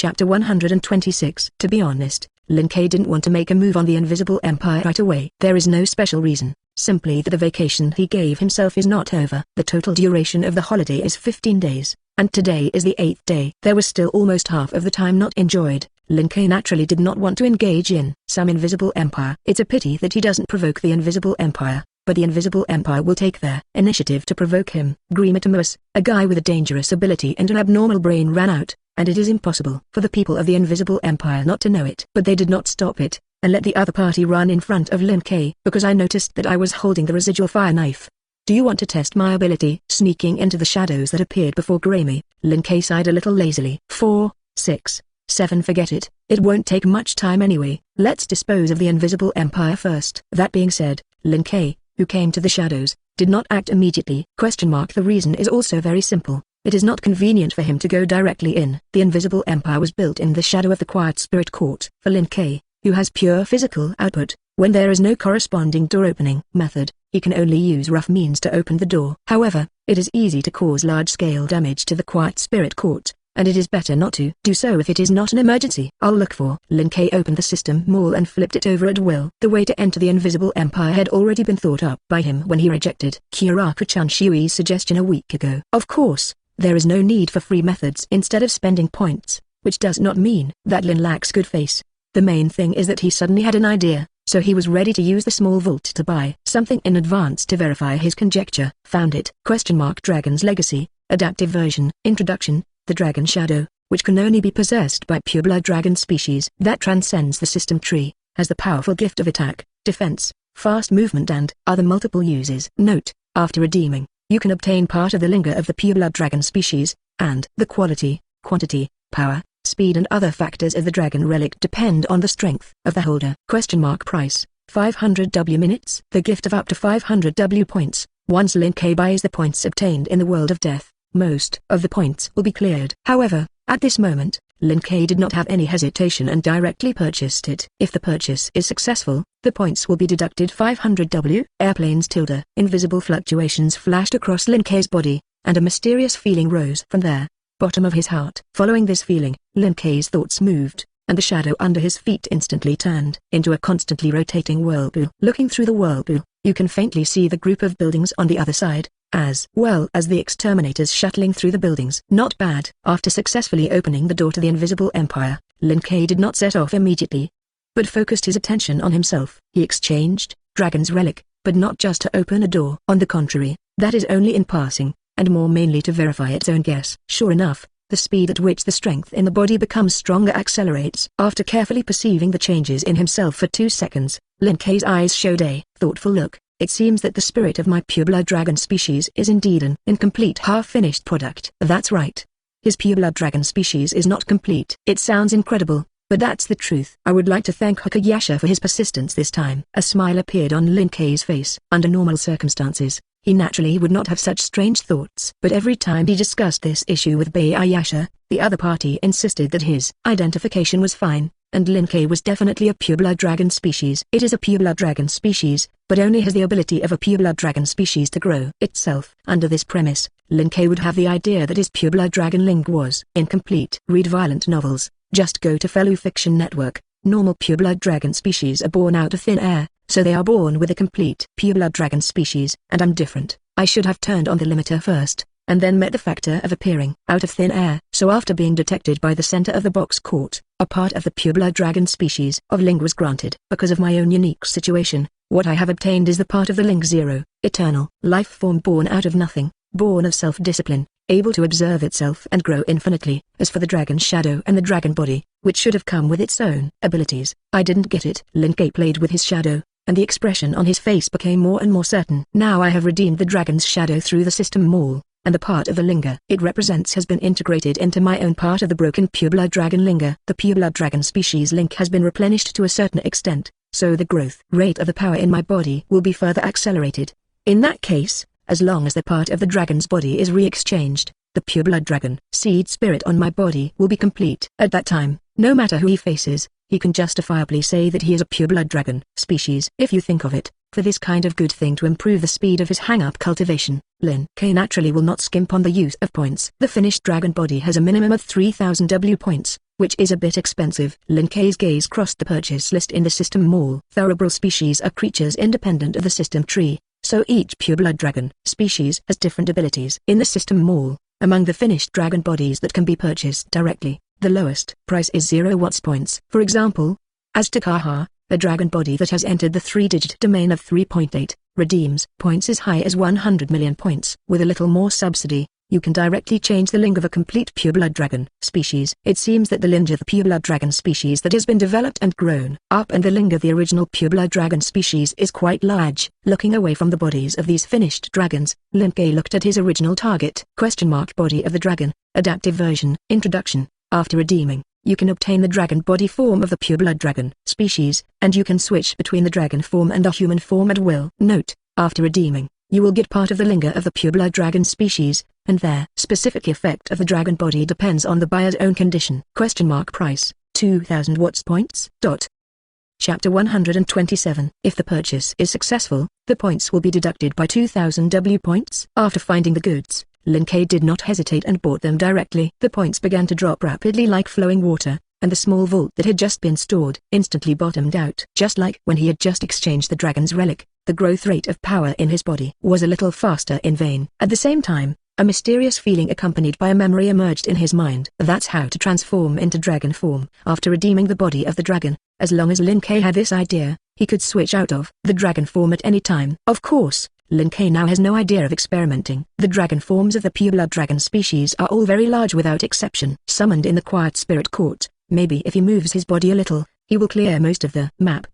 Chapter 126. To be honest, Lin Ke didn't want to make a move on the Invisible Empire right away. There is no special reason, simply that the vacation he gave himself is not over. The total duration of the holiday is 15 days, and today is the 8th day. There was still almost half of the time not enjoyed. Lin Ke naturally did not want to engage in some Invisible Empire. It's a pity that he doesn't provoke the Invisible Empire, but the Invisible Empire will take their initiative to provoke him. Grimatamus, a guy with a dangerous ability and an abnormal brain, ran out, and it is impossible for the people of the Invisible Empire not to know it. But they did not stop it, and let the other party run in front of Lin Ke, because I noticed that I was holding the residual fire knife. Do you want to test my ability? Sneaking into the shadows that appeared before Grammy, Lin Ke sighed a little lazily. 4, 6, 7. Forget it, it won't take much time anyway. Let's dispose of the Invisible Empire first. That being said, Lin Ke, who came to the shadows, did not act immediately. The reason is also very simple. It is not convenient for him to go directly in. The Invisible Empire was built in the shadow of the Quiet Spirit Court. For Lin Ke, who has pure physical output, when there is no corresponding door opening method, he can only use rough means to open the door. However, it is easy to cause large-scale damage to the Quiet Spirit Court, and it is better not to do so if it is not an emergency. I'll look for. Lin Ke opened the system mall and flipped it over at will. The way to enter the Invisible Empire had already been thought up by him when he rejected Kyoraku-chan Shui's suggestion a week ago. Of course, there is no need for free methods instead of spending points, which does not mean that Lin lacks good face. The main thing is that he suddenly had an idea, so he was ready to use the small vault to buy something in advance to verify his conjecture. Found it. Dragon's Legacy, Adaptive Version, Introduction. The Dragon Shadow, which can only be possessed by pureblood dragon species that transcends the system tree, has the powerful gift of attack, defense, fast movement and other multiple uses. Note: after redeeming, you can obtain part of the linga of the pureblood dragon species, and the quality, quantity, power, speed and other factors of the dragon relic depend on the strength of the holder. Price: 500 W minutes. The gift of up to 500 W points. Once Lin Ke buys the points obtained in the world of death, most of the points will be cleared. However, at this moment, Lin Ke did not have any hesitation and directly purchased it. If the purchase is successful, the points will be deducted 500 W. Airplanes tilde. Invisible fluctuations flashed across Lin Ke's body, and a mysterious feeling rose from there, bottom of his heart. Following this feeling, Lin Ke's thoughts moved, and the shadow under his feet instantly turned into a constantly rotating whirlpool. Looking through the whirlpool, you can faintly see the group of buildings on the other side, as well as the exterminators shuttling through the buildings. Not bad. After successfully opening the door to the Invisible Empire, Lin Ke did not set off immediately, but focused his attention on himself. He exchanged Dragon's Relic, but not just to open a door. On the contrary, that is only in passing, and more mainly to verify its own guess. Sure enough, the speed at which the strength in the body becomes stronger accelerates. After carefully perceiving the changes in himself for 2 seconds, Lin Ke's eyes showed a thoughtful look. It seems that the spirit of my pureblood dragon species is indeed an incomplete half-finished product. That's right. His pureblood dragon species is not complete. It sounds incredible, but that's the truth. I would like to thank Hakayasha for his persistence this time. A smile appeared on Lin Ke's face. Under normal circumstances, he naturally would not have such strange thoughts. But every time he discussed this issue with Bayasha, the other party insisted that his identification was fine, and Lin Ke was definitely a pureblood dragon species. It is a pureblood dragon species, but only has the ability of a pureblood dragon species to grow itself. Under this premise, Lin Ke would have the idea that his pureblood dragon link was incomplete. Read violent novels. Just go to Fellow Fiction Network. Normal pureblood dragon species are born out of thin air, so they are born with a complete pureblood dragon species. And I'm different. I should have turned on the limiter first, and then met the factor of appearing out of thin air. So after being detected by the center of the box court, a part of the pureblood dragon species of Ling was granted. Because of my own unique situation, what I have obtained is the part of the Ling Zero, eternal life form born out of nothing, born of self-discipline, able to observe itself and grow infinitely. As for the dragon shadow and the dragon body, which should have come with its own abilities, I didn't get it. Lin Ke played with his shadow, and the expression on his face became more and more certain. Now I have redeemed the dragon's shadow through the system mall, and the part of the linga it represents has been integrated into my own part of the broken pureblood dragon linga. The pureblood dragon species link has been replenished to a certain extent, so the growth rate of the power in my body will be further accelerated. In that case, as long as the part of the dragon's body is re-exchanged, the pureblood dragon seed spirit on my body will be complete. At that time, no matter who he faces, he can justifiably say that he is a pureblood dragon species. If you think of it, for this kind of good thing to improve the speed of his hang-up cultivation, Lin Ke naturally will not skimp on the use of points. The finished dragon body has a minimum of 3000 W points, which is a bit expensive. Lin Kei's gaze crossed the purchase list in the system mall. Thoroughbred species are creatures independent of the system tree, so each pureblood dragon species has different abilities. In the system mall, among the finished dragon bodies that can be purchased directly, the lowest price is 0 watts points. For example, Aztakaha, a dragon body that has entered the 3-digit domain of 3.8, redeems points as high as 100 million points. With a little more subsidy, you can directly change the ling of a complete pureblood dragon species. It seems that the ling of the pureblood dragon species that has been developed and grown up and the ling of the original pureblood dragon species is quite large. Looking away from the bodies of these finished dragons, Lin Kei looked at his original target. Body of the dragon, adaptive version. Introduction. After redeeming, you can obtain the dragon body form of the pureblood dragon species, and you can switch between the dragon form and the human form at will. Note, after redeeming, you will get part of the linger of the pureblood dragon species, and their specific effect of the dragon body depends on the buyer's own condition. Price, 2000 watts points. Chapter 127. If the purchase is successful, the points will be deducted by 2000 W points. After finding the goods, Lin Kei did not hesitate and bought them directly. The points began to drop rapidly like flowing water, and the small vault that had just been stored instantly bottomed out. Just like when he had just exchanged the dragon's relic, the growth rate of power in his body was a little faster in vain. At the same time, a mysterious feeling accompanied by a memory emerged in his mind. That's how to transform into dragon form. After redeeming the body of the dragon, as long as Lin Kei had this idea, he could switch out of the dragon form at any time. Of course, Lin Kei now has no idea of experimenting. The dragon forms of the pureblood dragon species are all very large without exception. Summoned in the quiet spirit court, maybe if he moves his body a little, he will clear most of the map.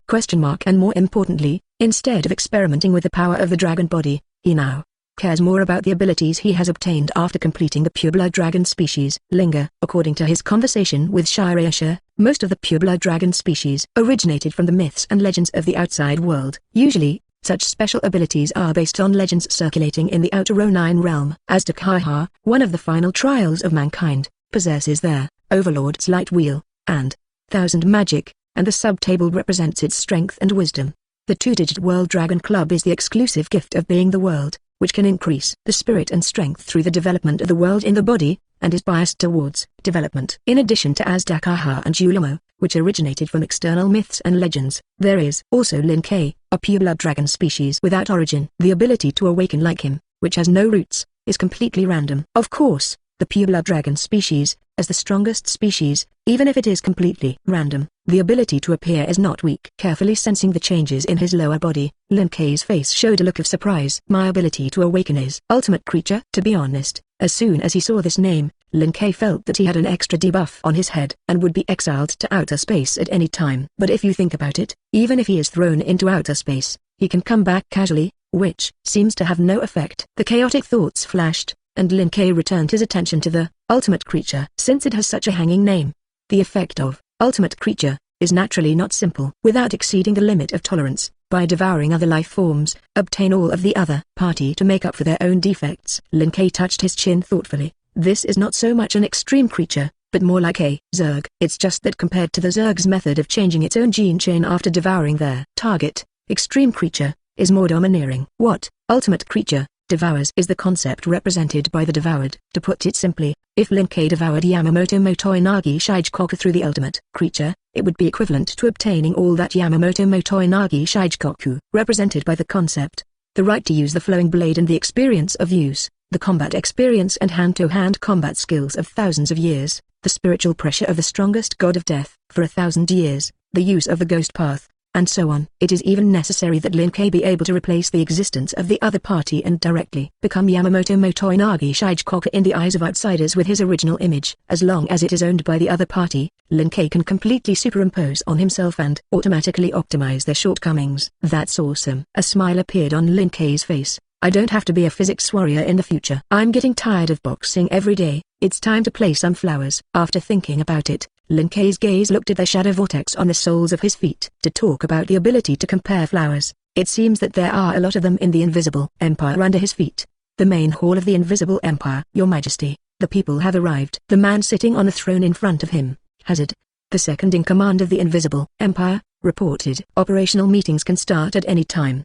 And more importantly, instead of experimenting with the power of the dragon body, he now cares more about the abilities he has obtained after completing the pureblood dragon species. Linger. According to his conversation with Shirayasha, most of the pureblood dragon species originated from the myths and legends of the outside world. Usually, such special abilities are based on legends circulating in the outer Ronin realm. Aztakaha, one of the final trials of mankind, possesses their overlord's light wheel, and thousand magic, and the subtable represents its strength and wisdom. The 2-digit World Dragon Club is the exclusive gift of being the world, which can increase the spirit and strength through the development of the world in the body, and is biased towards development. In addition to Aztakaha and Julomo, which originated from external myths and legends, there is also Lin Kei, a pureblood dragon species without origin. The ability to awaken like him, which has no roots, is completely random. Of course, the pureblood dragon species, as the strongest species, even if it is completely random, the ability to appear is not weak. Carefully sensing the changes in his lower body, Lin Kei's face showed a look of surprise. My ability to awaken is ultimate creature. To be honest, as soon as he saw this name, Lin Kei felt that he had an extra debuff on his head and would be exiled to outer space at any time. But if you think about it, even if he is thrown into outer space, he can come back casually, which seems to have no effect. The chaotic thoughts flashed, and Lin Kei returned his attention to the ultimate creature. Since it has such a hanging name, the effect of ultimate creature is naturally not simple. Without exceeding the limit of tolerance, by devouring other life forms, obtain all of the other party to make up for their own defects. Lin Kei touched his chin thoughtfully. This is not so much an extreme creature, but more like a Zerg. It's just that compared to the Zerg's method of changing its own gene chain after devouring their target, extreme creature is more domineering. What ultimate creature devours is the concept represented by the devoured. To put it simply, if Lin Kei devoured Yamamoto Motoi Nagi Shigekoku through the ultimate creature, it would be equivalent to obtaining all that Yamamoto Motoi Nagi Shigekoku represented by the concept: the right to use the flowing blade and the experience of use, the combat experience and hand-to-hand combat skills of thousands of years, the spiritual pressure of the strongest god of death for 1,000 years, the use of the ghost path, and so on. It is even necessary that Lin Kei be able to replace the existence of the other party and directly become Yamamoto Motoi Nagi Shigekoku in the eyes of outsiders with his original image. As long as it is owned by the other party, Lin Kei can completely superimpose on himself and automatically optimize their shortcomings. That's awesome. A smile appeared on Lin Kei's face. I don't have to be a physics warrior in the future. I'm getting tired of boxing every day. It's time to play some flowers. After thinking about it, Lin Kei's gaze looked at the shadow vortex on the soles of his feet. To talk about the ability to compare flowers, it seems that there are a lot of them in the Invisible Empire under his feet. The main hall of the Invisible Empire. Your Majesty, the people have arrived. The man sitting on the throne in front of him, Hazard, the second in command of the Invisible Empire, reported. Operational meetings can start at any time.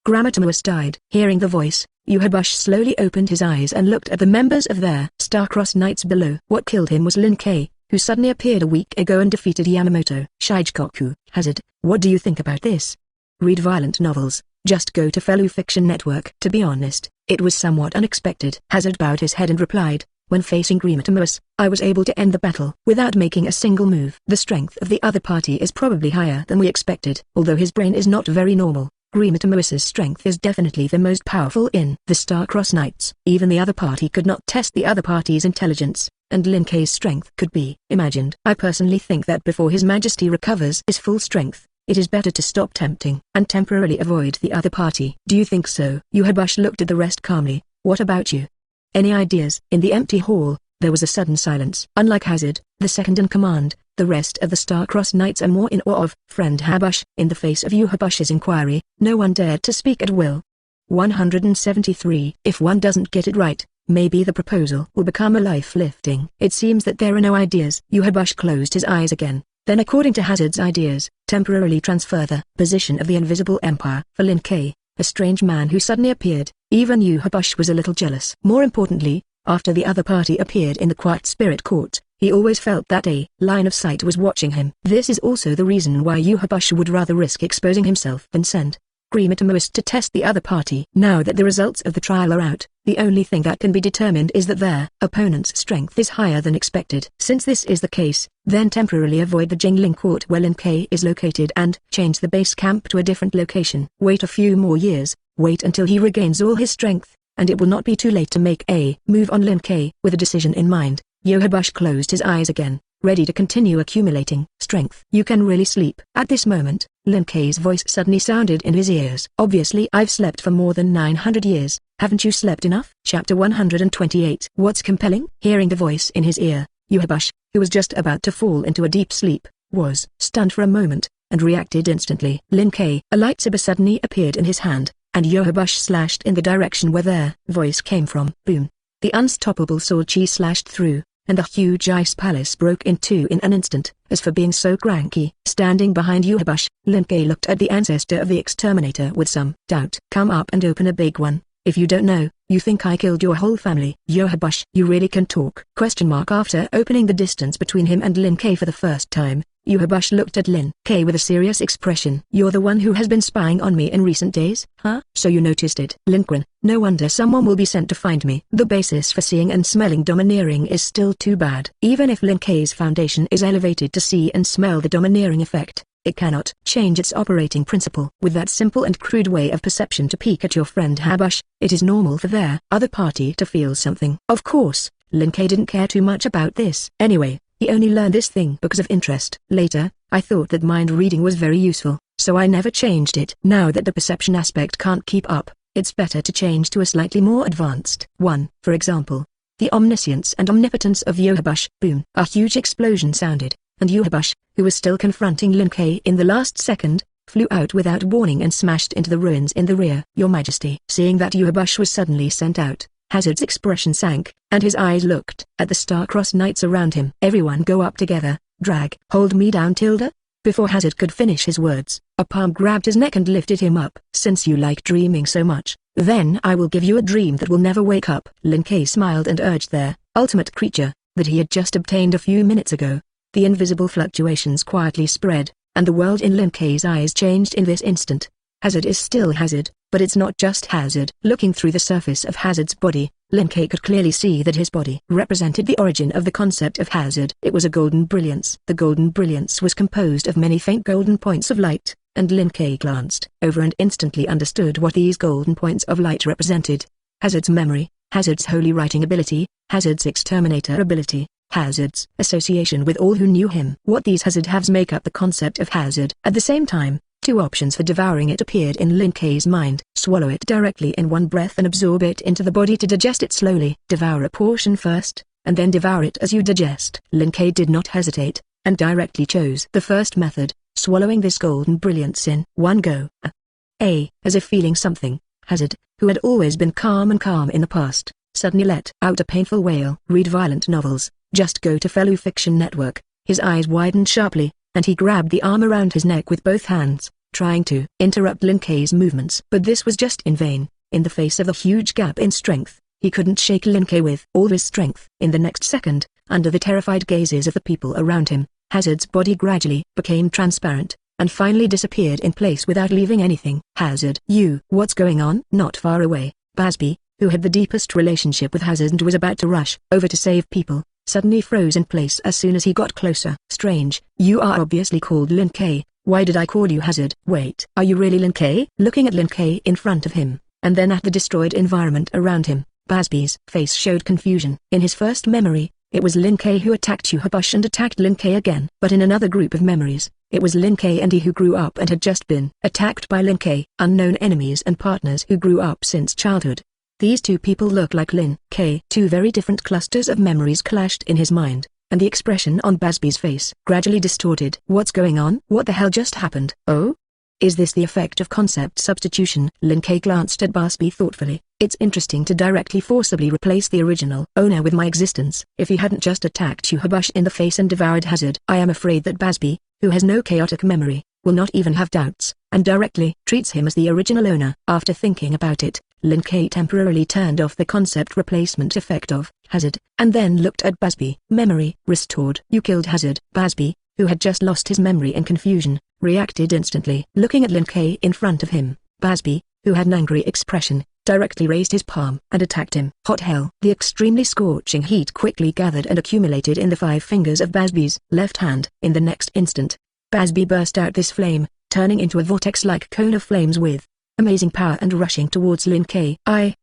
Grammatama was died. Hearing the voice, Yuhabush slowly opened his eyes and looked at the members of their star-crossed knights below. What killed him was Lin Kei, who suddenly appeared a week ago and defeated Yamamoto. Shichikoku. Hazard, what do you think about this? Read violent novels, just go to Fellow Fiction Network. To be honest, it was somewhat unexpected. Hazard bowed his head and replied, when facing Grimatamus, I was able to end the battle without making a single move. The strength of the other party is probably higher than we expected. Although his brain is not very normal, Grimatamus's strength is definitely the most powerful in the Star-Crossed Knights. Even the other party could not test the other party's intelligence, and Lin Kei's strength could be imagined. I personally think that before His Majesty recovers his full strength, it is better to stop tempting and temporarily avoid the other party. Do you think so? Yuhabush looked at the rest calmly. What about you? Any ideas? In the empty hall, there was a sudden silence. Unlike Hazard, the second in command, the rest of the Star-Crossed Knights are more in awe of Friend Habush. In the face of Yuhabush's inquiry, no one dared to speak at will. 173. If one doesn't get it right, maybe the proposal will become a life-lifting. It seems that there are no ideas. Yuhabush closed his eyes again. Then according to Hazard's ideas, temporarily transfer the position of the Invisible Empire. For Lin Kei, a strange man who suddenly appeared, even Yuhabush was a little jealous. More importantly, after the other party appeared in the Quiet Spirit Court, he always felt that a line of sight was watching him. This is also the reason why Yuhabush would rather risk exposing himself than send Grimatamus to test the other party. Now that the results of the trial are out, the only thing that can be determined is that their opponent's strength is higher than expected. Since this is the case, then temporarily avoid the Jingling Court where Lin Kei is located and change the base camp to a different location. Wait a few more years, wait until he regains all his strength, and it will not be too late to make a move on Lin Kei. With a decision in mind, Yuhabush closed his eyes again, ready to continue accumulating strength. You can really sleep. At this moment, Lin Kei's voice suddenly sounded in his ears. Obviously I've slept for more than 900 years, haven't you slept enough? Chapter 128. What's compelling? Hearing the voice in his ear, Yuhabush, who was just about to fall into a deep sleep, was stunned for a moment, and reacted instantly. Lin Kei. A lightsaber suddenly appeared in his hand, and Yuhabush slashed in the direction where their voice came from. Boom. The unstoppable sword chi slashed through, and the huge ice palace broke in two in an instant. As for being so cranky, standing behind Yuhabush, Lin Kei looked at the ancestor of the exterminator with some doubt. Come up and open a big one. If you don't know, you think I killed your whole family. Yuhabush, you really can talk? After opening the distance between him and Lin Kei for the first time, Yuhabush looked at Lin Kei with a serious expression. You're the one who has been spying on me in recent days, huh? So you noticed it. Lin Quan, no wonder someone will be sent to find me. The basis for seeing and smelling domineering is still too bad. Even if Lin Kei's foundation is elevated to see and smell the domineering effect, it cannot change its operating principle. With that simple and crude way of perception to peek at your friend Habush, it is normal for their other party to feel something. Of course, Lin Kei didn't care too much about this. Anyway, he only learned this thing because of interest. Later, I thought that mind reading was very useful, so I never changed it. Now that the perception aspect can't keep up, it's better to change to a slightly more advanced one. For example, the omniscience and omnipotence of Yuhabush. Boom. A huge explosion sounded, and Yuhabush, who was still confronting Lin Kei in the last second, flew out without warning and smashed into the ruins in the rear. Your Majesty. Seeing that Yuhabush was suddenly sent out, Hazard's expression sank, and his eyes looked at the Star-Crossed Knights around him. Everyone go up together, drag. Hold me down Tilda? Before Hazard could finish his words, a palm grabbed his neck and lifted him up. Since you like dreaming so much, then I will give you a dream that will never wake up. Lin Kei smiled and urged their ultimate creature, that he had just obtained a few minutes ago. The invisible fluctuations quietly spread, and the world in Lin Kei's eyes changed in this instant. Hazard is still Hazard, but it's not just Hazard. Looking through the surface of Hazard's body, Lin Kei could clearly see that his body represented the origin of the concept of Hazard. It was a golden brilliance. The golden brilliance was composed of many faint golden points of light, and Lin Kei glanced over and instantly understood what these golden points of light represented. Hazard's memory, Hazard's holy writing ability, Hazard's exterminator ability, Hazard's association with all who knew him. What these Hazard halves make up the concept of Hazard. At the same time, two options for devouring it appeared in Lin Kei's mind. Swallow it directly in one breath and absorb it into the body to digest it slowly. Devour a portion first, and then devour it as you digest. Lin Kei did not hesitate, and directly chose the first method, swallowing this golden brilliance in one go. As if feeling something, Hazard, who had always been calm in the past, suddenly let out a painful wail. Read violent novels, just go to Fellow Fiction Network. His eyes widened sharply, and he grabbed the arm around his neck with both hands, trying to interrupt Lin Kei's movements. But this was just in vain. In the face of the huge gap in strength, he couldn't shake Lin Kei with all his strength. In the next second, Under the terrified gazes of the people around him, Hazard's body gradually became transparent, and finally disappeared in place without leaving anything. Hazard, what's going on? Not far away, Basby, who had the deepest relationship with Hazard and was about to rush over to save people, suddenly froze in place as soon as he got closer. Strange, you are obviously called Lin K. Why did I call you Hazard? Wait, are you really Lin K? Looking at Lin K in front of him, and then at the destroyed environment around him, Basby's face showed confusion. In his first memory, it was Lin K who attacked Yuhabush and attacked Lin K again. But in another group of memories, it was Lin K and he who grew up and had just been attacked by Lin K, unknown enemies and partners who grew up since childhood. These two people look like Lin K. Two very different clusters of memories clashed in his mind, and the expression on Basby's face gradually distorted. What's going on? What the hell just happened? Oh? Is this the effect of concept substitution? Lin K glanced at Basby thoughtfully. It's interesting to directly forcibly replace the original owner with my existence. If he hadn't just attacked Yuhabush in the face and devoured Hazard, I am afraid that Basby, who has no chaotic memory, will not even have doubts, and directly treats him as the original owner. After thinking about it, Lin K temporarily turned off the concept replacement effect of Hazard, and then looked at Basby. Memory restored. You killed Hazard. Basby, who had just lost his memory in confusion, reacted instantly. Looking at Lin K in front of him, Basby, who had an angry expression, directly raised his palm and attacked him. Hot hell! The extremely scorching heat quickly gathered and accumulated in the 5 fingers of Basby's left hand. In the next instant, Basby burst out this flame, turning into a vortex-like cone of flames with amazing power and rushing towards Lin K. Qian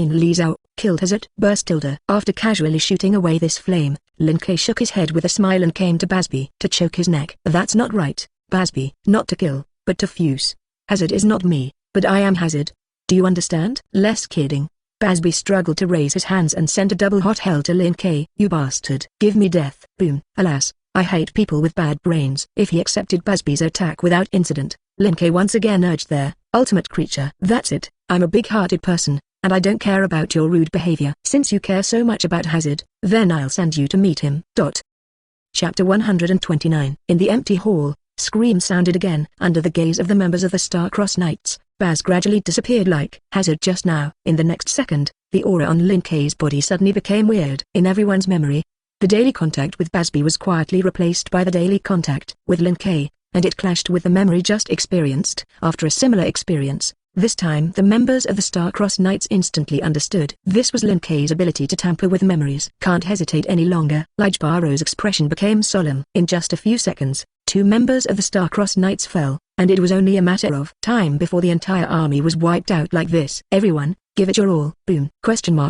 Li Zhao, killed Hazard. Burst tilde. After casually shooting away this flame, Lin K shook his head with a smile and came to Basby to choke his neck. That's not right, Basby. Not to kill, but to fuse. Hazard is not me, but I am Hazard. Do you understand? Less kidding. Basby struggled to raise his hands and sent a double hot hell to Lin K. You bastard. Give me death. Boom. Alas, I hate people with bad brains. If he accepted Basby's attack without incident, Lin K once again urged their ultimate creature. That's it. I'm a big-hearted person, and I don't care about your rude behavior. Since you care so much about Hazard, then I'll send you to meet him. Chapter 129. In the empty hall, screams sounded again. Under the gaze of the members of the Star-Crossed Knights, Baz gradually disappeared like Hazard just now. In the next second, the aura on Lin K's body suddenly became weird. In everyone's memory, the daily contact with Basby was quietly replaced by the daily contact with Lin K, and it clashed with the memory just experienced. After a similar experience, this time the members of the Star-Crossed Knights instantly understood. This was Lin K's ability to tamper with memories. Can't hesitate any longer. Ligebaro's expression became solemn. In just a few seconds, 2 members of the Star-Crossed Knights fell, and it was only a matter of time before the entire army was wiped out like this. Everyone, give it your all. Boom.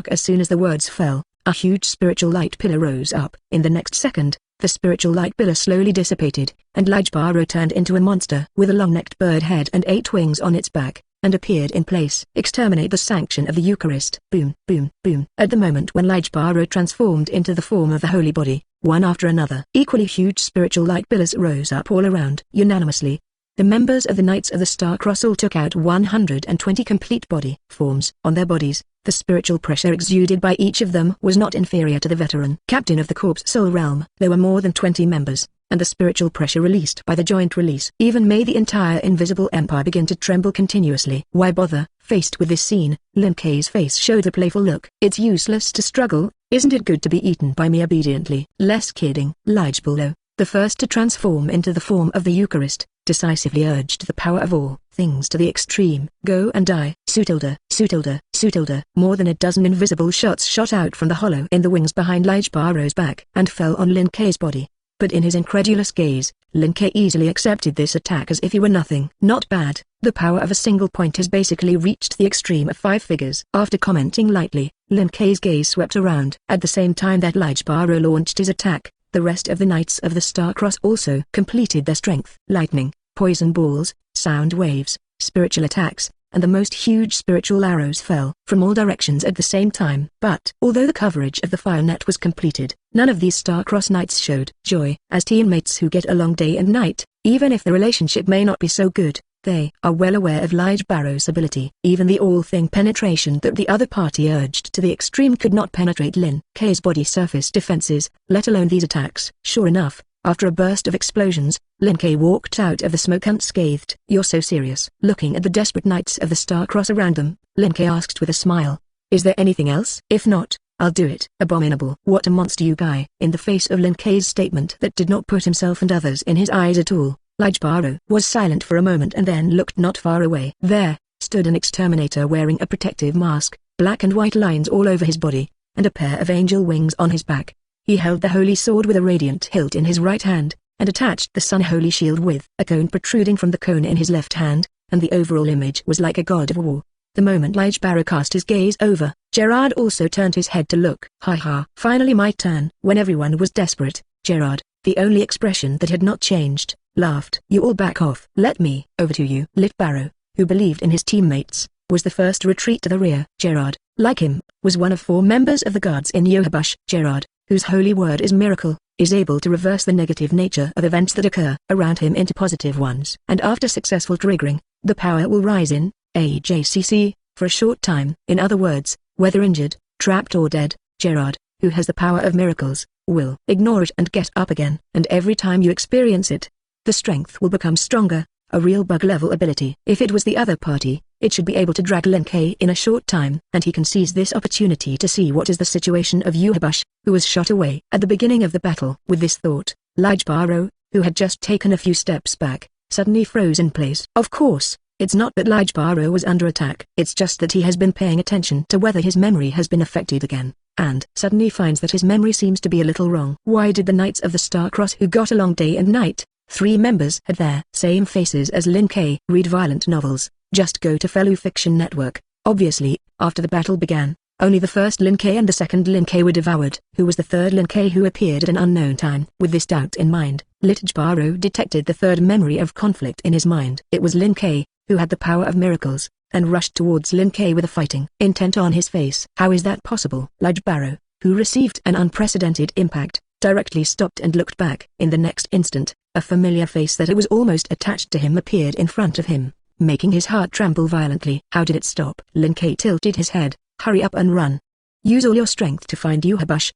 As soon as the words fell, a huge spiritual light pillar rose up. In the next second, the spiritual light pillar slowly dissipated, and Ligebaro turned into a monster with a long-necked bird head and 8 wings on its back, and appeared in place. Exterminate the sanction of the Eucharist. Boom, boom, boom. At the moment when Ligebaro transformed into the form of the holy body, one after another, equally huge spiritual light pillars rose up all around. Unanimously, the members of the Knights of the Star Cross all took out 120 complete body forms. On their bodies, the spiritual pressure exuded by each of them was not inferior to the veteran captain of the Corpse Soul Realm. There were more than 20 members, and the spiritual pressure released by the joint release even made the entire invisible empire begin to tremble continuously. Why bother? Faced with this scene, Lin K's face showed a playful look. It's useless to struggle, isn't it good to be eaten by me obediently? Less kidding. Ligebalo, the first to transform into the form of the Eucharist, decisively urged the power of all things to the extreme. Go and die. Sutilda, Sutilda, Sutilda. More than a dozen invisible shots shot out from the hollow in the wings behind Ligebaro's back and fell on Lin K's body. But in his incredulous gaze, Lin K easily accepted this attack as if he were nothing. Not bad. The power of a single point has basically reached the extreme of 5 figures. After commenting lightly, Lin K's gaze swept around. At the same time that Ligebaro launched his attack, the rest of the Knights of the Star Cross also completed their strength. Lightning, poison balls, sound waves, spiritual attacks, and the most huge spiritual arrows fell from all directions at the same time. But although the coverage of the fire net was completed, none of these Star-Crossed Knights showed joy. As teammates who get along day and night, even if the relationship may not be so good, they are well aware of Ligebaro's ability. Even the all-thing penetration that the other party urged to the extreme could not penetrate Lin K's body surface defenses, let alone these attacks. Sure enough, after a burst of explosions, Lin K walked out of the smoke unscathed. You're so serious? Looking at the desperate Knights of the Star Cross around them, Lin K asked with a smile. Is there anything else? If not, I'll do it. Abominable. What a monster you guy. In the face of Lin Kei's statement that did not put himself and others in his eyes at all, Lijbaro was silent for a moment and then looked not far away. There stood an exterminator wearing a protective mask, black and white lines all over his body, and a pair of angel wings on his back. He held the holy sword with a radiant hilt in his right hand, and attached the sun holy shield with a cone protruding from the cone in his left hand, and the overall image was like a god of war. The moment Lijbaro cast his gaze over, Gerard also turned his head to look. Ha ha. Finally my turn. When everyone was desperate, Gerard, the only expression that had not changed, laughed. You all back off. Let me. Over to you. Lijbaro, who believed in his teammates, was the first to retreat to the rear. Gerard, like him, was one of 4 members of the guards in Yohabush. Gerard, whose holy word is miracle, is able to reverse the negative nature of events that occur around him into positive ones. And after successful triggering, the power will rise in AJCC for a short time. In other words, whether injured, trapped or dead, Gerard, who has the power of miracles, will ignore it and get up again. And every time you experience it, the strength will become stronger, a real bug-level ability. If it was the other party, it should be able to drag Lin Kei in a short time, and he can seize this opportunity to see what is the situation of Yuhabush, who was shot away at the beginning of the battle. With this thought, Lijbaro, who had just taken a few steps back, suddenly froze in place. Of course, it's not that Lijbaro was under attack, it's just that he has been paying attention to whether his memory has been affected again, and suddenly finds that his memory seems to be a little wrong. Why did the Knights of the Star-Cross who got along day and night, 3 members had their same faces as Lin Kei, read violent novels, just go to Fellow Fiction Network. Obviously, after the battle began, only the first Lin Kei and the second Lin Kei were devoured. Who was the third Lin Kei who appeared at an unknown time? With this doubt in mind, Lijbaro detected the third memory of conflict in his mind. It was Lin Kei, who had the power of miracles, and rushed towards Lin Kei with a fighting intent on his face. How is that possible? Lijbaro, who received an unprecedented impact, directly stopped and looked back. In the next instant, a familiar face that it was almost attached to him appeared in front of him, making his heart tremble violently. How did it stop? Lin Kei tilted his head. Hurry up and run. Use all your strength to find Yuhabush.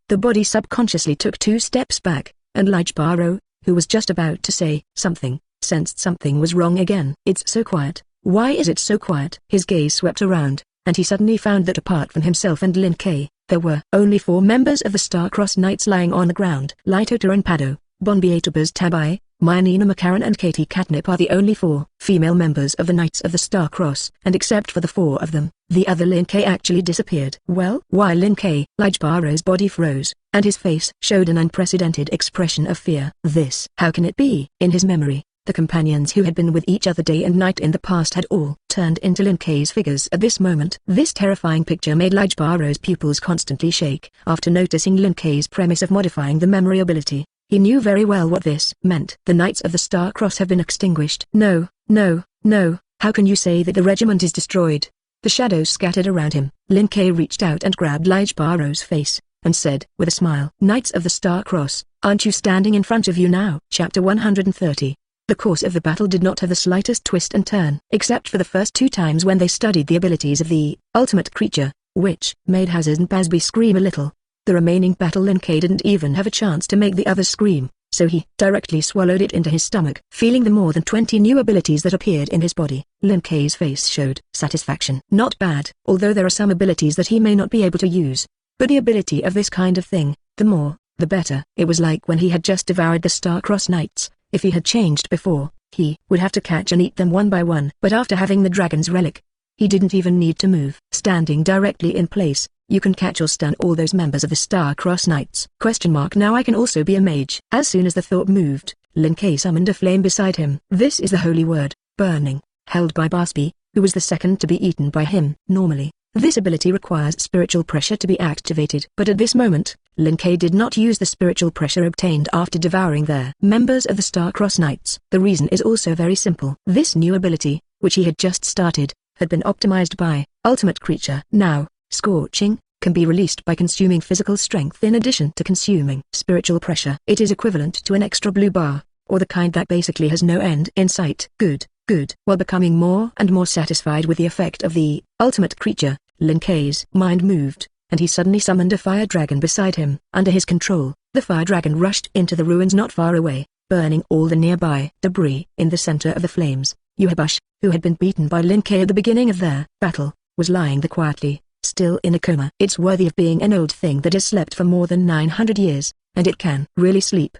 The body subconsciously took 2 steps back, and Lijbaro, who was just about to say something, sensed something was wrong again. It's so quiet. Why is it so quiet? His gaze swept around, and he suddenly found that apart from himself and Lin Kei, there were only 4 members of the Star-Cross Knights lying on the ground. Lito Taranpado, Bonbiatabas Tabai, Myanina Makaran and Katie Catnip are the only 4 female members of the Knights of the Star-Cross, and except for the 4 of them, the other Lin Kei actually disappeared. Well, why Lin Kei? Lijbaro's body froze, and his face showed an unprecedented expression of fear. This, how can it be? In his memory, the companions who had been with each other day and night in the past had all turned into Lin Kei's figures at this moment. This terrifying picture made Lijbaro's pupils constantly shake. After noticing Lin Kei's premise of modifying the memory ability, he knew very well what this meant. The Knights of the Star-Cross have been extinguished. No, no, no, how can you say that the regiment is destroyed? The shadows scattered around him. Lin Kei reached out and grabbed Lijbaro's face, and said, with a smile, Knights of the Star-Cross, aren't you standing in front of you now? Chapter 130. The course of the battle did not have the slightest twist and turn, except for the first 2 times when they studied the abilities of the ultimate creature, which made Hazard and Basby scream a little. The remaining battle Lin Kei didn't even have a chance to make the others scream, so he directly swallowed it into his stomach. Feeling the more than 20 new abilities that appeared in his body, Lin Kei's face showed satisfaction. Not bad, although there are some abilities that he may not be able to use. But the ability of this kind of thing, the more, the better. It was like when he had just devoured the Star-Cross Knights. If he had changed before, he would have to catch and eat them one by one. But after having the dragon's relic, he didn't even need to move. Standing directly in place, you can catch or stun all those members of the Star-Cross Knights. Now I can also be a mage. As soon as the thought moved, Lin Kei summoned a flame beside him. This is the holy word, burning, held by Basby, who was the second to be eaten by him. Normally, this ability requires spiritual pressure to be activated. But at this moment, Lin Kei did not use the spiritual pressure obtained after devouring their members of the Star-Cross Knights. The reason is also very simple. This new ability, which he had just started, had been optimized by Ultimate Creature. Now, Scorching can be released by consuming physical strength in addition to consuming spiritual pressure. It is equivalent to an extra blue bar, or the kind that basically has no end in sight. Good. While becoming more and more satisfied with the effect of the ultimate creature, Lin Kei's mind moved, and he suddenly summoned a fire dragon beside him. Under his control, the fire dragon rushed into the ruins not far away, burning all the nearby debris. In the center of the flames, Yuhabush, who had been beaten by Lin Kei at the beginning of their battle, was lying there quietly, still in a coma. It's worthy of being an old thing that has slept for more than 900 years, and it can really sleep.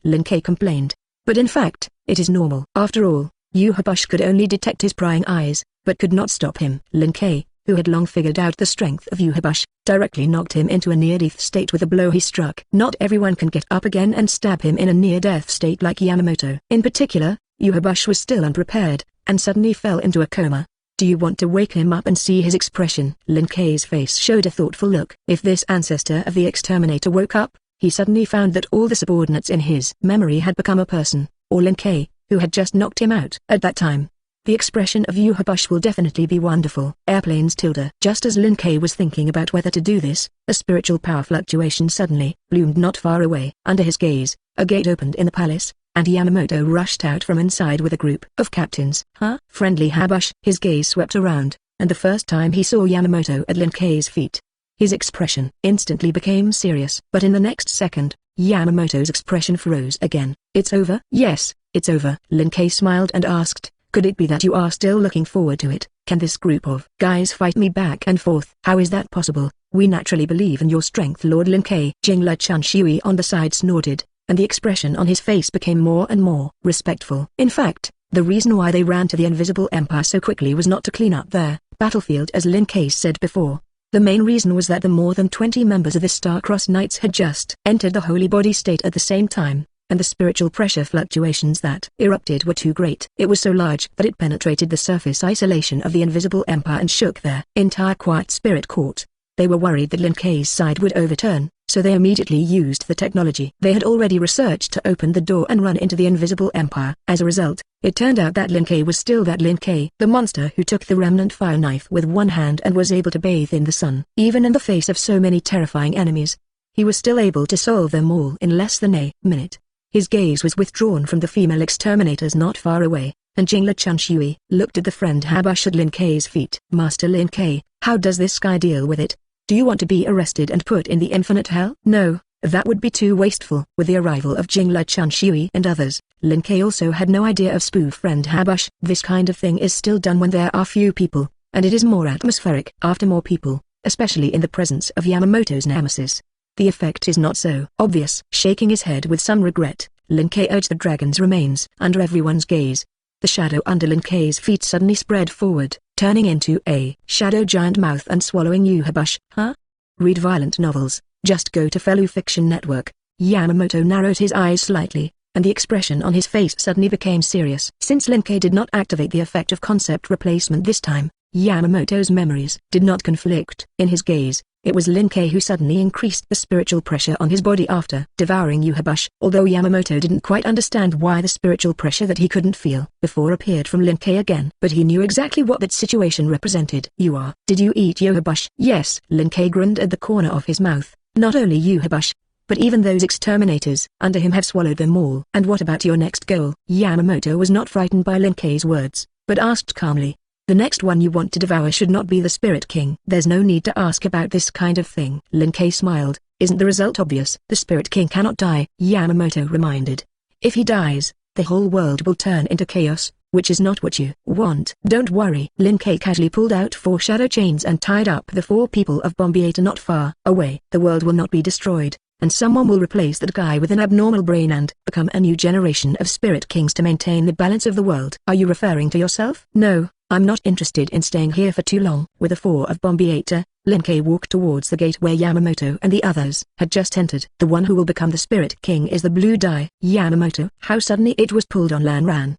Lin Kei complained. But in fact, it is normal. After all, Yuhabush could only detect his prying eyes, but could not stop him. Lin Kei, who had long figured out the strength of Yuhabush, directly knocked him into a near-death state with a blow he struck. Not everyone can get up again and stab him in a near-death state like Yamamoto. In particular, Yuhabush was still unprepared, and suddenly fell into a coma. Do you want to wake him up and see his expression? Lin Kei's face showed a thoughtful look. If this ancestor of the exterminator woke up, he suddenly found that all the subordinates in his memory had become a person, or Lin Kei, who had just knocked him out. At that time, the expression of Yuhabush will definitely be wonderful. Airplanes tilde. Just as Lin Kei was thinking about whether to do this, a spiritual power fluctuation suddenly bloomed not far away. Under his gaze, a gate opened in the palace, and Yamamoto rushed out from inside with a group of captains. Huh? Friendly Habush. His gaze swept around, and the first time he saw Yamamoto at Lin Kei's feet, his expression instantly became serious. But in the next second, Yamamoto's expression froze again. It's over? Yes, it's over. Lin Kei smiled and asked, could it be that you are still looking forward to it? Can this group of guys fight me back and forth? How is that possible? We naturally believe in your strength, Lord Lin Kei. Jingla Chunshui on the side snorted, and the expression on his face became more and more respectful. In fact, the reason why they ran to the Invisible Empire so quickly was not to clean up their battlefield as Lin Kei said before. The main reason was that the more than 20 members of the Star-Crossed Knights had just entered the holy body state at the same time, and the spiritual pressure fluctuations that erupted were too great. It was so large that it penetrated the surface isolation of the Invisible Empire and shook their entire quiet spirit court. They were worried that Lin Kei's side would overturn, so they immediately used the technology they had already researched to open the door and run into the Invisible Empire. As a result, it turned out that Lin Kei was still that Lin Kei, the monster who took the remnant fire knife with one hand and was able to bathe in the sun. Even in the face of so many terrifying enemies, he was still able to solve them all in less than a minute. His gaze was withdrawn from the female exterminators not far away, and Jingla Chunshui looked at the friend Habush at Lin Kei's feet. Master Lin Kei, how does this guy deal with it? Do you want to be arrested and put in the infinite hell? No, that would be too wasteful. With the arrival of Jingla Chunshui and others, Lin Kei also had no idea of spoof friend Habush. This kind of thing is still done when there are few people, and it is more atmospheric. After more people, especially in the presence of Yamamoto's nemesis, the effect is not so obvious. Shaking his head with some regret, Lin Kei urged the dragon's remains under everyone's gaze. The shadow under Lin Kei's feet suddenly spread forward, turning into a shadow giant mouth and swallowing Yuhabush. Huh? Read violent novels, just go to Fellow Fiction Network. Yamamoto narrowed his eyes slightly, and the expression on his face suddenly became serious. Since Lin Kei did not activate the effect of concept replacement this time, Yamamoto's memories did not conflict. In his gaze, it was Lin Kei who suddenly increased the spiritual pressure on his body after devouring Yuhabush. Although Yamamoto didn't quite understand why the spiritual pressure that he couldn't feel before appeared from Lin Kei again, but he knew exactly what that situation represented. Did you eat Yuhabush? Yes. Lin Kei grinned at the corner of his mouth. Not only Yuhabush, but even those exterminators under him have swallowed them all. And what about your next goal? Yamamoto was not frightened by Lin Kei's words, but asked calmly. The next one you want to devour should not be the Spirit King. There's no need to ask about this kind of thing. Lin Kei smiled. Isn't the result obvious? The Spirit King cannot die, Yamamoto reminded. If he dies, the whole world will turn into chaos, which is not what you want. Don't worry. Lin Kei casually pulled out 4 shadow chains and tied up the 4 people of Bombiata not far away. The world will not be destroyed, and someone will replace that guy with an abnormal brain and become a new generation of Spirit Kings to maintain the balance of the world. Are you referring to yourself? No. I'm not interested in staying here for too long. With the 4 of Bombiata, Lin Kei walked towards the gate where Yamamoto and the others had just entered. The one who will become the Spirit King is the blue dye. Yamamoto. How suddenly it was pulled on Lan Ran.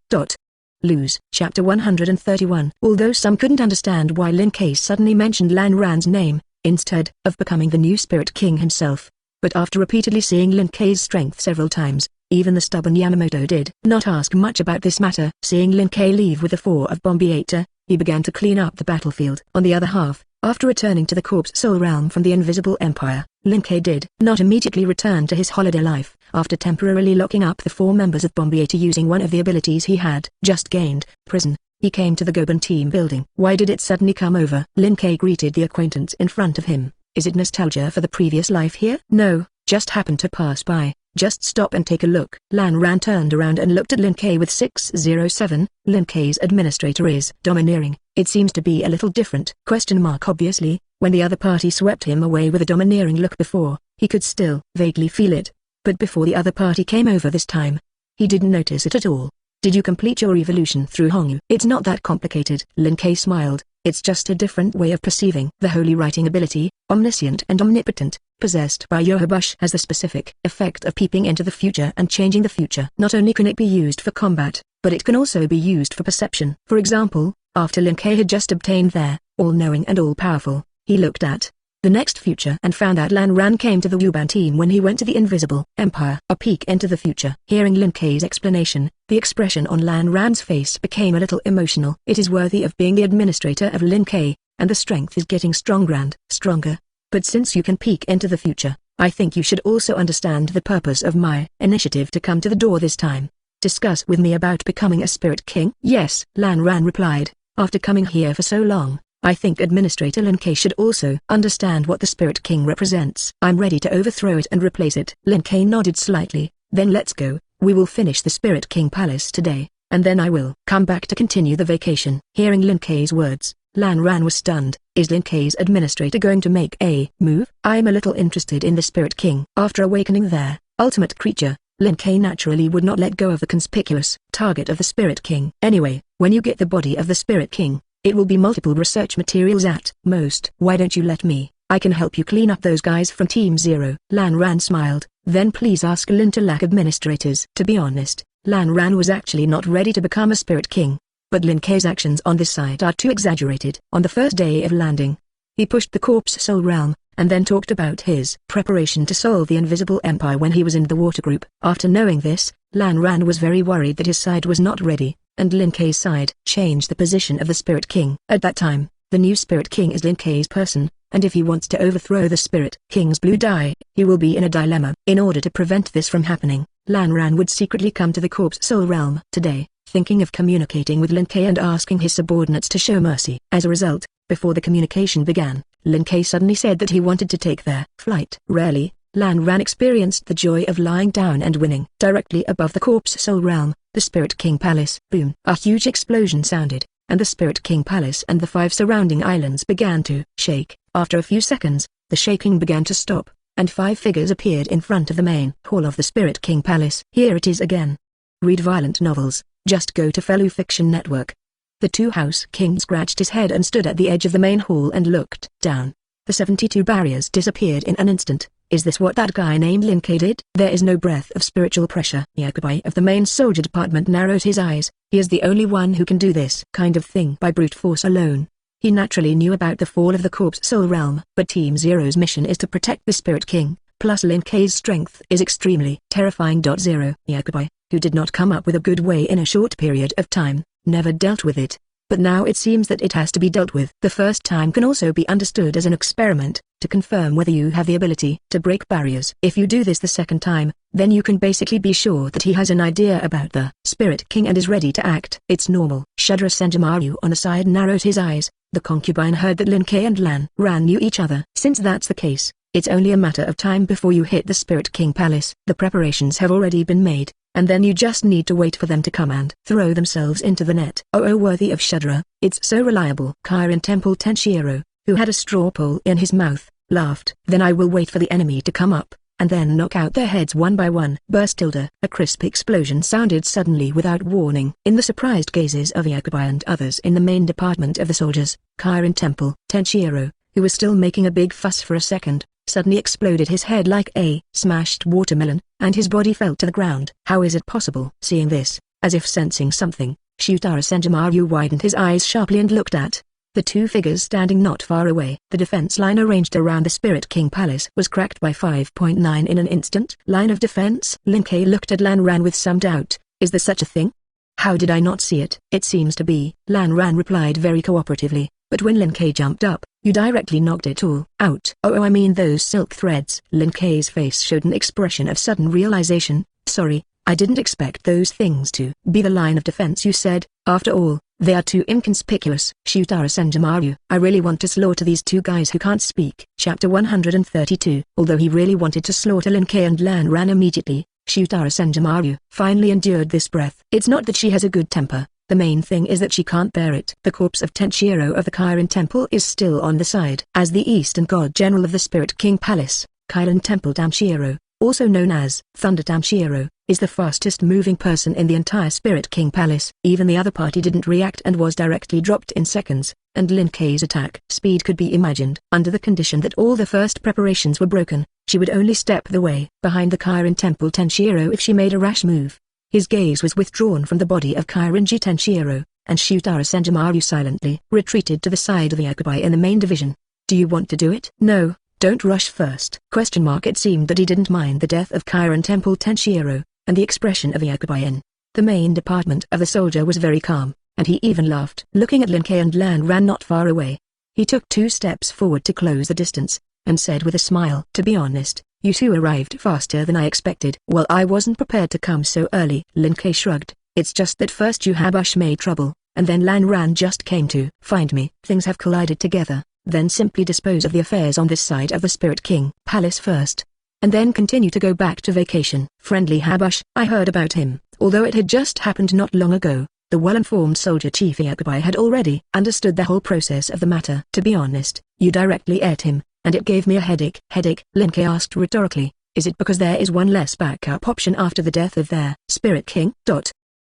Lose. Chapter 131. Although some couldn't understand why Lin Kei suddenly mentioned Lan Ran's name, instead of becoming the new Spirit King himself, but after repeatedly seeing Lin Kei's strength several times, even the stubborn Yamamoto did not ask much about this matter. Seeing Lin Kei leave with the 4 of Bombiata, he began to clean up the battlefield. On the other half, after returning to the Corpse Soul Realm from the Invisible Empire, Lin Kei did not immediately return to his holiday life. After temporarily locking up the 4 members of Bombiata using one of the abilities he had just gained, prison, he came to the Goban team building. Why did it suddenly come over? Lin Kei greeted the acquaintance in front of him. Is it nostalgia for the previous life here? No, just happened to pass by. Just stop and take a look. Lan Ran turned around and looked at Lin Kei with 607. Lin Kei's administrator is domineering. It seems to be a little different. Obviously, when the other party swept him away with a domineering look before, he could still vaguely feel it. But before the other party came over this time, he didn't notice it at all. Did you complete your evolution through Hongyu? It's not that complicated. Lin Kei smiled. It's just a different way of perceiving. The holy writing ability, omniscient and omnipotent, possessed by Yohabush, has the specific effect of peeping into the future and changing the future. Not only can it be used for combat, but it can also be used for perception. For example, after Lin Kei had just obtained their all-knowing and all-powerful, he looked at the next future and found out Lan Ran came to the Wuban team when he went to the Invisible Empire. A peek into the future. Hearing Lin Kei's explanation, the expression on Lan Ran's face became a little emotional. It is worthy of being the administrator of Lin Kei, and the strength is getting stronger and stronger. But since you can peek into the future, I think you should also understand the purpose of my initiative to come to the door this time. Discuss with me about becoming a Spirit King? Yes, Lan Ran replied. After coming here for so long, I think Administrator Lin Kei should also understand what the Spirit King represents. I'm ready to overthrow it and replace it. Lin Kei nodded slightly. Then let's go. We will finish the Spirit King Palace today, and then I will come back to continue the vacation. Hearing Lin Kei's words, Lan Ran was stunned. Is Lin Kei's administrator going to make a move? I'm a little interested in the Spirit King. After awakening their ultimate creature, Lin Kei naturally would not let go of the conspicuous target of the Spirit King. Anyway, when you get the body of the Spirit King, it will be multiple research materials at most. Why don't you let me? I can help you clean up those guys from Team Zero. Lan Ran smiled. Then please ask Lin to lack administrators. To be honest, Lan Ran was actually not ready to become a Spirit King. But Lin Kei's actions on this site are too exaggerated. On the first day of landing, he pushed the Corpse Soul Realm, and then talked about his preparation to solve the Invisible Empire when he was in the water group. After knowing this, Lan Ran was very worried that his side was not ready, and Lin Kei's side changed the position of the Spirit King. At that time, the new Spirit King is Lin Kei's person, and if he wants to overthrow the Spirit King's blue die, he will be in a dilemma. In order to prevent this from happening, Lan Ran would secretly come to the Corpse Soul Realm today, thinking of communicating with Lin Kei and asking his subordinates to show mercy. As a result, before the communication began, Lin Kei suddenly said that he wanted to take their flight. Rarely, Lan Ran experienced the joy of lying down and winning. Directly above the Corpse Soul Realm, the Spirit King Palace. Boom! A huge explosion sounded, and the Spirit King Palace and the 5 surrounding islands began to shake. After a few seconds, the shaking began to stop, and 5 figures appeared in front of the main hall of the Spirit King Palace. Here it is again. Read violent novels, just go to Fellow Fiction Network. The 2 House King scratched his head and stood at the edge of the main hall and looked down. The 72 barriers disappeared in an instant. Is this what that guy named Lin Kei did? There is no breath of spiritual pressure. Yakubai of the main soldier department narrowed his eyes. He is the only one who can do this kind of thing by brute force alone. He naturally knew about the fall of the Corpse Soul Realm, but Team Zero's mission is to protect the Spirit King, plus Lin Kei's strength is extremely terrifying. Zero. Yakubai, who did not come up with a good way in a short period of time, never dealt with it. But now it seems that it has to be dealt with. The first time can also be understood as an experiment, to confirm whether you have the ability to break barriers. If you do this the second time, then you can basically be sure that he has an idea about the Spirit King and is ready to act. It's normal. Shudra Senjumaru on the side narrowed his eyes. The concubine heard that Lin Kei and Lan Ran knew each other. Since that's the case, it's only a matter of time before you hit the Spirit King Palace. The preparations have already been made, and then you just need to wait for them to come and throw themselves into the net. Oh, worthy of Shudra, it's so reliable. Kirin Temple Tenshiro, who had a straw pole in his mouth, laughed. Then I will wait for the enemy to come up, and then knock out their heads one by one. Burst. A crisp explosion sounded suddenly without warning. In the surprised gazes of Yakubai and others in the main department of the soldiers, Kirin Temple Tenshiro, who was still making a big fuss for a second, suddenly exploded his head like a smashed watermelon, and his body fell to the ground. How is it possible? Seeing this, as if sensing something, Shutara Senjumaru widened his eyes sharply and looked at the 2 figures standing not far away. The defense line arranged around the Spirit King Palace was cracked by 5.9 in an instant. Line of defense? Lin Kei looked at Lan Ran with some doubt. Is there such a thing? How did I not see it? It seems to be. Lan Ran replied very cooperatively, but when Lin Kei jumped up, you directly knocked it all out. Oh, I mean those silk threads. Lin Kei's face showed an expression of sudden realization. Sorry, I didn't expect those things to be the line of defense you said. After all, they are too inconspicuous. Shutara Senjumaru. I really want to slaughter these two guys who can't speak. Chapter 132. Although he really wanted to slaughter Lin Kei and Lan Ran immediately, Shutara Senjumaru finally endured this breath. It's not that she has a good temper. The main thing is that she can't bear it. The corpse of Tenshiro of the Kirin Temple is still on the side. As the Eastern God General of the Spirit King Palace, Kirin Temple Damshiro, also known as Thunder Damshiro, is the fastest moving person in the entire Spirit King Palace. Even the other party didn't react and was directly dropped in seconds, and Lin Kei's attack speed could be imagined. Under the condition that all the first preparations were broken, she would only step the way behind the Kirin Temple Tenshiro if she made a rash move. His gaze was withdrawn from the body of Kirinji Tenshiro, and Shutara Senjumaru silently retreated to the side of the Yakubai in the main division. Do you want to do it? No, don't rush first. It seemed that he didn't mind the death of Kirin Temple Tenshiro, and the expression of the Yakubai in the main department of the soldier was very calm, and he even laughed. Looking at Lin Kei and Lan Ran not far away, he took 2 steps forward to close the distance, and said with a smile, to be honest, you two arrived faster than I expected. Well, I wasn't prepared to come so early. Lin Kei shrugged. It's just that first you Habush made trouble, and then Lan Ran just came to find me. Things have collided together, then simply dispose of the affairs on this side of the Spirit King Palace first, and then continue to go back to vacation. Friendly Habush, I heard about him. Although it had just happened not long ago, the well-informed soldier chief Yakubai had already understood the whole process of the matter. To be honest, you directly ate him, and it gave me a headache. Headache? Lin Kei asked rhetorically. Is it because there is one less backup option after the death of their Spirit King?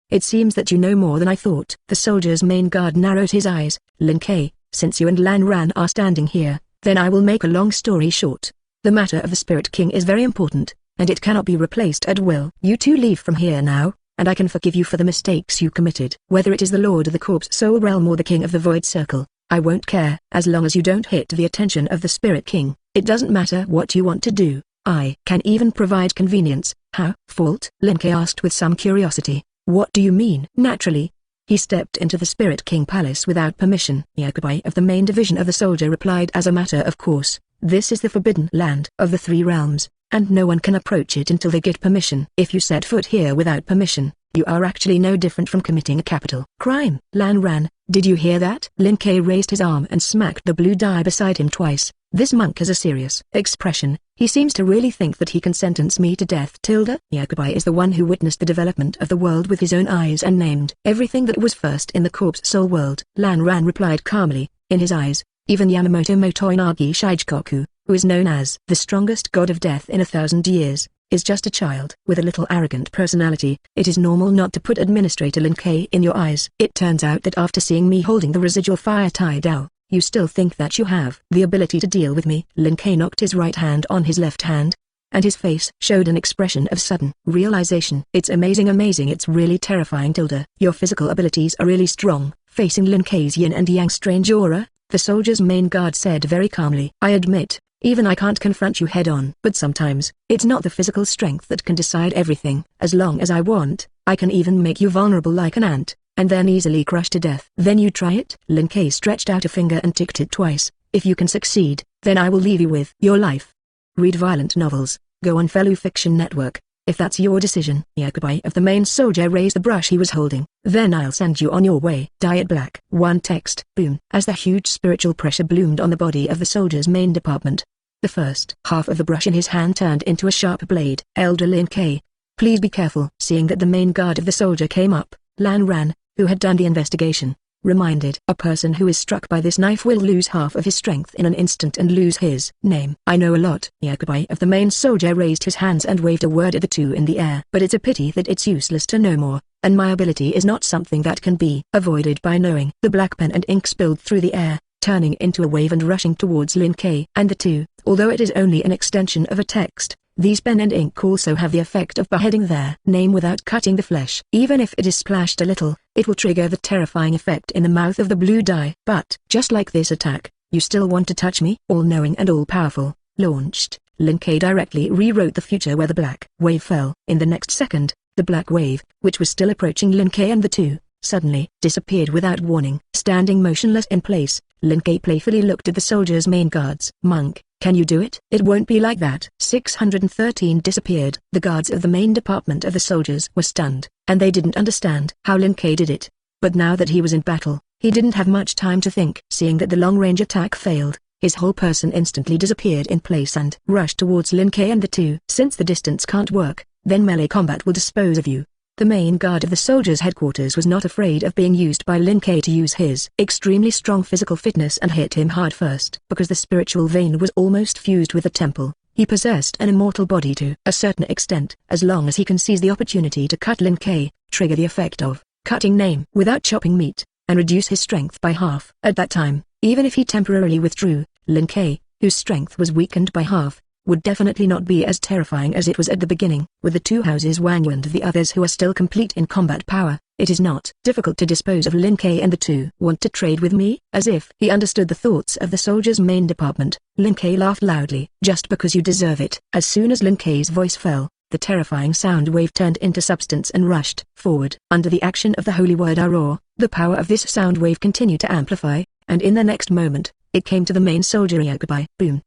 It seems that you know more than I thought. The soldier's main guard narrowed his eyes. Lin Kei, since you and Lan Ran are standing here, then I will make a long story short. The matter of the Spirit King is very important, and it cannot be replaced at will. You two leave from here now, and I can forgive you for the mistakes you committed. Whether it is the Lord of the Corpse Soul Realm or the King of the Void Circle, I won't care. As long as you don't hit the attention of the Spirit King, it doesn't matter what you want to do. I can even provide convenience. How? Fault? Lin Kei asked with some curiosity. What do you mean? Naturally. He stepped into the Spirit King Palace without permission. The Yakubai of the main division of the soldier replied as a matter of course. This is the forbidden land of the 3 realms, and no one can approach it until they get permission. If you set foot here without permission, you are actually no different from committing a capital crime. Lan Ran, did you hear that? Lin Kei raised his arm and smacked the blue die beside him twice. This monk has a serious expression. He seems to really think that he can sentence me to death. Yakubai is the one who witnessed the development of the world with his own eyes and named everything that was first in the corpse soul world. Lan Ran replied calmly. In his eyes, even Yamamoto Motoinagi Shichikoku, who is known as the strongest god of death in 1,000 years, is just a child. With a little arrogant personality, it is normal not to put Administrator Lin Kei in your eyes. It turns out that after seeing me holding the residual fire tie Dao, you still think that you have the ability to deal with me. Lin Kei knocked his right hand on his left hand, and his face showed an expression of sudden realization. It's amazing, it's really terrifying. Your physical abilities are really strong. Facing Lin Kei's yin and yang strange aura, the soldier's main guard said very calmly. I admit, even I can't confront you head-on. But sometimes, it's not the physical strength that can decide everything. As long as I want, I can even make you vulnerable like an ant, and then easily crush to death. Then you try it? Lin Kei stretched out a finger and ticked it twice. If you can succeed, then I will leave you with your life. Read violent novels, go on Fellow Fiction Network, if that's your decision. Yakubai of the main soldier raised the brush he was holding. Then I'll send you on your way. Dye it black. One text. Boom. As the huge spiritual pressure bloomed on the body of the soldier's main department, the first half of the brush in his hand turned into a sharp blade. Elder Lin Kei, please be careful. Seeing that the main guard of the soldier came up, Lan Ran, who had done the investigation, reminded. A person who is struck by this knife will lose half of his strength in an instant and lose his name. I know a lot. Yakubai of the main soldier raised his hands and waved a word at the two in the air. But it's a pity that it's useless to know more, and my ability is not something that can be avoided by knowing. The black pen and ink spilled through the air, turning into a wave and rushing towards Lin Kei and the two. Although it is only an extension of a text, these pen and ink also have the effect of beheading their name without cutting the flesh. Even if it is splashed a little, it will trigger the terrifying effect in the mouth of the blue dye. But, just like this attack, you still want to touch me? All-knowing and all-powerful, launched, Lin Kei directly rewrote the future where the black wave fell. In the next second, the black wave, which was still approaching Lin Kei and the two, suddenly disappeared without warning. Standing motionless in place, Lin Kei playfully looked at the soldier's main guards. Monk, Can you do it? It won't be like that. 613 disappeared. The guards of the main department of the soldiers were stunned, and they didn't understand how Lin Ke did it. But now that he was in battle, he didn't have much time to think. Seeing that the long-range attack failed, his whole person instantly disappeared in place and rushed towards Lin Ke and the two. Since the distance can't work, then melee combat will dispose of you. The main guard of the soldiers' headquarters was not afraid of being used by Lin Ke to use his extremely strong physical fitness and hit him hard first. Because the spiritual vein was almost fused with the temple, he possessed an immortal body to a certain extent. As long as he can seize the opportunity to cut Lin Ke, trigger the effect of cutting name without chopping meat, and reduce his strength by half. At that time, even if he temporarily withdrew, Lin Ke, whose strength was weakened by half, would definitely not be as terrifying as it was at the beginning. With the two houses Wang Yu and the others who are still complete in combat power, it is not difficult to dispose of Lin Ke and the two. Want to trade with me? As if he understood the thoughts of the soldiers' main department, Lin Ke laughed loudly. Just because you deserve it. As soon as Lin Ke's voice fell, the terrifying sound wave turned into substance and rushed forward. Under the action of the holy word Aurora, the power of this sound wave continued to amplify, and in the next moment, it came to the main soldier Yakubai. Boom.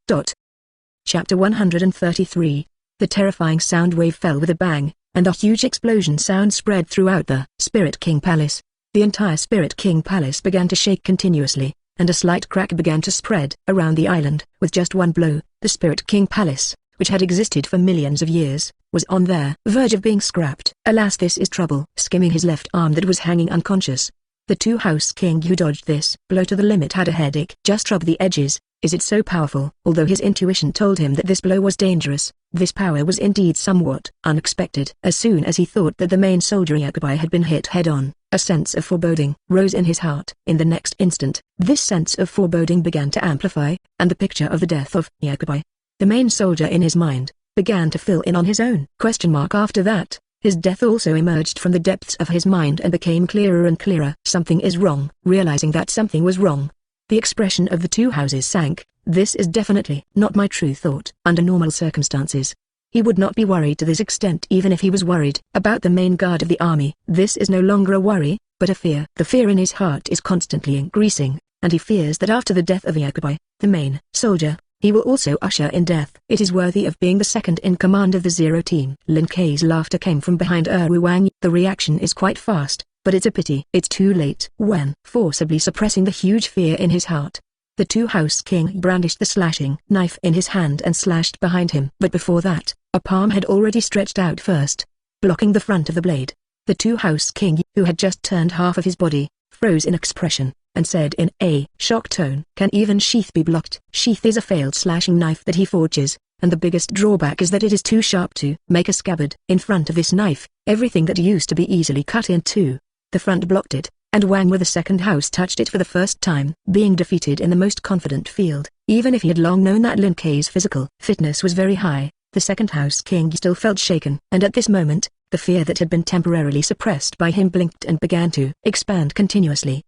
Chapter 133. The terrifying sound wave fell with a bang, and a huge explosion sound spread throughout the Spirit King Palace. The entire Spirit King Palace began to shake continuously, and a slight crack began to spread around the island. With just one blow, the Spirit King Palace, which had existed for millions of years, was on the verge of being scrapped. Alas, this is trouble. Skimming his left arm that was hanging unconscious, the two-house king who dodged this blow to the limit had a headache. Just rub the edges. Is it so powerful? Although his intuition told him that this blow was dangerous, this power was indeed somewhat unexpected. As soon as he thought that the main soldier Yakubai had been hit head-on, a sense of foreboding rose in his heart. In the next instant, this sense of foreboding began to amplify, and the picture of the death of Yakubai, the main soldier in his mind, began to fill in on his own. After that, his death also emerged from the depths of his mind and became clearer and clearer. Something is wrong. Realizing that something was wrong, the expression of the two houses sank. This is definitely not my true thought. Under normal circumstances, he would not be worried to this extent even if he was worried about the main guard of the army. This is no longer a worry, but a fear. The fear in his heart is constantly increasing, and he fears that after the death of Yakubai, the main soldier, he will also usher in death. It is worthy of being the second in command of the Zero Team. Lin Ke's laughter came from behind Wang. The reaction is quite fast, but it's a pity it's too late. When forcibly suppressing the huge fear in his heart, the two-house king brandished the slashing knife in his hand and slashed behind him. But before that, a palm had already stretched out first, blocking the front of the blade. The two-house king, who had just turned half of his body, froze in expression, and said in a shocked tone, "Can even sheath be blocked?" Sheath is a failed slashing knife that he forges, and the biggest drawback is that it is too sharp to make a scabbard. In front of this knife, everything that used to be easily cut in two, the front blocked it, and Wang with the second house touched it for the first time. Being defeated in the most confident field, even if he had long known that Lin Ke's physical fitness was very high, the second house king still felt shaken. And at this moment, the fear that had been temporarily suppressed by him blinked and began to expand continuously.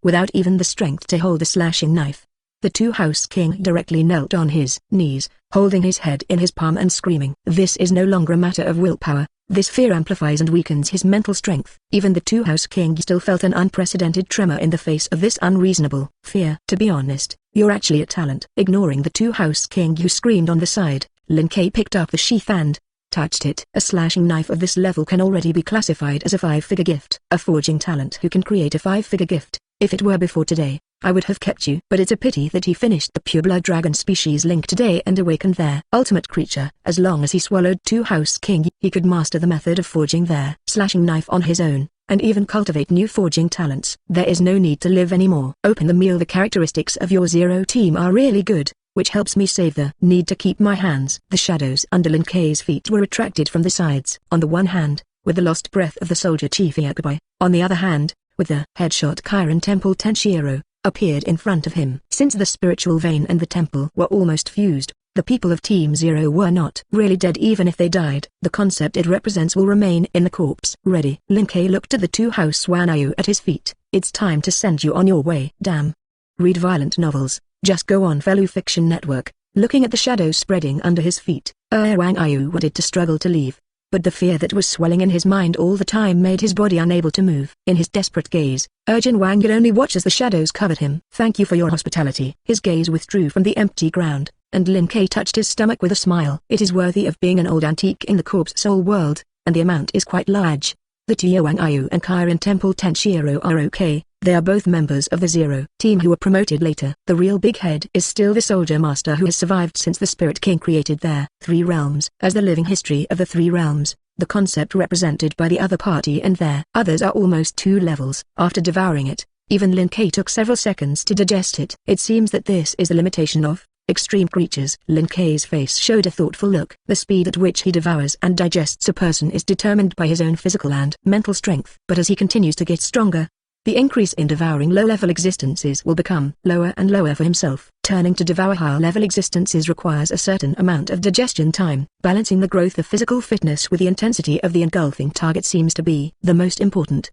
Without even the strength to hold the slashing knife, the two-house king directly knelt on his knees, holding his head in his palm and screaming. This is no longer a matter of willpower. This fear amplifies and weakens his mental strength. Even the two-house king still felt an unprecedented tremor in the face of this unreasonable fear. To be honest, you're actually a talent. Ignoring the two-house king who screamed on the side, Lin Ke picked up the sheath and touched it. A slashing knife of this level can already be classified as a 5-figure gift. A forging talent who can create a 5-figure gift. If it were before today, I would have kept you. But it's a pity that he finished the pure-blood dragon species link today and awakened their ultimate creature. As long as he swallowed two-house king, he could master the method of forging their slashing knife on his own, and even cultivate new forging talents. There is no need to live anymore. Open the meal. The characteristics of your Zero Team are really good, which helps me save the need to keep my hands. The shadows under Lin Ke's feet were retracted from the sides. On the one hand, with the lost breath of the soldier chief Yakubai, on the other hand, with the headshot Kirin Temple Tenshiro, appeared in front of him. Since the spiritual vein and the temple were almost fused, the people of Team Zero were not really dead. Even if they died, the concept it represents will remain in the corpse. Ready? Lin Ke looked at the two-house Wanayu at his feet. It's time to send you on your way. Damn. Read violent novels. Just go on Fellow Fiction Network. Looking at the shadows spreading under his feet, Wang Ayu wanted to struggle to leave, but the fear that was swelling in his mind all the time made his body unable to move. In his desperate gaze, Urgent Wang could only watch as the shadows covered him. "Thank you for your hospitality." His gaze withdrew from the empty ground, and Lin Kai touched his stomach with a smile. "It is worthy of being an old antique in the corpse soul world, and the amount is quite large. The Tuoang Ayu and Kirin Temple Tenshiro are okay. They are both members of the Zero team who were promoted later. The real big head is still the soldier master who has survived since the Spirit King created their 3 realms. As the living history of the 3 realms, the concept represented by the other party and their others are almost 2 levels. After devouring it, even Lin Kai took several seconds to digest it. It seems that this is the limitation of extreme creatures. Lin Kai's face showed a thoughtful look. The speed at which he devours and digests a person is determined by his own physical and mental strength. But as he continues to get stronger, the increase in devouring low-level existences will become lower and lower for himself. Turning to devour higher-level existences requires a certain amount of digestion time. Balancing the growth of physical fitness with the intensity of the engulfing target seems to be the most important.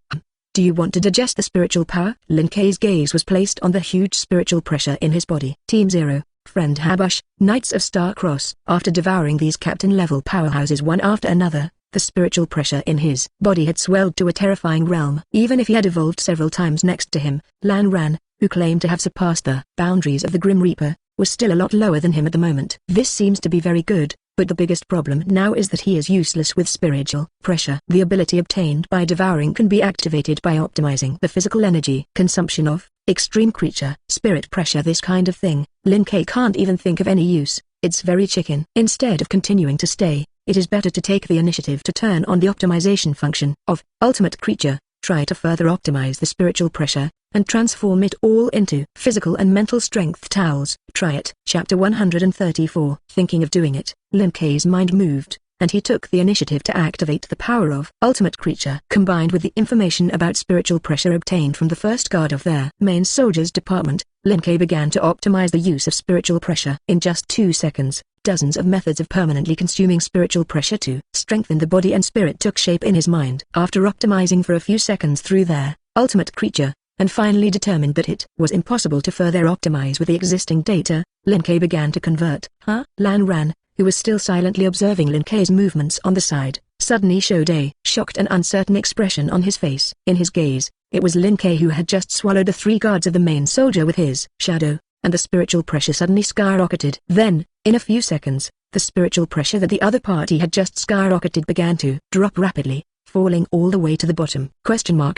Do you want to digest the spiritual power? Lin Kai's gaze was placed on the huge spiritual pressure in his body. Team Zero, Friend Habush, Knights of Star Cross. After devouring these captain-level powerhouses one after another, the spiritual pressure in his body had swelled to a terrifying realm. Even if he had evolved several times next to him, Lan Ran, who claimed to have surpassed the boundaries of the Grim Reaper, was still a lot lower than him at the moment. This seems to be very good, but the biggest problem now is that he is useless with spiritual pressure. The ability obtained by devouring can be activated by optimizing the physical energy consumption of extreme creature spirit pressure. This kind of thing, Lin Kai can't even think of any use. It's very chicken. Instead of continuing to stay, it is better to take the initiative to turn on the optimization function of ultimate creature, try to further optimize the spiritual pressure, and transform it all into physical and mental strength towels. Try it. Chapter 134. Thinking of doing it, Lin Kai's mind moved, and he took the initiative to activate the power of ultimate creature. Combined with the information about spiritual pressure obtained from the first guard of their main soldiers department, Lin Kai began to optimize the use of spiritual pressure. In just 2 seconds, dozens of methods of permanently consuming spiritual pressure to strengthen the body and spirit took shape in his mind. After optimizing for a few seconds through their ultimate creature, and finally determined that it was impossible to further optimize with the existing data, Lin Kai began to convert. Lan Ran, who was still silently observing Lin Kai's movements on the side, suddenly showed a shocked and uncertain expression on his face. In his gaze, it was Lin Kai who had just swallowed the 3 guards of the main soldier with his shadow, and the spiritual pressure suddenly skyrocketed. Then, in a few seconds, the spiritual pressure that the other party had just skyrocketed began to drop rapidly, falling all the way to the bottom.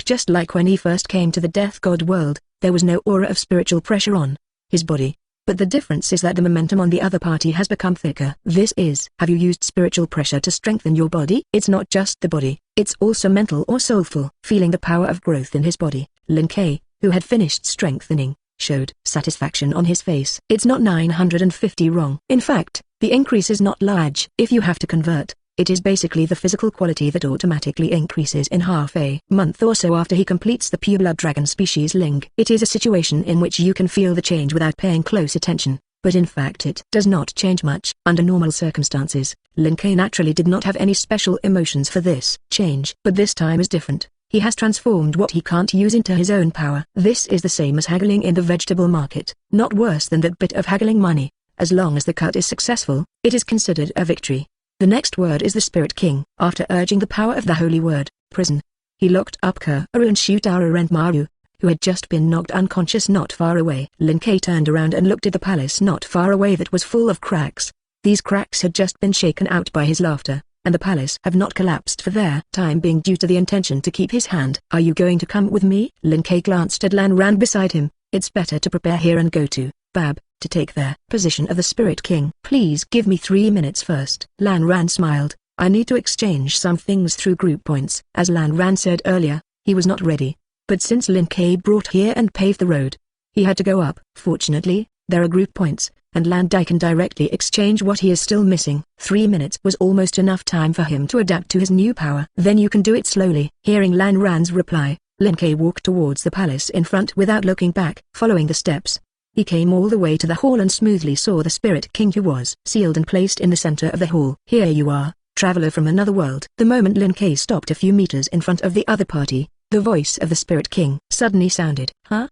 Just like when he first came to the Death God world, there was no aura of spiritual pressure on his body. But the difference is that the momentum on the other party has become thicker. This is, have you used spiritual pressure to strengthen your body? It's not just the body, it's also mental or soulful. Feeling the power of growth in his body, Lin Kai, who had finished strengthening, showed satisfaction on his face. It's not 950 wrong. In fact, the increase is not large. If you have to convert, it is basically the physical quality that automatically increases in half a month or so after he completes the pure blood dragon species Ling. It is a situation in which you can feel the change without paying close attention, but in fact it does not change much. Under normal circumstances, Lin Kai naturally did not have any special emotions for this change. But this time is different. He has transformed what he can't use into his own power. This is the same as haggling in the vegetable market, not worse than that bit of haggling money. As long as the cut is successful, it is considered a victory. The next word is the Spirit King. After urging the power of the holy word, prison, he looked up Kuru and Shutara and Maru, who had just been knocked unconscious not far away. Lin Kai turned around and looked at the palace not far away that was full of cracks. These cracks had just been shaken out by his laughter, and the palace have not collapsed for their time being due to the intention to keep his hand. Are you going to come with me? Lin Kai glanced at Lan Ran beside him. It's better to prepare here and go to Bab to take their position of the Spirit King. Please give me 3 minutes first. Lan Ran smiled. I need to exchange some things through group points. As Lan Ran said earlier, he was not ready. But since Lin Kai brought here and paved the road, he had to go up. Fortunately, there are group points, and Lan Dai can directly exchange what he is still missing. 3 minutes was almost enough time for him to adapt to his new power. Then you can do it slowly. Hearing Lan Ran's reply, Lin Kai walked towards the palace in front without looking back. Following the steps, he came all the way to the hall and smoothly saw the Spirit King, who was sealed and placed in the center of the hall. Here you are, traveler from another world. The moment Lin Kai stopped a few meters in front of the other party, the voice of the Spirit King suddenly sounded.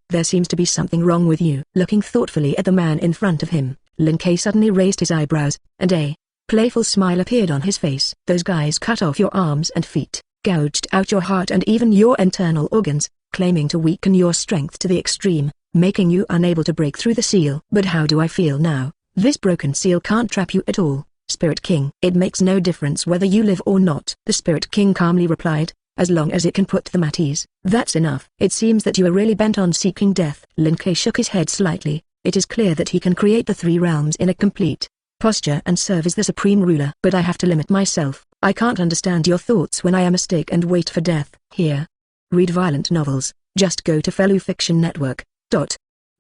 There seems to be something wrong with you. Looking thoughtfully at the man in front of him, Lin Kai suddenly raised his eyebrows, and a playful smile appeared on his face. "Those guys cut off your arms and feet, gouged out your heart and even your internal organs, claiming to weaken your strength to the extreme, making you unable to break through the seal. But how do I feel now? This broken seal can't trap you at all, Spirit King. It makes no difference whether you live or not," the Spirit King calmly replied, "as long as it can put them at ease. That's enough. It seems that you are really bent on seeking death." Lin Kuei shook his head slightly. It is clear that he can create the three realms in a complete posture and serve as the supreme ruler. "But I have to limit myself. I can't understand your thoughts when I am asleep and wait for death. Here. Read violent novels. Just go to Fellow Fiction Network.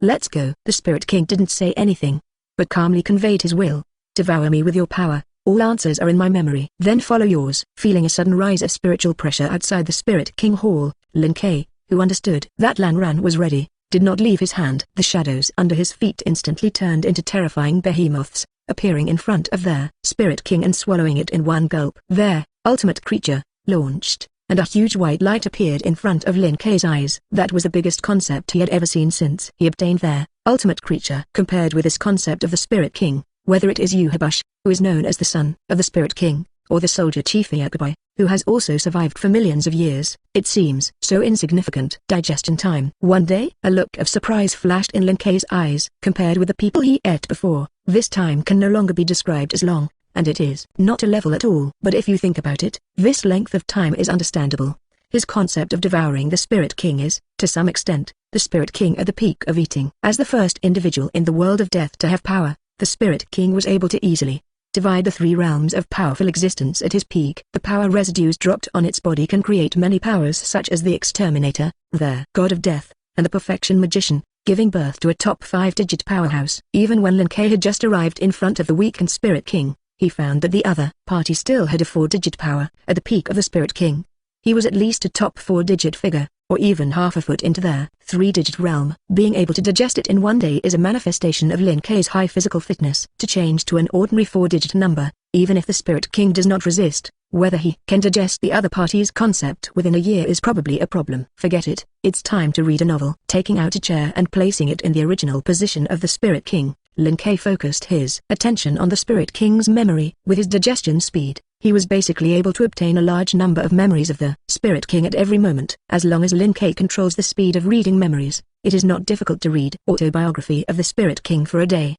Let's go." The Spirit King didn't say anything, but calmly conveyed his will. "Devour me with your power. All answers are in my memory. Then follow yours." Feeling a sudden rise of spiritual pressure outside the Spirit King Hall, Lin Kuei, who understood that Lan Ran was ready, did not leave his hand. The shadows under his feet instantly turned into terrifying behemoths, appearing in front of their Spirit King and swallowing it in one gulp. Their ultimate creature launched, and a huge white light appeared in front of Lin Kuei's eyes. That was the biggest concept he had ever seen since he obtained their ultimate creature. Compared with this concept of the Spirit King, whether it is Yuhabush, who is known as the son of the Spirit King, or the soldier chief Yakubai, who has also survived for millions of years, it seems so insignificant. Digestion time. One day, a look of surprise flashed in Lin Kuei's eyes. Compared with the people he ate before, this time can no longer be described as long, and it is not a level at all. But if you think about it, this length of time is understandable. His concept of devouring the Spirit King is, to some extent, the Spirit King at the peak of eating. As the first individual in the world of death to have power, the Spirit King was able to easily divide the three realms of powerful existence at his peak. The power residues dropped on its body can create many powers such as the Exterminator, the God of Death, and the Perfection Magician, giving birth to a top 5-digit powerhouse. Even when Lin Kuei had just arrived in front of the weakened Spirit King, he found that the other party still had a 4-digit power. At the peak of the Spirit King, he was at least a top 4-digit figure, or even half a foot into their 3-digit realm. Being able to digest it in one day is a manifestation of Lin Kuei's high physical fitness. To change to an ordinary 4-digit number, even if the Spirit King does not resist, whether he can digest the other party's concept within a year is probably a problem. Forget it, it's time to read a novel. Taking out a chair and placing it in the original position of the Spirit King, Lin Kuei focused his attention on the Spirit King's memory. With his digestion speed, he was basically able to obtain a large number of memories of the Spirit King at every moment. As long as Lin Kuei controls the speed of reading memories, it is not difficult to read Autobiography of the Spirit King for a day.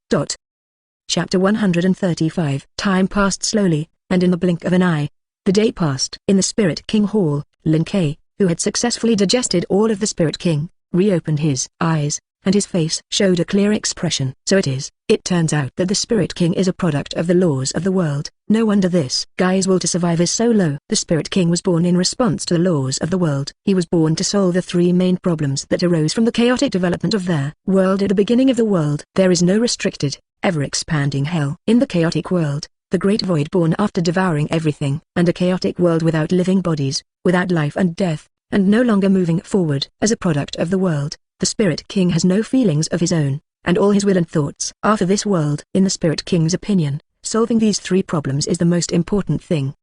Chapter 135. Time passed slowly, and in the blink of an eye, the day passed. In the Spirit King Hall, Lin Kuei, who had successfully digested all of the Spirit King, reopened his eyes, and his face showed a clear expression. So it turns out that the Spirit King is a product of the laws of the world. No wonder this guy's will to survive is so low. The Spirit King was born in response to the laws of the world. He was born to solve the three main problems that arose from the chaotic development of their world at the beginning of the world. There is no restricted, ever-expanding hell. In the chaotic world, the great void born after devouring everything, and a chaotic world without living bodies, without life and death, and no longer moving forward. As a product of the world, the Spirit King has no feelings of his own, and all his will and thoughts after this world. In the Spirit King's opinion, solving these three problems is the most important thing.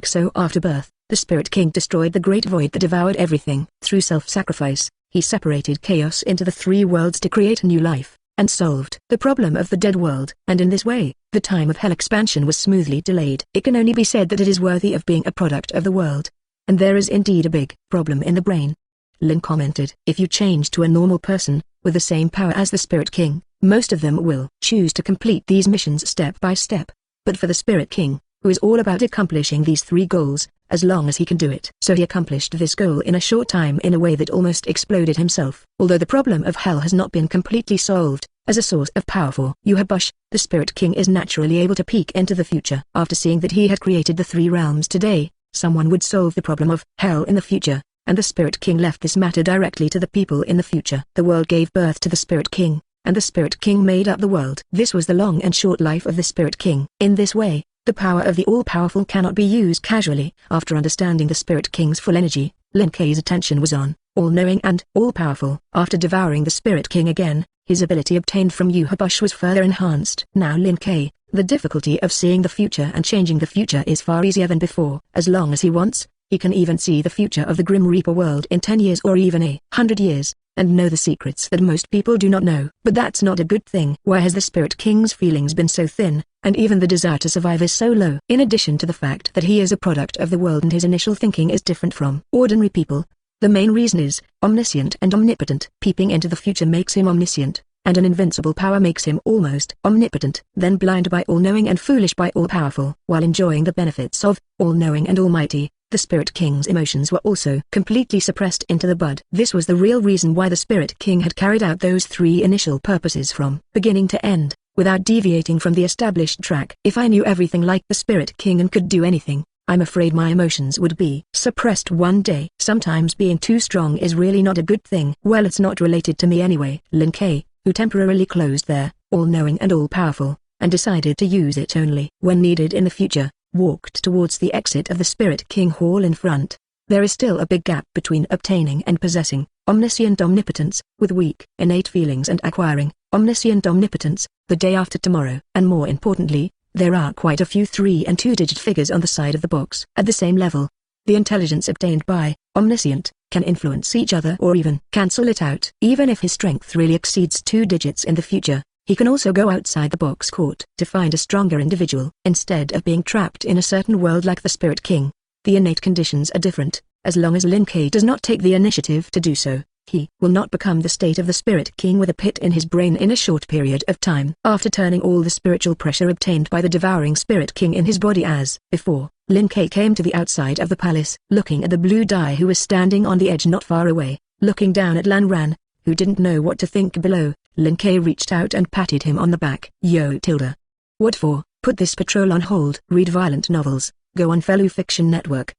So after birth, the Spirit King destroyed the great void that devoured everything. Through self-sacrifice, he separated chaos into the three worlds to create a new life, and solved the problem of the dead world. And in this way, the time of hell expansion was smoothly delayed. It can only be said that it is worthy of being a product of the world. And there is indeed a big problem in the brain. Lin commented. If you change to a normal person, with the same power as the Spirit King, most of them will choose to complete these missions step by step. But for the Spirit King, who is all about accomplishing these three goals, as long as he can do it. So he accomplished this goal in a short time in a way that almost exploded himself. Although the problem of hell has not been completely solved, as a source of power for Yuhabush, the Spirit King is naturally able to peek into the future. After seeing that he had created the three realms today, someone would solve the problem of hell in the future. And the Spirit King left this matter directly to the people in the future. The world gave birth to the Spirit King, and the Spirit King made up the world. This was the long and short life of the Spirit King. In this way, the power of the all-powerful cannot be used casually. After understanding the Spirit King's full energy, Lin Kuei's attention was on, all-knowing and all-powerful. After devouring the Spirit King again, his ability obtained from Yuhabush was further enhanced. Now Lin Kuei, the difficulty of seeing the future and changing the future is far easier than before. As long as he wants, he can even see the future of the Grim Reaper world in 10 years or even 100 years, and know the secrets that most people do not know. But that's not a good thing. Why has the Spirit King's feelings been so thin, and even the desire to survive is so low. In addition to the fact that he is a product of the world and his initial thinking is different from ordinary people, the main reason is omniscient and omnipotent. Peeping into the future makes him omniscient, and an invincible power makes him almost omnipotent. Then blind by all-knowing and foolish by all-powerful. While enjoying the benefits of all-knowing and almighty, the Spirit King's emotions were also completely suppressed into the bud. This was the real reason why the Spirit King had carried out those three initial purposes from beginning to end, without deviating from the established track. If I knew everything like the Spirit King and could do anything, I'm afraid my emotions would be suppressed one day. Sometimes being too strong is really not a good thing. Well, it's not related to me anyway. Lin Kei, who temporarily closed their all-knowing and all-powerful, and decided to use it only when needed in the future, walked towards the exit of the Spirit King Hall in front. There is still a big gap between obtaining and possessing omniscient omnipotence, with weak innate feelings, and acquiring omniscient omnipotence the day after tomorrow. And more importantly, there are quite a few 3- and 2-digit figures on the side of the box. At the same level, the intelligence obtained by omniscient can influence each other or even cancel it out. Even if his strength really exceeds 2 digits in the future, he can also go outside the box court to find a stronger individual. Instead of being trapped in a certain world like the Spirit King, the innate conditions are different. As long as Lin Kei does not take the initiative to do so, he will not become the state of the Spirit King with a pit in his brain in a short period of time. After turning all the spiritual pressure obtained by the devouring Spirit King in his body as before, Lin Kei came to the outside of the palace. Looking at the blue dye who was standing on the edge not far away, looking down at Lan Ran, who didn't know what to think below, Lin Kei reached out and patted him on the back. Yo Tilda. What for? Put this patrol on hold. Read violent novels. Go on Fellow Fiction Network.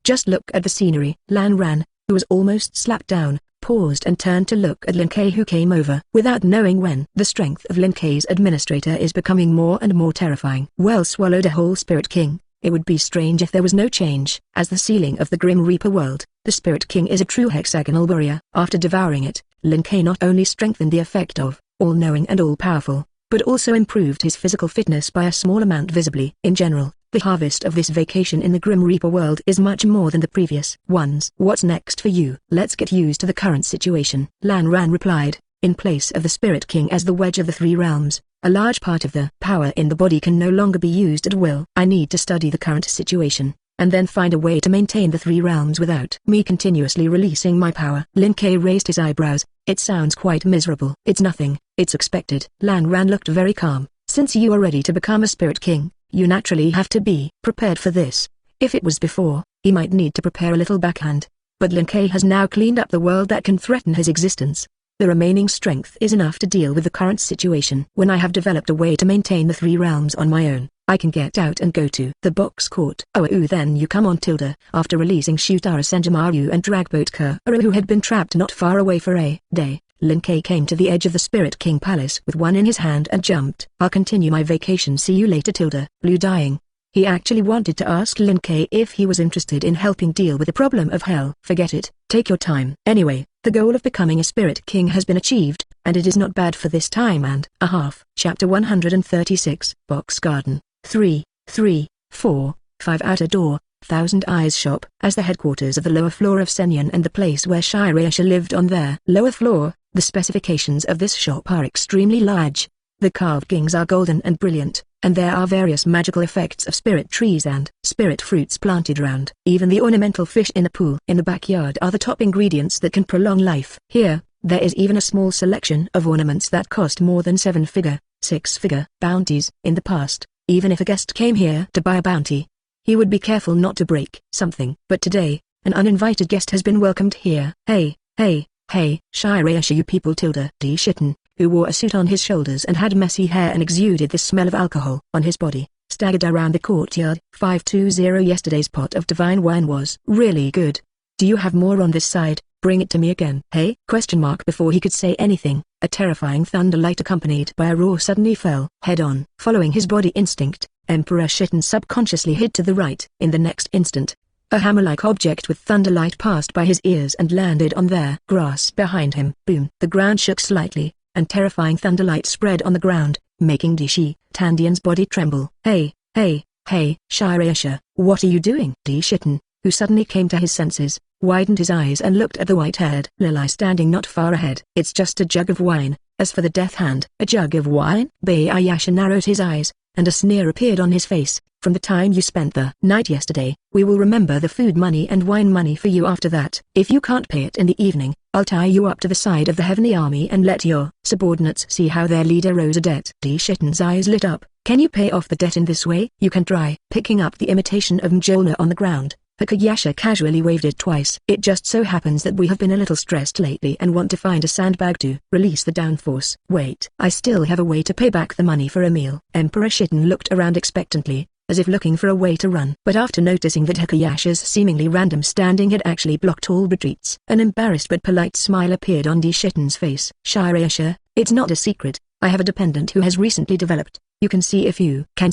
Just look at the scenery. Lan Ran, who was almost slapped down, paused and turned to look at Lin Kei, who came over. Without knowing when, the strength of Lin Kei's administrator is becoming more and more terrifying. Well, swallowed a whole Spirit King. It would be strange if there was no change. As the ceiling of the Grim Reaper world, the Spirit King is a true hexagonal warrior. After devouring it, Lin Kei not only strengthened the effect of all-knowing and all-powerful, but also improved his physical fitness by a small amount visibly. In general, the harvest of this vacation in the Grim Reaper world is much more than the previous ones. What's next for you? Let's get used to the current situation. Lan Ran replied. In place of the Spirit King as the wedge of the 3 realms, a large part of the power in the body can no longer be used at will. I need to study the current situation, and then find a way to maintain the 3 realms without me continuously releasing my power. Lin Kei raised his eyebrows. It sounds quite miserable. It's nothing, it's expected. Lan Ran looked very calm. Since you are ready to become a Spirit King, you naturally have to be prepared for this. If it was before, he might need to prepare a little backhand, but Lin Kei has now cleaned up the world that can threaten his existence. The remaining strength is enough to deal with the current situation. When I have developed a way to maintain the 3 realms on my own, I can get out and go to the box court. Then you come on Tilda. After releasing Shutara Senjamaru and Dragboat Kuro, who had been trapped not far away for a day, Lin Kei came to the edge of the Spirit King Palace with one in his hand and jumped. I'll continue my vacation. See you later Tilda. Blue dying. He actually wanted to ask Lin Kei if he was interested in helping deal with the problem of hell. Forget it, take your time. Anyway, the goal of becoming a Spirit King has been achieved, and it is not bad for this time and a half. Chapter 136. Box Garden. 3, 3, 4, 5 Outer Door, Thousand Eyes Shop. As the headquarters of the lower floor of Senyan and the place where Shirayasha lived on their lower floor, the specifications of this shop are extremely large. The carvings are golden and brilliant, and there are various magical effects of spirit trees and spirit fruits planted round. Even the ornamental fish in the pool in the backyard are the top ingredients that can prolong life. Here, there is even a small selection of ornaments that cost more than 7-figure, 6-figure bounties. In the past, even if a guest came here to buy a bounty, he would be careful not to break something. But today, an uninvited guest has been welcomed here. Hey, Shirayasha, you people. Tilda D. Shitten, who wore a suit on his shoulders and had messy hair and exuded the smell of alcohol on his body, staggered around the courtyard. 520. Yesterday's pot of divine wine was really good. Do you have more on this side? Bring it to me again. Hey? Before he could say anything, a terrifying thunderlight accompanied by a roar suddenly fell head-on. Following his body instinct, Emperor Shitten subconsciously hid to the right. In the next instant, a hammer-like object with thunderlight passed by his ears and landed on their grass behind him. Boom! The ground shook slightly, and terrifying thunderlight spread on the ground, making Dishi Tandian's body tremble. Hey, Shirayasha, what are you doing? D. Shitten, who suddenly came to his senses, widened his eyes and looked at the white-haired Lilai standing not far ahead. It's just a jug of wine. As for the death hand, a jug of wine? Bayayasha narrowed his eyes. and a sneer appeared on his face. From the time you spent the night yesterday, we will remember the food money and wine money for you after that. If you can't pay it in the evening, I'll tie you up to the side of the heavenly army and let your subordinates see how their leader owes a debt. Di Shitan's eyes lit up. Can you pay off the debt in this way? You can try. Picking up the imitation of Mjolnir on the ground, Hakayasha casually waved it twice. It just so happens that we have been a little stressed lately and want to find a sandbag to release the downforce. Wait, I still have a way to pay back the money for a meal. Emperor Shitan looked around expectantly, as if looking for a way to run. But after noticing that Hakayasha's seemingly random standing had actually blocked all retreats, an embarrassed but polite smile appeared on Di Shitan's face. Shirayasha, it's not a secret. I have a dependent who has recently developed. You can see if you can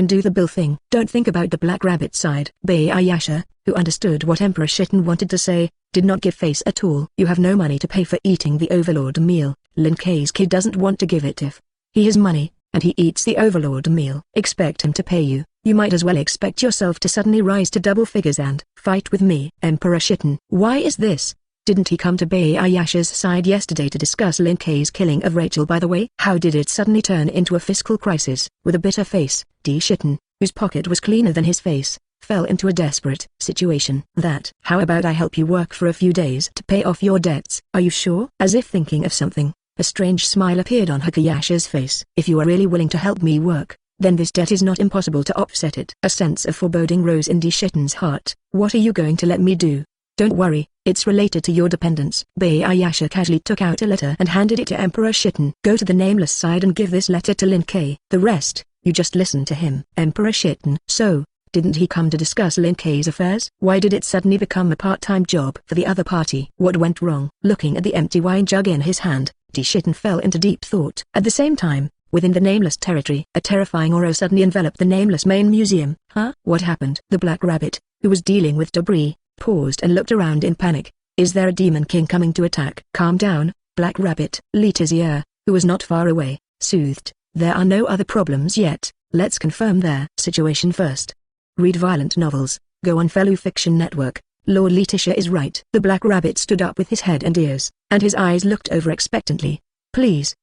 do the bill thing. Don't think about the Black Rabbit side. Bayayasha, who understood what Emperor Shitan wanted to say, did not give face at all. You have no money to pay for eating the Overlord meal. Lin Kei's kid doesn't want to give it if he has money, and he eats the Overlord meal. Expect him to pay you. You might as well expect yourself to suddenly rise to double figures and fight with me. Emperor Shitan. Why is this? Didn't he come to Bayayasha's side yesterday to discuss Lin Kei's killing of Rachel by the way? How did it suddenly turn into a fiscal crisis? With a bitter face, Di Shitan, whose pocket was cleaner than his face, fell into a desperate situation. How about I help you work for a few days to pay off your debts? Are you sure? As if thinking of something, a strange smile appeared on Hakayasha's face. If you are really willing to help me work, then this debt is not impossible to offset it. A sense of foreboding rose in Di Shitan's heart. What are you going to let me do? Don't worry, it's related to your dependents. Bayayasha casually took out a letter and handed it to Emperor Shitan. Go to the nameless side and give this letter to Lin Kei. The rest, you just listen to him. Emperor Shitan. So, didn't he come to discuss Lin Kei's affairs? Why did it suddenly become a part-time job for the other party? What went wrong? Looking at the empty wine jug in his hand, Di Shitan fell into deep thought. At the same time, within the Nameless territory, a terrifying aura suddenly enveloped the Nameless main museum. What happened? The Black Rabbit, who was dealing with debris, paused and looked around in panic. Is there a demon king coming to attack? Calm down, Black Rabbit. Letizia, who was not far away, soothed. There are no other problems yet, let's confirm their situation first. Read violent novels, go on Fellow Fiction Network. Lord Letitia is right. The Black Rabbit stood up with his head and ears, and his eyes looked over expectantly. Please.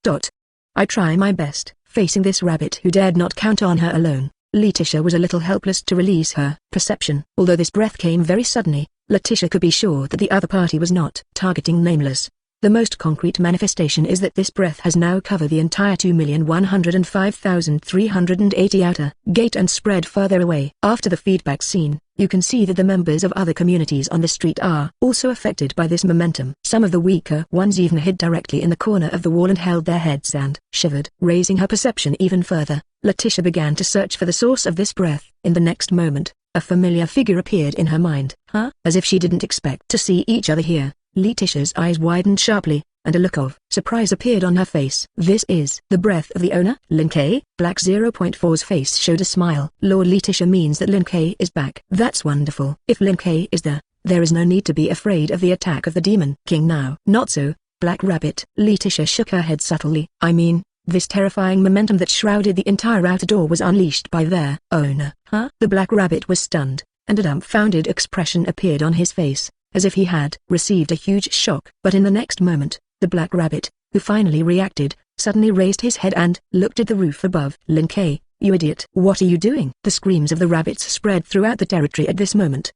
I try my best. Facing this rabbit who dared not count on her alone, Letitia was a little helpless to release her perception. Although this breath came very suddenly, Letitia could be sure that the other party was not targeting Nameless. The most concrete manifestation is that this breath has now covered the entire 2,105,380 outer gate and spread further away. After the feedback scene, you can see that the members of other communities on the street are also affected by this momentum. Some of the weaker ones even hid directly in the corner of the wall and held their heads and shivered. Raising her perception even further, Letitia began to search for the source of this breath. In the next moment, a familiar figure appeared in her mind. As if she didn't expect to see each other here, Letitia's eyes widened sharply, and a look of surprise appeared on her face. This is the breath of the owner, Lin Kei. Black 0.4's face showed a smile. Lord Letitia means that Lin Kei is back. That's wonderful. If Lin Kei is there is no need to be afraid of the attack of the Demon King now. Not so, Black Rabbit. Letitia shook her head subtly. I mean, this terrifying momentum that shrouded the entire outer door was unleashed by their owner. The Black Rabbit was stunned, and a dumbfounded expression appeared on his face, as if he had received a huge shock. But in the next moment, the Black Rabbit, who finally reacted, suddenly raised his head and looked at the roof above. Lin Kei, you idiot! What are you doing? The screams of the rabbits spread throughout the territory at this moment.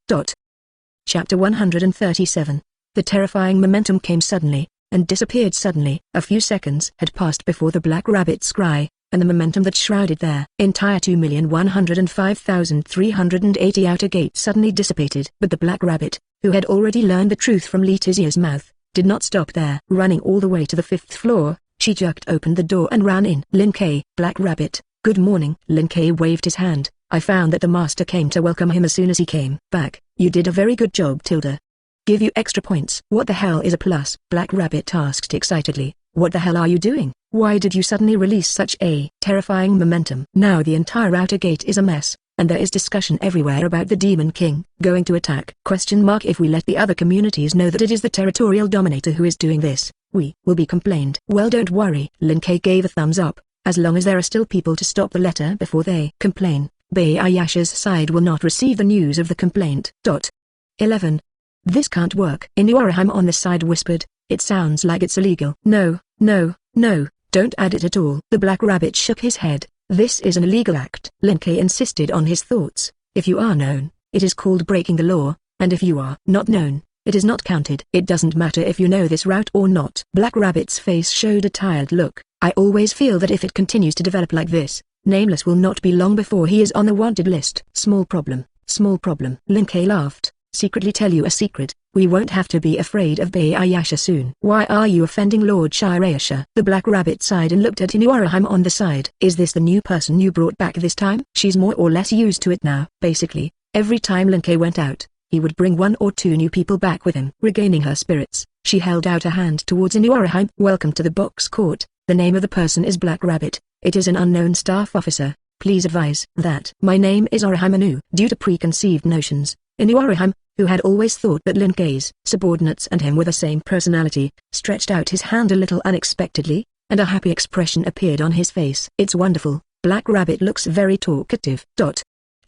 Chapter 137. The terrifying momentum came suddenly, and disappeared suddenly. A few seconds had passed before the Black Rabbit's cry, and the momentum that shrouded their entire 2,105,380 outer gate suddenly dissipated. But the Black Rabbit, who had already learned the truth from Letitia's mouth, did not stop there. Running all the way to the 5th floor, she jerked open the door and ran in. Lin Kei, Black Rabbit, good morning. Lin Kei waved his hand. I found that the master came to welcome him as soon as he came back. You did a very good job, Tilda. Give you extra points. What the hell is a plus? Black Rabbit asked excitedly. What the hell are you doing? Why did you suddenly release such a terrifying momentum? Now the entire outer gate is a mess, and there is discussion everywhere about the Demon King going to attack. If we let the other communities know that it is the territorial dominator who is doing this, we will be complained. Well, don't worry. Lin Kei gave a thumbs up. As long as there are still people to stop the letter before they complain, Bayayasha's side will not receive the news of the complaint. 11. This can't work. Inuaraheim on the side whispered, it sounds like it's illegal. No, don't add it at all. The Black Rabbit shook his head. This is an illegal act. Lin Ke insisted on his thoughts. If you are known, it is called breaking the law, and if you are not known, it is not counted. It doesn't matter if you know this route or not. Black Rabbit's face showed a tired look. I always feel that if it continues to develop like this, Nameless will not be long before he is on the wanted list. Small problem, small problem. Lin Ke laughed. Secretly tell you a secret, we won't have to be afraid of Bayasha soon. Why are you offending Lord Shirayasha? The Black Rabbit sighed and looked at Inuarahem on the side. Is this the new person you brought back this time? She's more or less used to it now. Basically, every time Lin Ke went out, he would bring 1 or 2 new people back with him. Regaining her spirits, she held out a hand towards Inuarahem. Welcome to the box court. The name of the person is Black Rabbit. It is an unknown staff officer. Please advise that. My name is Orihime Anu. Due to preconceived notions, Inuarahem, who had always thought that Lin Ke's subordinates and him were the same personality, stretched out his hand a little unexpectedly, and a happy expression appeared on his face. It's wonderful. Black Rabbit looks very talkative.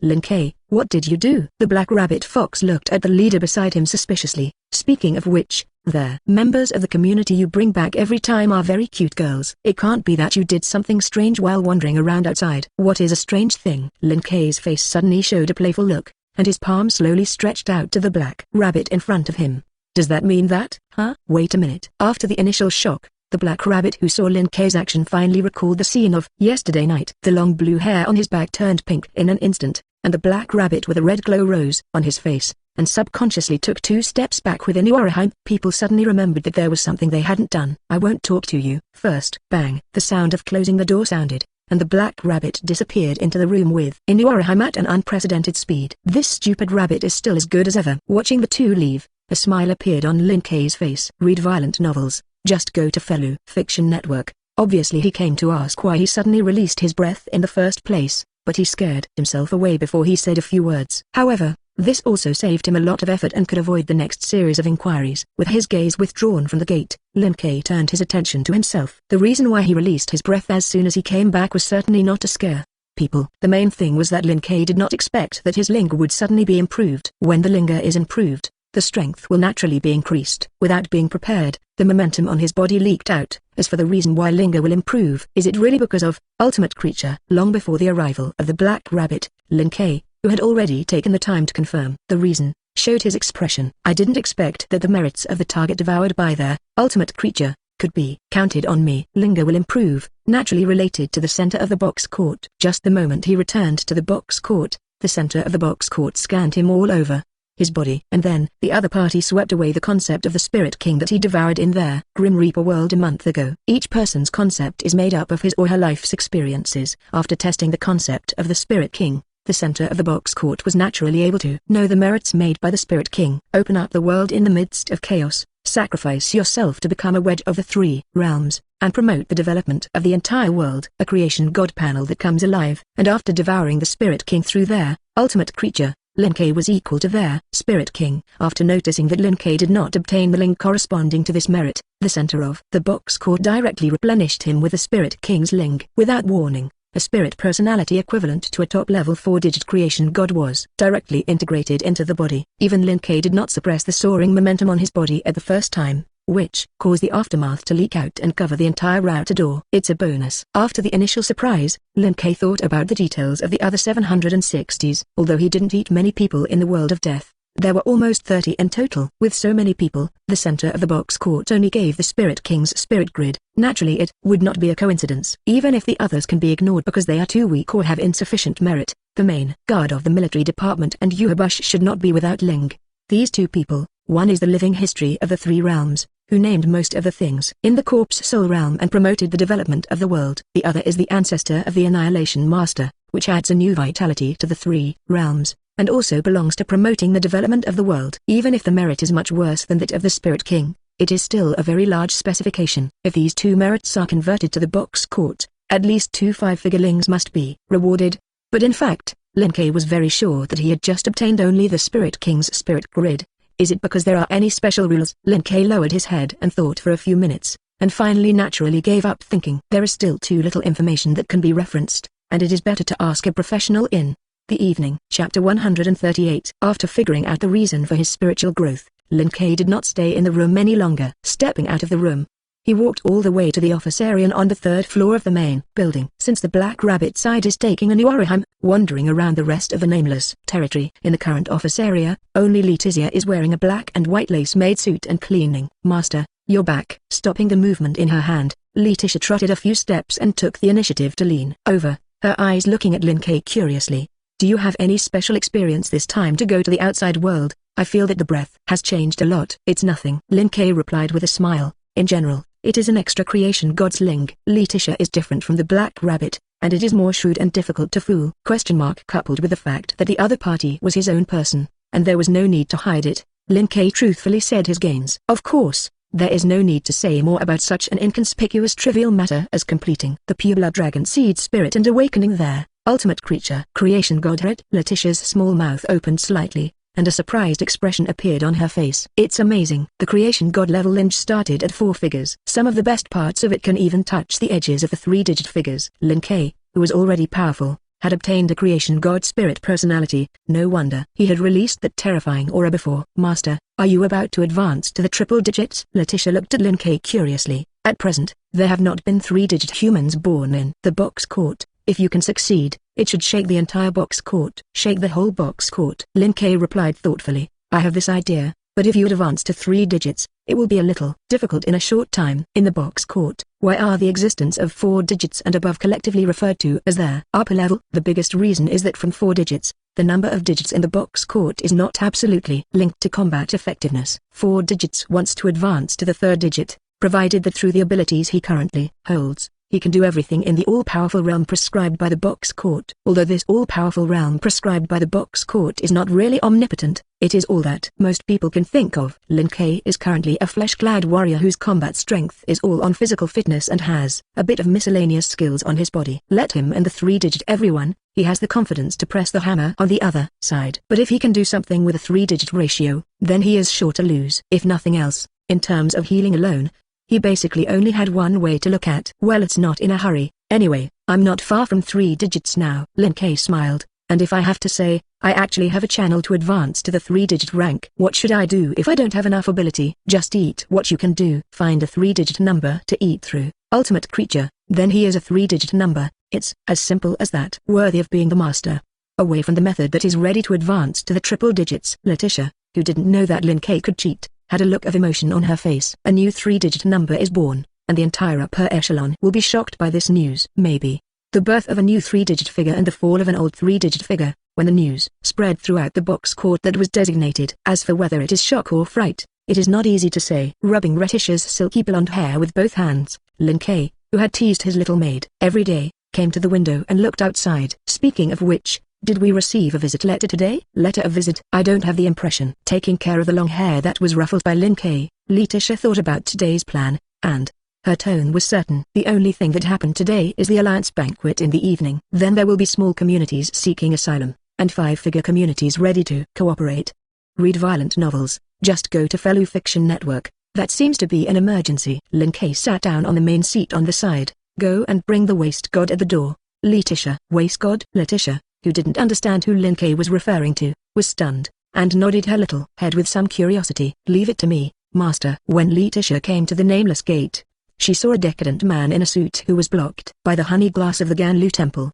Lin Ke, what did you do? The Black Rabbit Fox looked at the leader beside him suspiciously. Speaking of which, the members of the community you bring back every time are very cute girls. It can't be that you did something strange while wandering around outside. What is a strange thing? Lin Ke's face suddenly showed a playful look, and his palm slowly stretched out to the Black Rabbit in front of him. Does that mean that? Huh? Wait a minute. After the initial shock, the Black Rabbit who saw Lin Ke's action finally recalled the scene of yesterday night. The long blue hair on his back turned pink in an instant, and the Black Rabbit with a red glow rose on his face, and subconsciously took 2 steps back with Inuarahem. People suddenly remembered that there was something they hadn't done. I won't talk to you. First, bang. The sound of closing the door sounded, and the Black Rabbit disappeared into the room with Inuarahem at an unprecedented speed. This stupid rabbit is still as good as ever. Watching the two leave, a smile appeared on Lin Ke's face. Read violent novels, just go to Fellow Fiction Network. Obviously he came to ask why he suddenly released his breath in the first place, but he scared himself away before he said a few words. However, this also saved him a lot of effort and could avoid the next series of inquiries. With his gaze withdrawn from the gate, Lin Ke turned his attention to himself. The reason why he released his breath as soon as he came back was certainly not to scare people. The main thing was that Lin Ke did not expect that his Linga would suddenly be improved. When the Linga is improved, the strength will naturally be increased. Without being prepared, the momentum on his body leaked out. As for the reason why Linga will improve, is it really because of ultimate creature? Long before the arrival of the Black Rabbit, Lin Ke, who had already taken the time to confirm the reason, showed his expression. I didn't expect that the merits of the target devoured by their ultimate creature could be counted on me. Linga will improve, naturally related to the center of the box court. Just the moment he returned to the box court, the center of the box court scanned him all over his body. And then, the other party swept away the concept of the Spirit King that he devoured in their Grim Reaper world a month ago. Each person's concept is made up of his or her life's experiences. After testing the concept of the Spirit King, the center of the box court was naturally able to know the merits made by the Spirit King. Open up the world in the midst of chaos, sacrifice yourself to become a wedge of the 3 realms, and promote the development of the entire world. A creation god panel that comes alive. And after devouring the Spirit King through their ultimate creature, Lin Ke was equal to their Spirit King. After noticing that Lin Ke did not obtain the Ling corresponding to this merit, the center of the box court directly replenished him with the Spirit King's Ling. Without warning, a spirit personality equivalent to a top-level 4-digit creation god was directly integrated into the body. Even Lin Ke did not suppress the soaring momentum on his body at the first time, which caused the aftermath to leak out and cover the entire route door. It's a bonus. After the initial surprise, Lin Ke thought about the details of the other 760s. Although he didn't eat many people in the world of death, there were almost 30 in total. With so many people, the center of the box court only gave the Spirit King's spirit grid. Naturally it would not be a coincidence. Even if the others can be ignored because they are too weak or have insufficient merit, the main guard of the military department and Yuhabush should not be without Ling. These two people, one is the living history of the 3 realms, who named most of the things in the corpse soul realm and promoted the development of the world. The other is the ancestor of the Annihilation Master, which adds a new vitality to the 3 realms, and also belongs to promoting the development of the world. Even if the merit is much worse than that of the Spirit King, it is still a very large specification. If these 2 merits are converted to the box court, at least 2 5-figure lings must be rewarded. But in fact, Lin Ke was very sure that he had just obtained only the Spirit King's spirit grid. Is it because there are any special rules? Lin Ke lowered his head and thought for a few minutes, and finally naturally gave up thinking. There is still too little information that can be referenced, and it is better to ask a professional in the evening. Chapter 138. After figuring out the reason for his spiritual growth, Lin Ke did not stay in the room any longer. Stepping out of the room, He walked all the way to the office area on the third floor of the main building. Since the Black Rabbit side is taking a new Orihime, wandering around the rest of the nameless territory in the current office area, only Letizia is wearing a black and white lace-made suit and cleaning. Master, you're back. Stopping the movement in her hand, Letizia trotted a few steps and took the initiative to lean over, her eyes looking at Lin Kei curiously. Do you have any special experience this time to go to the outside world? I feel that the breath has changed a lot. It's nothing. Lin Kei replied with a smile. In general, it is an extra creation god's ling. Letizia is different from the Black Rabbit, and it is more shrewd and difficult to fool. Coupled with the fact that the other party was his own person, and there was no need to hide it, Lin Kei truthfully said his gains. Of course, there is no need to say more about such an inconspicuous trivial matter as completing the pureblood dragon seed spirit and awakening their ultimate creature. Creation godhead. Letizia's small mouth opened slightly, and a surprised expression appeared on her face. It's amazing. The creation god level linge started at 4 figures. Some of the best parts of it can even touch the edges of the 3-digit figures. Lin Kei, who was already powerful, had obtained a creation god spirit personality. No wonder he had released that terrifying aura before. Master, are you about to advance to the triple digits? Letizia looked at Lin Kei curiously. At present, there have not been 3-digit humans born in the box court. If you can succeed, it should shake the entire box court. Shake the whole box court. Lin Kei replied thoughtfully. I have this idea, but if you advance to 3 digits, it will be a little difficult in a short time. In the box court, why are the existence of 4 digits and above collectively referred to as their upper level? The biggest reason is that from 4 digits, the number of digits in the box court is not absolutely linked to combat effectiveness. 4 digits wants to advance to the 3rd digit, provided that through the abilities he currently holds, he can do everything in the all-powerful realm prescribed by the box court. Although this all-powerful realm prescribed by the box court is not really omnipotent, it is all that most people can think of. Lin Kei is currently a flesh-clad warrior whose combat strength is all on physical fitness and has a bit of miscellaneous skills on his body. Let him and the 3-digit everyone, he has the confidence to press the hammer on the other side. But if he can do something with a 3-digit ratio, then he is sure to lose. If nothing else, in terms of healing alone, he basically only had one way to look at. Well, it's not in a hurry. Anyway, I'm not far from 3 digits now. Lin Kei smiled, and if I have to say, I actually have a channel to advance to the 3-digit rank. What should I do if I don't have enough ability? Just eat what you can do. Find a 3-digit number to eat through. Ultimate creature, then he is a 3-digit number. It's as simple as that. Worthy of being the master. Away from the method that is ready to advance to the triple digits. Letizia, who didn't know that Lin Kei could cheat, had a look of emotion on her face. A new 3-digit number is born, and the entire upper echelon will be shocked by this news. Maybe the birth of a new 3-digit figure and the fall of an old 3-digit figure, when the news spread throughout the box court that was designated. As for whether it is shock or fright, it is not easy to say. Rubbing Letitia's silky blonde hair with both hands, Lin Kei, who had teased his little maid every day, came to the window and looked outside. Speaking of which, did we receive a visit letter today? Letter of visit? I don't have the impression. Taking care of the long hair that was ruffled by Lin Kei, Letizia thought about today's plan, and her tone was certain. The only thing that happened today is the alliance banquet in the evening. Then there will be small communities seeking asylum, and 5-figure communities ready to cooperate. Read violent novels, just go to Fellow Fiction Network. That seems to be an emergency. Lin Kei sat down on the main seat on the side. Go and bring the waste god at the door. Letizia. Waste god? Letizia, who didn't understand who Lin Kei was referring to, was stunned, and nodded her little head with some curiosity. Leave it to me, master. When Letizia came to the nameless gate, she saw a decadent man in a suit who was blocked by the honey glass of the Ganlu temple.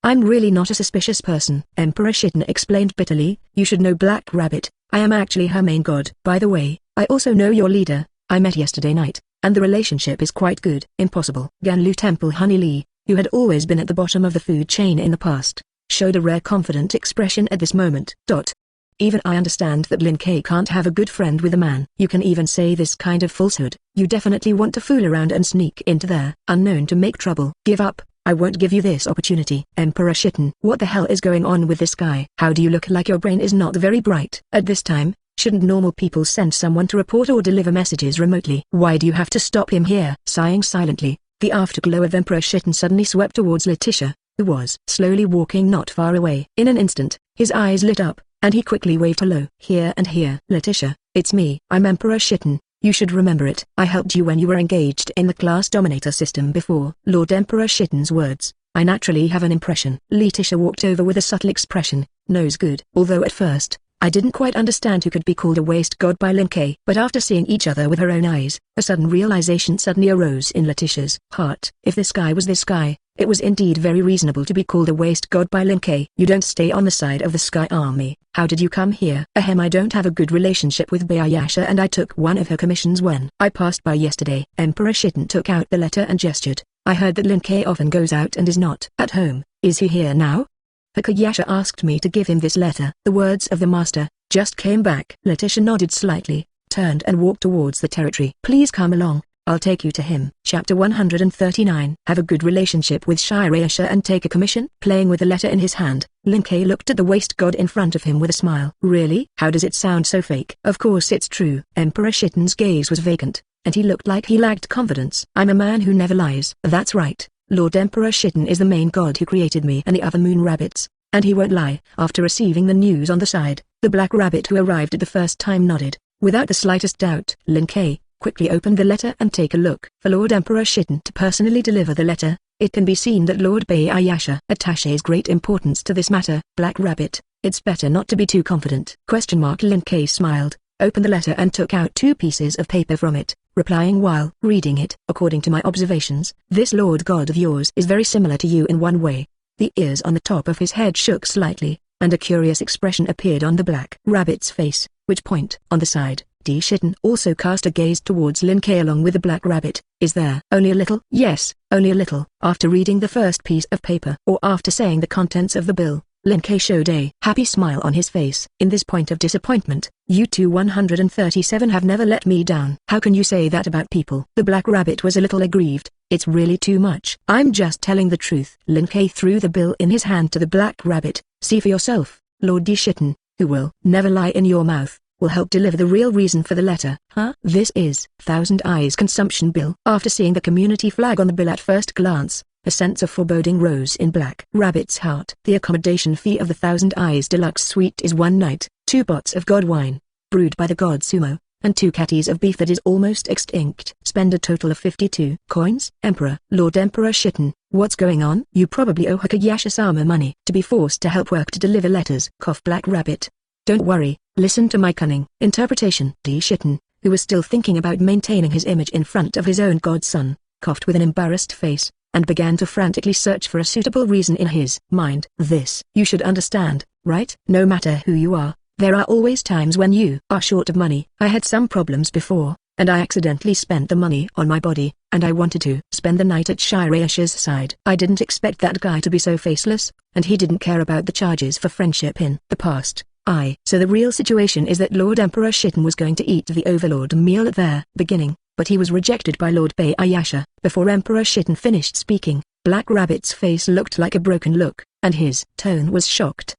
I'm really not a suspicious person. Emperor Shitten explained bitterly. You should know Black Rabbit, I am actually her main god. By the way, I also know your leader. I met yesterday night, and the relationship is quite good. Impossible. Ganlu temple Honey Lee, who had always been at the bottom of the food chain in the past, showed a rare confident expression at this moment. Even I understand that Lin Kei can't have a good friend with a man. You can even say this kind of falsehood. You definitely want to fool around and sneak into there, unknown to make trouble. Give up. I won't give you this opportunity. Emperor Shitten. What the hell is going on with this guy? How do you look like your brain is not very bright? At this time, shouldn't normal people send someone to report or deliver messages remotely? Why do you have to stop him here? Sighing silently, the afterglow of Emperor Shitten suddenly swept towards Letizia, who was slowly walking not far away. In an instant, his eyes lit up, and he quickly waved hello. Here and here. Letizia, it's me. I'm Emperor Shitten. You should remember it. I helped you when you were engaged in the class dominator system before. Lord Emperor Shitten's words. I naturally have an impression. Letizia walked over with a subtle expression, nose good. Although at first, I didn't quite understand who could be called a waste god by Lin Ke, but after seeing each other with her own eyes, a sudden realization suddenly arose in Letitia's heart. If this guy was this guy, it was indeed very reasonable to be called a waste god by Lin Ke. You don't stay on the side of the Sky Army. How did you come here? Ahem, I don't have a good relationship with Bayasha, and I took one of her commissions when I passed by yesterday. Emperor Shitten took out the letter and gestured. I heard that Lin Ke often goes out and is not at home. Is he here now? Hakayasha asked me to give him this letter. The words of the master just came back. Letitia nodded slightly, turned and walked towards the territory. Please come along. I'll take you to him. Chapter 139. Have a good relationship with Shirayasha and take a commission? Playing with the letter in his hand, Lin Ke looked at the waste god in front of him with a smile. Really? How does it sound so fake? Of course it's true. Emperor Shitten's gaze was vacant, and he looked like he lacked confidence. I'm a man who never lies. That's right. Lord Emperor Shitten is the main god who created me and the other moon rabbits, and he won't lie. After receiving the news on the side, the black rabbit who arrived at the first time nodded, without the slightest doubt. Lin Ke quickly opened the letter and take a look. For Lord Emperor Shitten to personally deliver the letter, it can be seen that Lord Bayasha attaches great importance to this matter. Black Rabbit, it's better not to be too confident. Lin Ke smiled, opened the letter and took out 2 pieces of paper from it, replying while reading it. According to my observations, this Lord God of yours is very similar to you in one way. The ears on the top of his head shook slightly, and a curious expression appeared on the black rabbit's face, which point on the side. D. Shitten also cast a gaze towards Lin Ke along with the black rabbit. Is there only a little? Yes, only a little. After reading the first piece of paper, or after saying the contents of the bill, Lin Ke showed a happy smile on his face. In this point of disappointment, you 137 have never let me down. How can you say that about people? The black rabbit was a little aggrieved. It's really too much. I'm just telling the truth. Lin Ke threw the bill in his hand to the black rabbit. See for yourself, Lord D. Shitten, who will never lie in your mouth, will help deliver the real reason for the letter. Huh? This is Thousand Eyes consumption bill. After seeing the community flag on the bill at first glance, a sense of foreboding rose in Black Rabbit's heart. The accommodation fee of the Thousand Eyes Deluxe Suite is 1 night, 2 pots of god wine, brewed by the god Sumo, and 2 catties of beef that is almost extinct. Spend a total of 52 coins. Emperor, Lord Emperor Shitten, what's going on? You probably owe Hakayasha-sama money to be forced to help work to deliver letters. Cough. Black Rabbit. Don't worry, listen to my cunning interpretation. D. Shitten, who was still thinking about maintaining his image in front of his own godson, coughed with an embarrassed face, and began to frantically search for a suitable reason in his mind. This, you should understand, right? No matter who you are, there are always times when you are short of money. I had some problems before, and I accidentally spent the money on my body, and I wanted to spend the night at Shirayasha's side. I didn't expect that guy to be so faceless, and he didn't care about the charges for friendship in the past. So the real situation is that Lord Emperor Shitten was going to eat the Overlord meal at their beginning, but he was rejected by Lord Bayasha. Before Emperor Shitten finished speaking, Black Rabbit's face looked like a broken look, and his tone was shocked.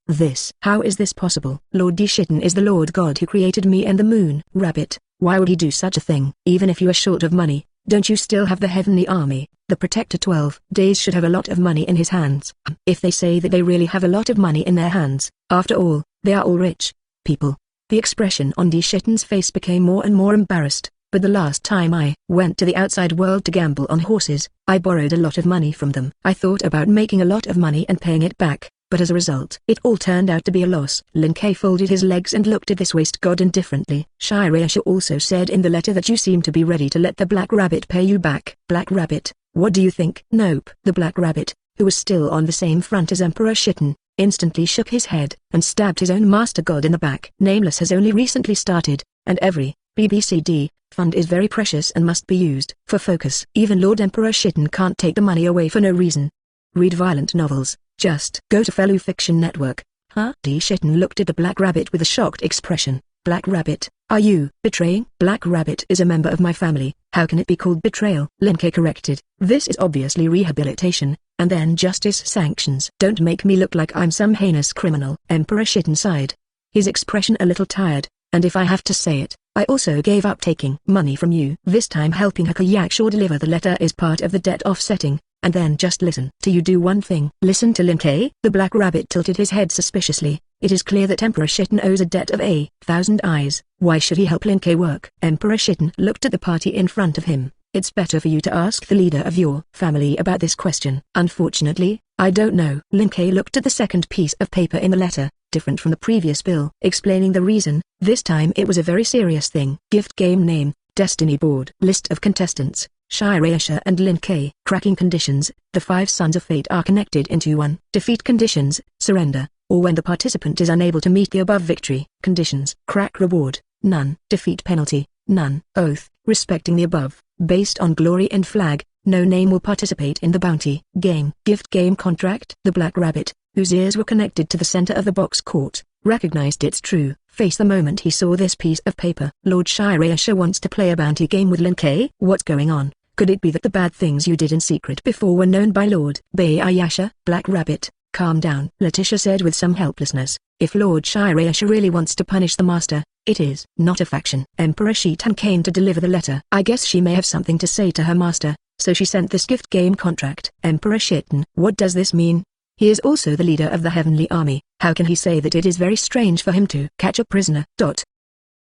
How is this possible? Lord D. Shitten is the Lord God who created me and the Moon Rabbit. Why would he do such a thing? Even if you are short of money, don't you still have the Heavenly Army? The Protector 12 Days should have a lot of money in his hands. If they say that they really have a lot of money in their hands, after all, they are all rich people. The expression on D. Shitten's face became more and more embarrassed. But the last time I went to the outside world to gamble on horses, I borrowed a lot of money from them. I thought about making a lot of money and paying it back, but as a result, it all turned out to be a loss. Lin Ke folded his legs and looked at this waste god indifferently. Shirayasha also said in the letter that you seem to be ready to let the Black Rabbit pay you back. Black Rabbit, what do you think? Nope. The Black Rabbit, who was still on the same front as Emperor Shitten, instantly shook his head and stabbed his own master god in the back. Nameless has only recently started, and every BBCD fund is very precious and must be used for focus. Even Lord Emperor Shitten can't take the money away for no reason. Read violent novels, just go to Fellow Fiction Network. Huh? D. Shitten looked at the Black Rabbit with a shocked expression. Black Rabbit, are you betraying? Black Rabbit is a member of my family, how can it be called betrayal? Lin Ke corrected. This is obviously rehabilitation, and then justice sanctions. Don't make me look like I'm some heinous criminal. Emperor Shitten sighed, his expression a little tired, and if I have to say it, I also gave up taking money from you. This time helping Hakayakshore deliver the letter is part of the debt offsetting, and then just listen to you do one thing. Listen to Lin Ke? The Black Rabbit tilted his head suspiciously. It is clear that Emperor Shitten owes a debt of 1,000 eyes. Why should he help Lin Ke work? Emperor Shitten looked at the party in front of him, It's better for you to ask the leader of your family about this question. Unfortunately, I don't know. Lin Ke looked at the second piece of paper in the letter, different from the previous bill, explaining the reason. This time it was a very serious thing. Gift game name, Destiny Board. List of contestants, Shirayasha and Lin Ke. Cracking conditions, the 5 Sons of Fate are connected into one. Defeat conditions, surrender, or when the participant is unable to meet the above victory conditions. Crack reward, none. Defeat penalty, none. Oath, respecting the above, based on glory and flag, no name will participate in the bounty game. Gift game contract. The Black Rabbit, whose ears were connected to the center of the box court, recognized its true face the moment he saw this piece of paper. Lord Shirayasha wants to play a bounty game with Lin Ke? What's going on? Could it be that the bad things you did in secret before were known by Lord Bayayasha? Black Rabbit, calm down, Letitia said with some helplessness. If Lord Shirayasha really wants to punish the master, it is not a faction. Emperor Shitan came to deliver the letter. I guess she may have something to say to her master, so she sent this gift game contract. Emperor Shitan, what does this mean? He is also the leader of the Heavenly Army. How can he say that? It is very strange for him to catch a prisoner.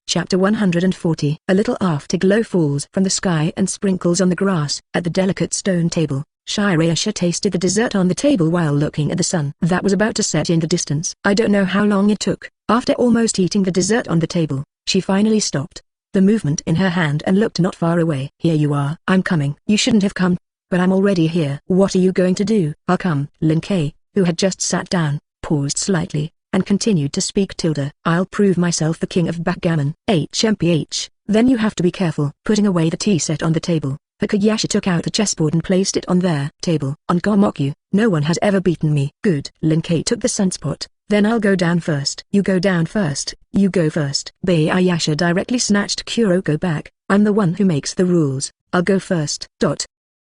Chapter 140. A little afterglow falls from the sky and sprinkles on the grass. At the delicate stone table, Shirayasha tasted the dessert on the table while looking at the sun that was about to set in the distance. I don't know how long it took. After almost eating the dessert on the table, she finally stopped the movement in her hand and looked not far away. Here you are. I'm coming. You shouldn't have come, but I'm already here. What are you going to do? I'll come. Lin Ke, who had just sat down, paused slightly, and continued to speak. I'll prove myself the king of backgammon. HMPH, then you have to be careful. Putting away the tea set on the table, Hakayasha took out the chessboard and placed it on their table. On Gomokyu, no one has ever beaten me. Good. Lin Ke took the sunspot. Then I'll go down first. You go down first. You go first. Bayayasha directly snatched Kuroko back. I'm the one who makes the rules. I'll go first.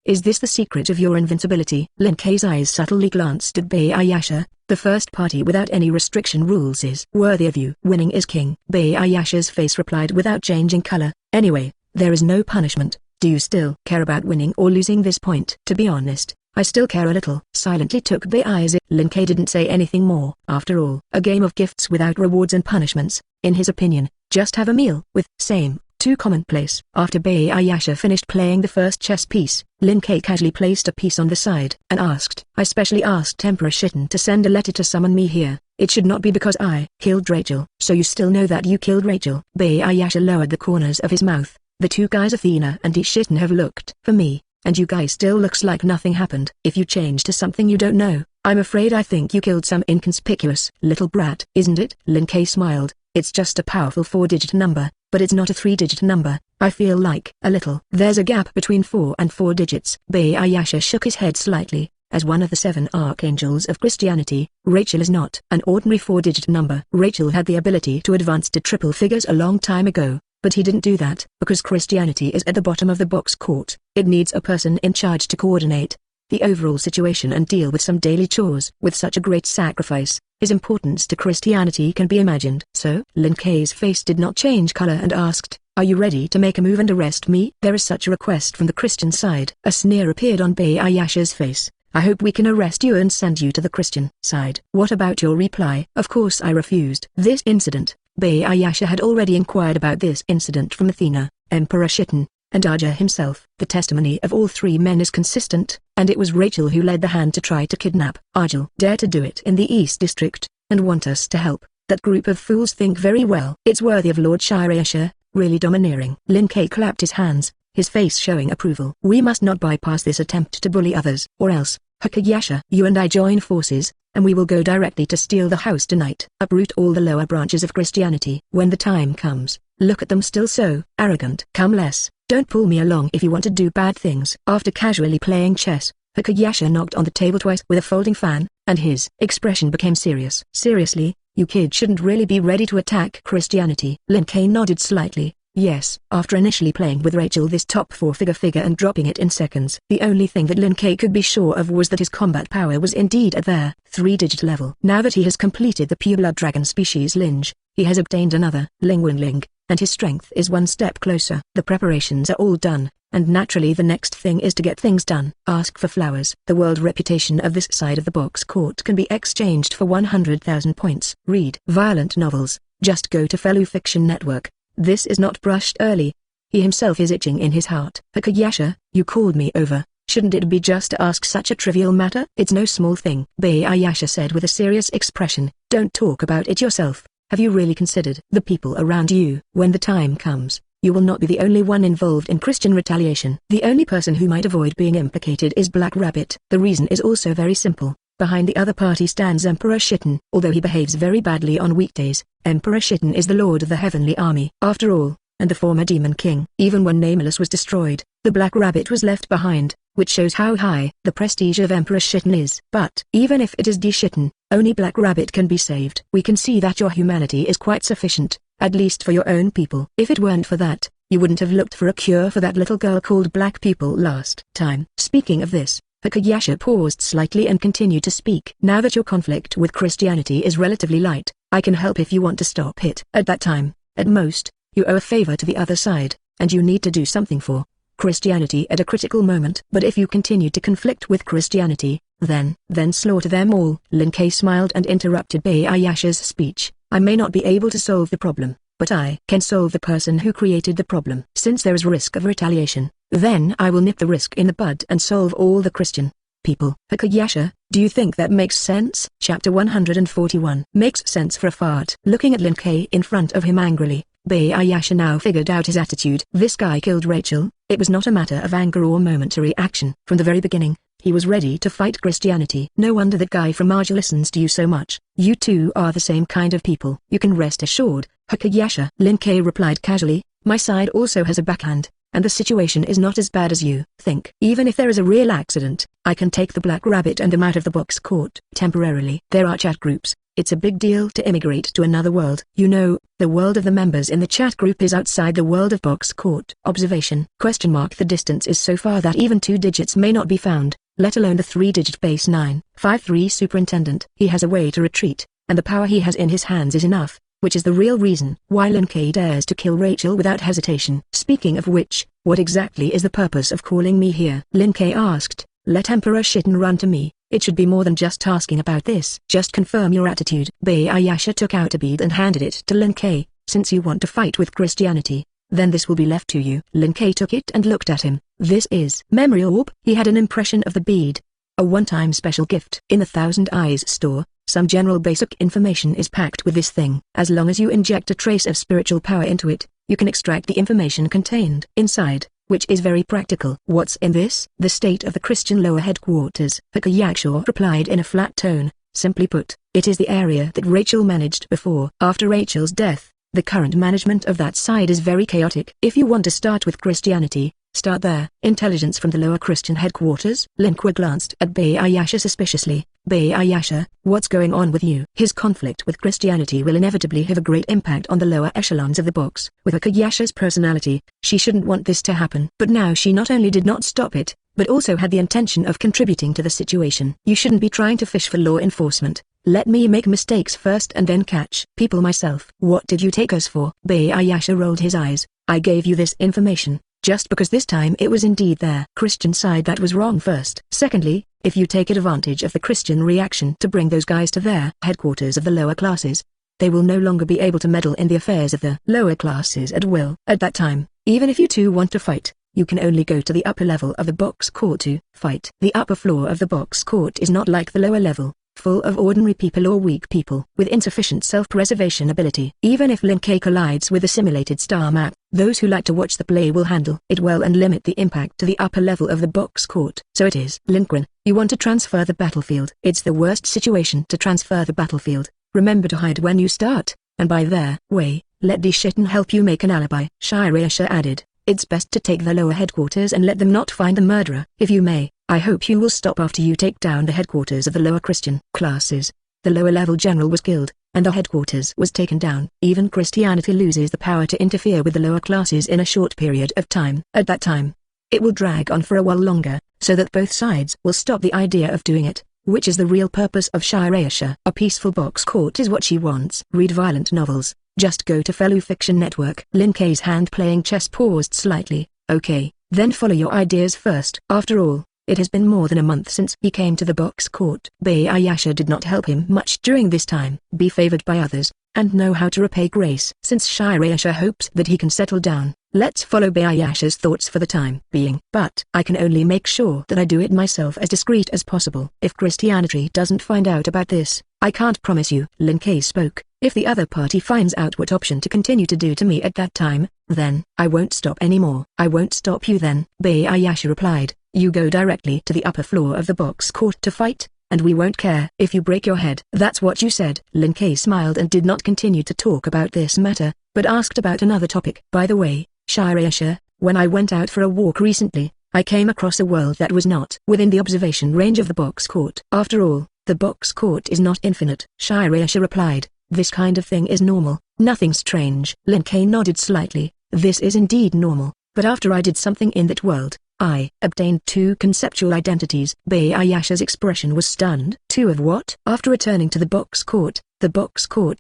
Is this the secret of your invincibility? Lin Ke's eyes subtly glanced at Bayayasha. The first party without any restriction rules is worthy of you. Winning is king. Bayayasha's face replied without changing color. Anyway, there is no punishment. Do you still care about winning or losing this point? To be honest, I still care a little. Silently took Bayayasha. Lin Ke didn't say anything more. After all, a game of gifts without rewards and punishments, in his opinion, just have a meal with same. Too commonplace. After Bayayasha finished playing the first chess piece, Lin Ke casually placed a piece on the side and asked, I specially asked Emperor Shitan to send a letter to summon me here. It should not be because I killed Rachel. So you still know that you killed Rachel? Bayayasha lowered the corners of his mouth. The two guys Athena and Shitan have looked for me, and you guys still looks like nothing happened. If you change to something you don't know, I'm afraid I think you killed some inconspicuous little brat. Isn't it? Lin Ke smiled. It's just a powerful 4-digit number, but it's not a 3-digit number. I feel like a little. There's a gap between 4 and 4 digits. Bayayasha shook his head slightly. As one of the 7 archangels of Christianity, Rachel is not an ordinary 4-digit number. Rachel had the ability to advance to triple figures a long time ago, but he didn't do that because Christianity is at the bottom of the box court. It needs a person in charge to coordinate the overall situation and deal with some daily chores. With such a great sacrifice, his importance to Christianity can be imagined. So, Lin Ke's face did not change color and asked, are you ready to make a move and arrest me? There is such a request from the Christian side. A sneer appeared on Bayayasha's face. I hope we can arrest you and send you to the Christian side. What about your reply? Of course I refused. This incident, Bayayasha had already inquired about this incident from Athena, Emperor Shitan, and Aja himself. The testimony of all 3 men is consistent, and it was Rachel who led the hand to try to kidnap Arjel. Dare to do it in the East District, and want us to help. That group of fools think very well. It's worthy of Lord Shirayasha, really domineering. Lin Ke clapped his hands, his face showing approval. We must not bypass this attempt to bully others, or else, Hakayasha, you and I join forces, and we will go directly to steal the house tonight. Uproot all the lower branches of Christianity. When the time comes, look at them still so arrogant. Come less. Don't pull me along if you want to do bad things. After casually playing chess, Hakayasha knocked on the table twice with a folding fan, and his expression became serious. Seriously, you kids shouldn't really be ready to attack Christianity. Lin Ke nodded slightly. Yes. After initially playing with Rachel this top 4-figure and dropping it in seconds, the only thing that Lin Ke could be sure of was that his combat power was indeed at their 3-digit level. Now that he has completed the pure blood dragon species lineage, he has obtained another Lingwenling, and his strength is one step closer. The preparations are all done, and naturally the next thing is to get things done. Ask for flowers. The world reputation of this side of the box court can be exchanged for 100,000 points. Read violent novels. Just go to Fellow Fiction Network. This is not brushed early. He himself is itching in his heart. Hakayasha, you called me over. Shouldn't it be just to ask such a trivial matter? It's no small thing, Bayayasha said with a serious expression. Don't talk about it yourself. Have you really considered the people around you? When the time comes, you will not be the only one involved in Christian retaliation. The only person who might avoid being implicated is Black Rabbit. The reason is also very simple. Behind the other party stands Emperor Shitten. Although he behaves very badly on weekdays, Emperor Shitten is the lord of the heavenly army. After all, and the former demon king. Even when Nameless was destroyed, the Black Rabbit was left behind, which shows how high the prestige of Emperor Shitten is. But even if it is D. Shitten, only Black Rabbit can be saved. We can see that your humanity is quite sufficient, at least for your own people. If it weren't for that, you wouldn't have looked for a cure for that little girl called Black People last time. Speaking of this, Hakayasha paused slightly and continued to speak. Now that your conflict with Christianity is relatively light, I can help if you want to stop it. At that time, at most, you owe a favor to the other side, and you need to do something for Christianity at a critical moment. But if you continue to conflict with Christianity, then slaughter them all. Lin Kei smiled and interrupted Bayayasha's speech. I may not be able to solve the problem, but I can solve the person who created the problem. Since there is risk of retaliation, then I will nip the risk in the bud and solve all the Christian people. Hakayasha, do you think that makes sense? Chapter 141. Makes sense for a fart. Looking at Lin Kei in front of him angrily, Bayayasha now figured out his attitude. This guy killed Rachel. It was not a matter of anger or momentary action. From the very beginning, he was ready to fight Christianity. No wonder that guy from Arja listens to you so much. You two are the same kind of people. You can rest assured, Hakayasha. Lin Kei replied casually, my side also has a backhand, and the situation is not as bad as you think. Even if there is a real accident, I can take the Black Rabbit and them out of the box court. Temporarily. There are chat groups. It's a big deal to immigrate to another world. You know, the world of the members in the chat group is outside the world of box court. Observation. The distance is so far that even 2 digits may not be found, let alone the 3-digit base 953 superintendent. He has a way to retreat, and the power he has in his hands is enough, which is the real reason why Lin Kei dares to kill Rachel without hesitation. Speaking of which, what exactly is the purpose of calling me here? Lin Kei asked. Let Emperor Shitten run to me. It should be more than just asking about this. Just confirm your attitude. Bayayasha took out a bead and handed it to Lin Kei. Since you want to fight with Christianity, then this will be left to you. Lin Kei took it and looked at him. This is memory orb. He had an impression of the bead. A one-time special gift. In the Thousand Eyes store, some general basic information is packed with this thing. As long as you inject a trace of spiritual power into it, you can extract the information contained inside, which is very practical. What's in this? The state of the Christian lower headquarters. Hakayasha replied in a flat tone. Simply put, it is the area that Rachel managed before. After Rachel's death, the current management of that side is very chaotic. If you want to start with Christianity, start there. Intelligence from the lower Christian headquarters? Lin Kei glanced at Bayayasha suspiciously. Bayayasha, what's going on with you? His conflict with Christianity will inevitably have a great impact on the lower echelons of the box. With Hakayasha's personality, she shouldn't want this to happen. But now she not only did not stop it, but also had the intention of contributing to the situation. You shouldn't be trying to fish for law enforcement. Let me make mistakes first and then catch people myself. What did you take us for? Bayayasha rolled his eyes. I gave you this information, just because this time it was indeed their Christian side that was wrong first. Secondly, if you take advantage of the Christian reaction to bring those guys to their headquarters of the lower classes, they will no longer be able to meddle in the affairs of the lower classes at will. At that time, even if you two want to fight, you can only go to the upper level of the box court to fight. The upper floor of the box court is not like the lower level, full of ordinary people or weak people with insufficient self-preservation ability. Even if Lin Kei collides with a simulated star map, those who like to watch the play will handle it well and limit the impact to the upper level of the box court. So it is. Lin Kei, you want to transfer the battlefield. It's the worst situation to transfer the battlefield. Remember to hide when you start, and by their way, let D. Shitten help you make an alibi. Shirayasha added, it's best to take the lower headquarters and let them not find the murderer. If you may, I hope you will stop after you take down the headquarters of the lower Christian classes. The lower level general was killed, and the headquarters was taken down. Even Christianity loses the power to interfere with the lower classes in a short period of time. At that time, it will drag on for a while longer, so that both sides will stop the idea of doing it, which is the real purpose of Shirayasha. A peaceful box court is what she wants. Read violent novels. Just go to Fellow Fiction Network. Lin Kei's hand playing chess paused slightly. Okay, then follow your ideas first. After all, it has been more than a month since he came to the box court. Bayayasha did not help him much during this time. Be favored by others, and know how to repay grace. Since Shirayasha hopes that he can settle down, let's follow Bayasha's thoughts for the time being. But I can only make sure that I do it myself as discreet as possible. If Christianity doesn't find out about this, I can't promise you. Lin Kei spoke. If the other party finds out what option to continue to do to me at that time, then I won't stop anymore. I won't stop you then. Bayasha replied. You go directly to the upper floor of the box court to fight, and we won't care if you break your head. That's what you said. Lin Kei smiled and did not continue to talk about this matter, but asked about another topic. By the way, Shirayasha, when I went out for a walk recently, I came across a world that was not within the observation range of the box court. After all, the box court is not infinite. Shirayasha replied, this kind of thing is normal, nothing strange. Lin Kei nodded slightly. This is indeed normal, but after I did something in that world, I obtained 2 conceptual identities. Bayasha's expression was stunned. 2 of what? After returning to the box court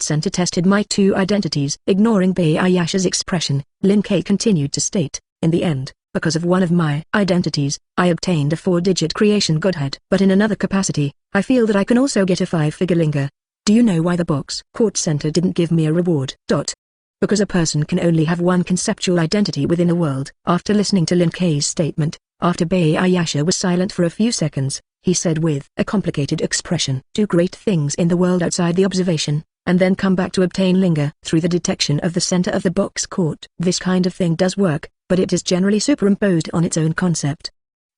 center tested my 2 identities. Ignoring Bayasha's expression, Lin Kei continued to state, in the end, because of one of my identities, I obtained a 4-digit creation godhead. But in another capacity, I feel that I can also get a 5-figure linga. Do you know why the box court center didn't give me a reward? Because a person can only have one conceptual identity within a world. After listening to Lin Kei's statement, after Bayasha was silent for a few seconds, he said with a complicated expression, do great things in the world outside the observation, and then come back to obtain linga through the detection of the center of the box court. This kind of thing does work, but it is generally superimposed on its own concept.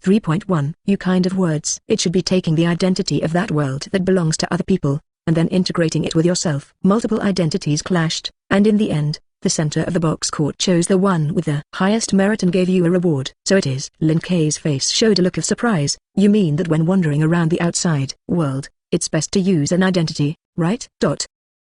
3.1 You kind of words. It should be taking the identity of that world that belongs to other people, and then integrating it with yourself. Multiple identities clashed, and in the end, the center of the box court chose the one with the highest merit and gave you a reward. So it is. Lin Kei's face showed a look of surprise. You mean that when wandering around the outside world, it's best to use an identity, right?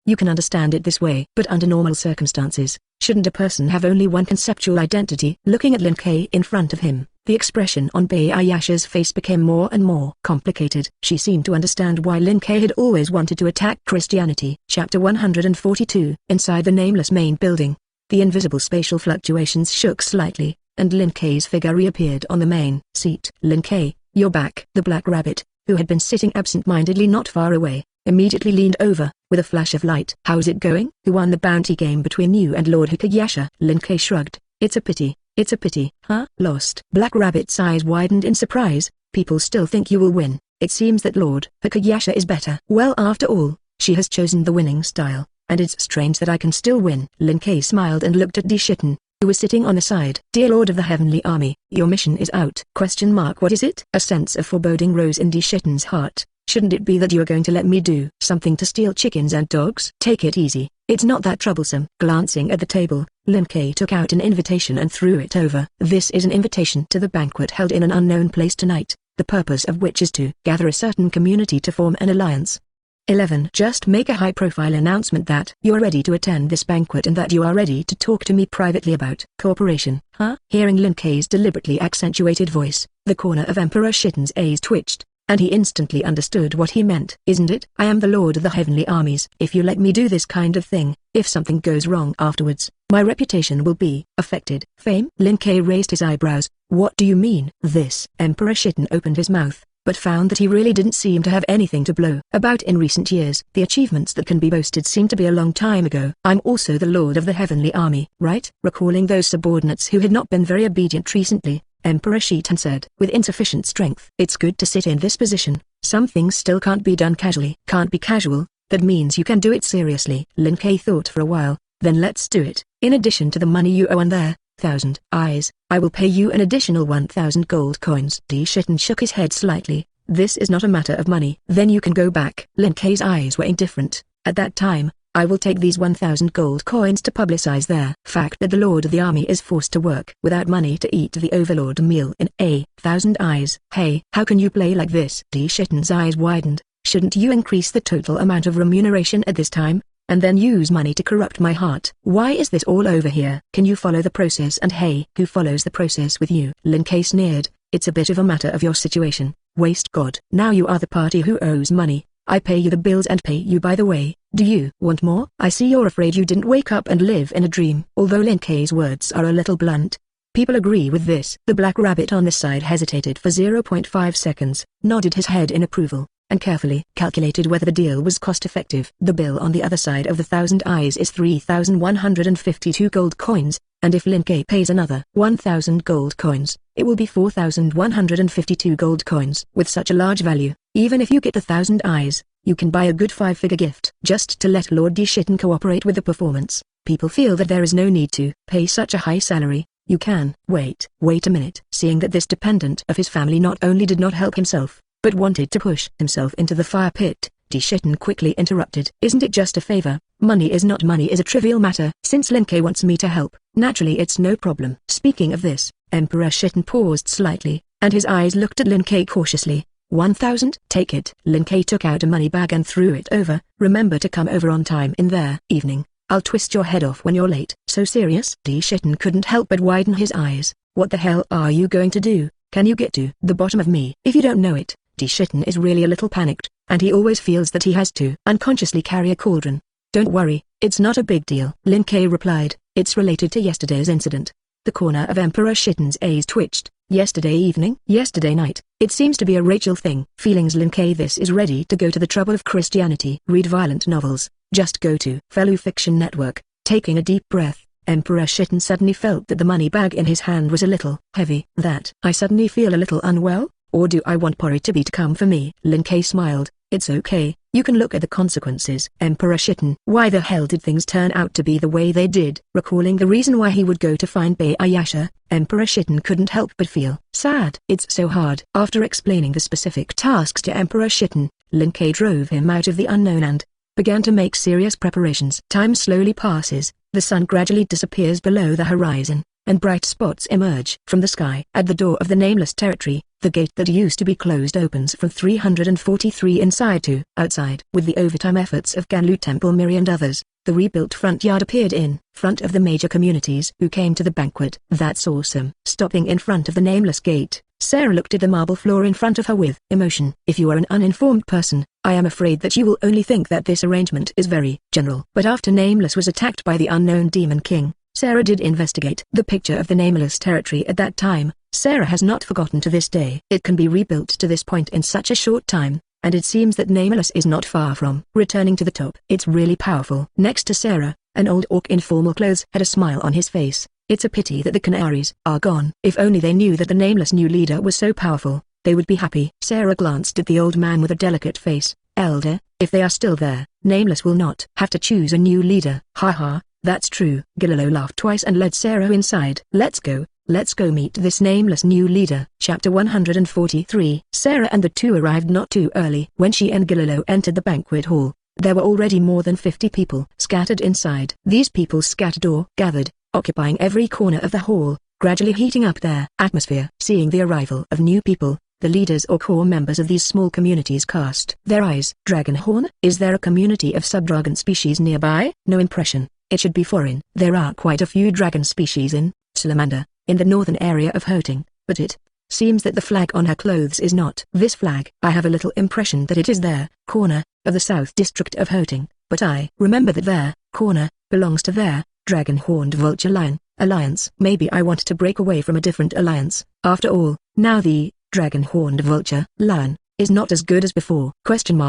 You can understand it this way. But under normal circumstances, shouldn't a person have only one conceptual identity? Looking at Lin Kei in front of him, the expression on Bayasha's face became more and more complicated. She seemed to understand why Lin Kei had always wanted to attack Christianity. Chapter 142 Inside the nameless main building, the invisible spatial fluctuations shook slightly, and Lin Kei's figure reappeared on the main seat. Lin Kei, you're back. The black rabbit, who had been sitting absent-mindedly not far away, immediately leaned over, with a flash of light. How's it going? Who won the bounty game between you and Lord Hikayasha? Lin Kei shrugged. It's a pity. It's a pity. Huh? Lost. Black Rabbit's eyes widened in surprise. People still think you will win. It seems that Lord Hikayasha is better. Well, after all, she has chosen the winning style, and it's strange that I can still win. Lin Kei smiled and looked at Di Shitten, who was sitting on the side. Dear Lord of the Heavenly Army, your mission is out. What is it? A sense of foreboding rose in Di Shitten's heart. Shouldn't it be that you are going to let me do something to steal chickens and dogs? Take it easy, it's not that troublesome. Glancing at the table, Lin Kei took out an invitation and threw it over. This is an invitation to the banquet held in an unknown place tonight, the purpose of which is to gather a certain community to form an alliance. 11. Just make a high-profile announcement that you are ready to attend this banquet and that you are ready to talk to me privately about cooperation. Huh? Hearing Lin Kei's deliberately accentuated voice, the corner of Emperor Shitten's eyes twitched, and he instantly understood what he meant. Isn't it? I am the Lord of the Heavenly Armies. If you let me do this kind of thing, if something goes wrong afterwards, my reputation will be affected. Fame? Lin Kei raised his eyebrows. What do you mean? This. Emperor Shitten opened his mouth, but found that he really didn't seem to have anything to blow about in recent years. The achievements that can be boasted seem to be a long time ago. I'm also the Lord of the Heavenly Army, right? Recalling those subordinates who had not been very obedient recently, Emperor Shitten said, with insufficient strength. It's good to sit in this position. Some things still can't be done casually. Can't be casual, that means you can do it seriously. Lin Kei thought for a while, then let's do it. In addition to the money you owe on there, 1,000 eyes, I will pay you an additional 1,000 gold coins. Di Shitten shook his head slightly. This is not a matter of money. Then you can go back. Lin Kei's eyes were indifferent. At that time, I will take these 1,000 gold coins to publicize their fact that the Lord of the Army is forced to work without money to eat the Overlord meal in 1,000 eyes. Hey, how can you play like this? Di Shitten's eyes widened. Shouldn't you increase the total amount of remuneration at this time, and then use money to corrupt my heart? Why is this all over here? Can you follow the process? And hey, who follows the process with you? Lin Kei sneered. It's a bit of a matter of your situation. Waste God. Now you are the party who owes money. I pay you the bills and pay you by the way. Do you want more? I see you're afraid you didn't wake up and live in a dream. Although Lin Kei's words are a little blunt, people agree with this. The black rabbit on this side hesitated for 0.5 seconds, nodded his head in approval, and carefully calculated whether the deal was cost-effective. The bill on the other side of the 1,000 eyes is 3,152 gold coins, and if Lin Ke pays another 1,000 gold coins, it will be 4,152 gold coins. With such a large value, even if you get the 1,000 eyes, you can buy a good 5-figure gift. Just to let Lord Di Shitten cooperate with the performance, people feel that there is no need to pay such a high salary. You can wait a minute. Seeing that this dependent of his family not only did not help himself, but wanted to push himself into the fire pit, Di Shitten quickly interrupted. Isn't it just a favor? Money is a trivial matter. Since Lin Ke wants me to help, naturally it's no problem. Speaking of this, Emperor Shitten paused slightly, and his eyes looked at Lin Ke cautiously. 1,000? Take it. Lin Ke took out a money bag and threw it over. Remember to come over on time in there. Evening. I'll twist your head off when you're late. So serious? Di Shitten couldn't help but widen his eyes. What the hell are you going to do? Can you get to the bottom of me? If you don't know it, Di Shitten is really a little panicked, and he always feels that he has to unconsciously carry a cauldron. Don't worry, it's not a big deal. Lin Ke replied, it's related to yesterday's incident. The corner of Emperor Shitten's eyes twitched. Yesterday evening? Yesterday night. It seems to be a Rachel thing. Feelings Lin Ke this is ready to go to the trouble of Christianity. Read violent novels. Just go to Fellow Fiction Network. Taking a deep breath, Emperor Shitten suddenly felt that the money bag in his hand was a little heavy. That I suddenly feel a little unwell? Or do I want Pori to come for me? Lin Ke smiled. It's okay, you can look at the consequences. Emperor Shitten. Why the hell did things turn out to be the way they did? Recalling the reason why he would go to find Bei Ayasha, Emperor Shitten couldn't help but feel sad. It's so hard. After explaining the specific tasks to Emperor Shitten, Lin Ke drove him out of the unknown and began to make serious preparations. Time slowly passes, the sun gradually disappears below the horizon, and bright spots emerge from the sky. At the door of the nameless territory, the gate that used to be closed opens from 343 inside to outside. With the overtime efforts of Ganlu Temple Miri and others, the rebuilt front yard appeared in front of the major communities who came to the banquet. That's awesome. Stopping in front of the nameless gate, Sarah looked at the marble floor in front of her with emotion. If you are an uninformed person, I am afraid that you will only think that this arrangement is very general. But after Nameless was attacked by the unknown Demon King, Sarah did investigate the picture of the nameless territory at that time. Sarah has not forgotten to this day. It can be rebuilt to this point in such a short time, and it seems that Nameless is not far from returning to the top. It's really powerful. Next to Sarah, an old orc in formal clothes had a smile on his face. It's a pity that the Canaries are gone. If only they knew that the Nameless new leader was so powerful, they would be happy. Sarah glanced at the old man with a delicate face. Elder, if they are still there, Nameless will not have to choose a new leader. Ha, that's true. Gililo laughed twice and led Sarah inside. Let's go meet this nameless new leader. Chapter 143. Sarah and the two arrived not too early. When she and Gililo entered the banquet hall, there were already more than 50 people scattered inside. These people scattered or gathered, occupying every corner of the hall, gradually heating up their atmosphere. Seeing the arrival of new people, the leaders or core members of these small communities cast their eyes. Dragonhorn? Is there a community of subdragon species nearby? No impression. It should be foreign. There are quite a few dragon species in Salamander, in the northern area of Hoting, but it seems that the flag on her clothes is not this flag. I have a little impression that it is their corner of the south district of Hoting, but I remember that their corner belongs to their dragon-horned vulture lion alliance. Maybe I want to break away from a different alliance. After all, now the dragon-horned vulture lion is not as good as before.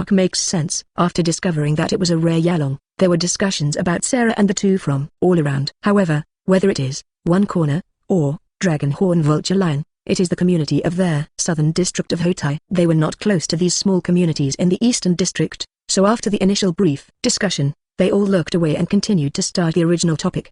Makes sense. After discovering that it was a rare Yalong, there were discussions about Sarah and the two from all around. However, whether it is one corner or dragon-horn vulture lion, it is the community of their southern district of Hotai. They were not close to these small communities in the eastern district, so after the initial brief discussion, they all looked away and continued to start the original topic.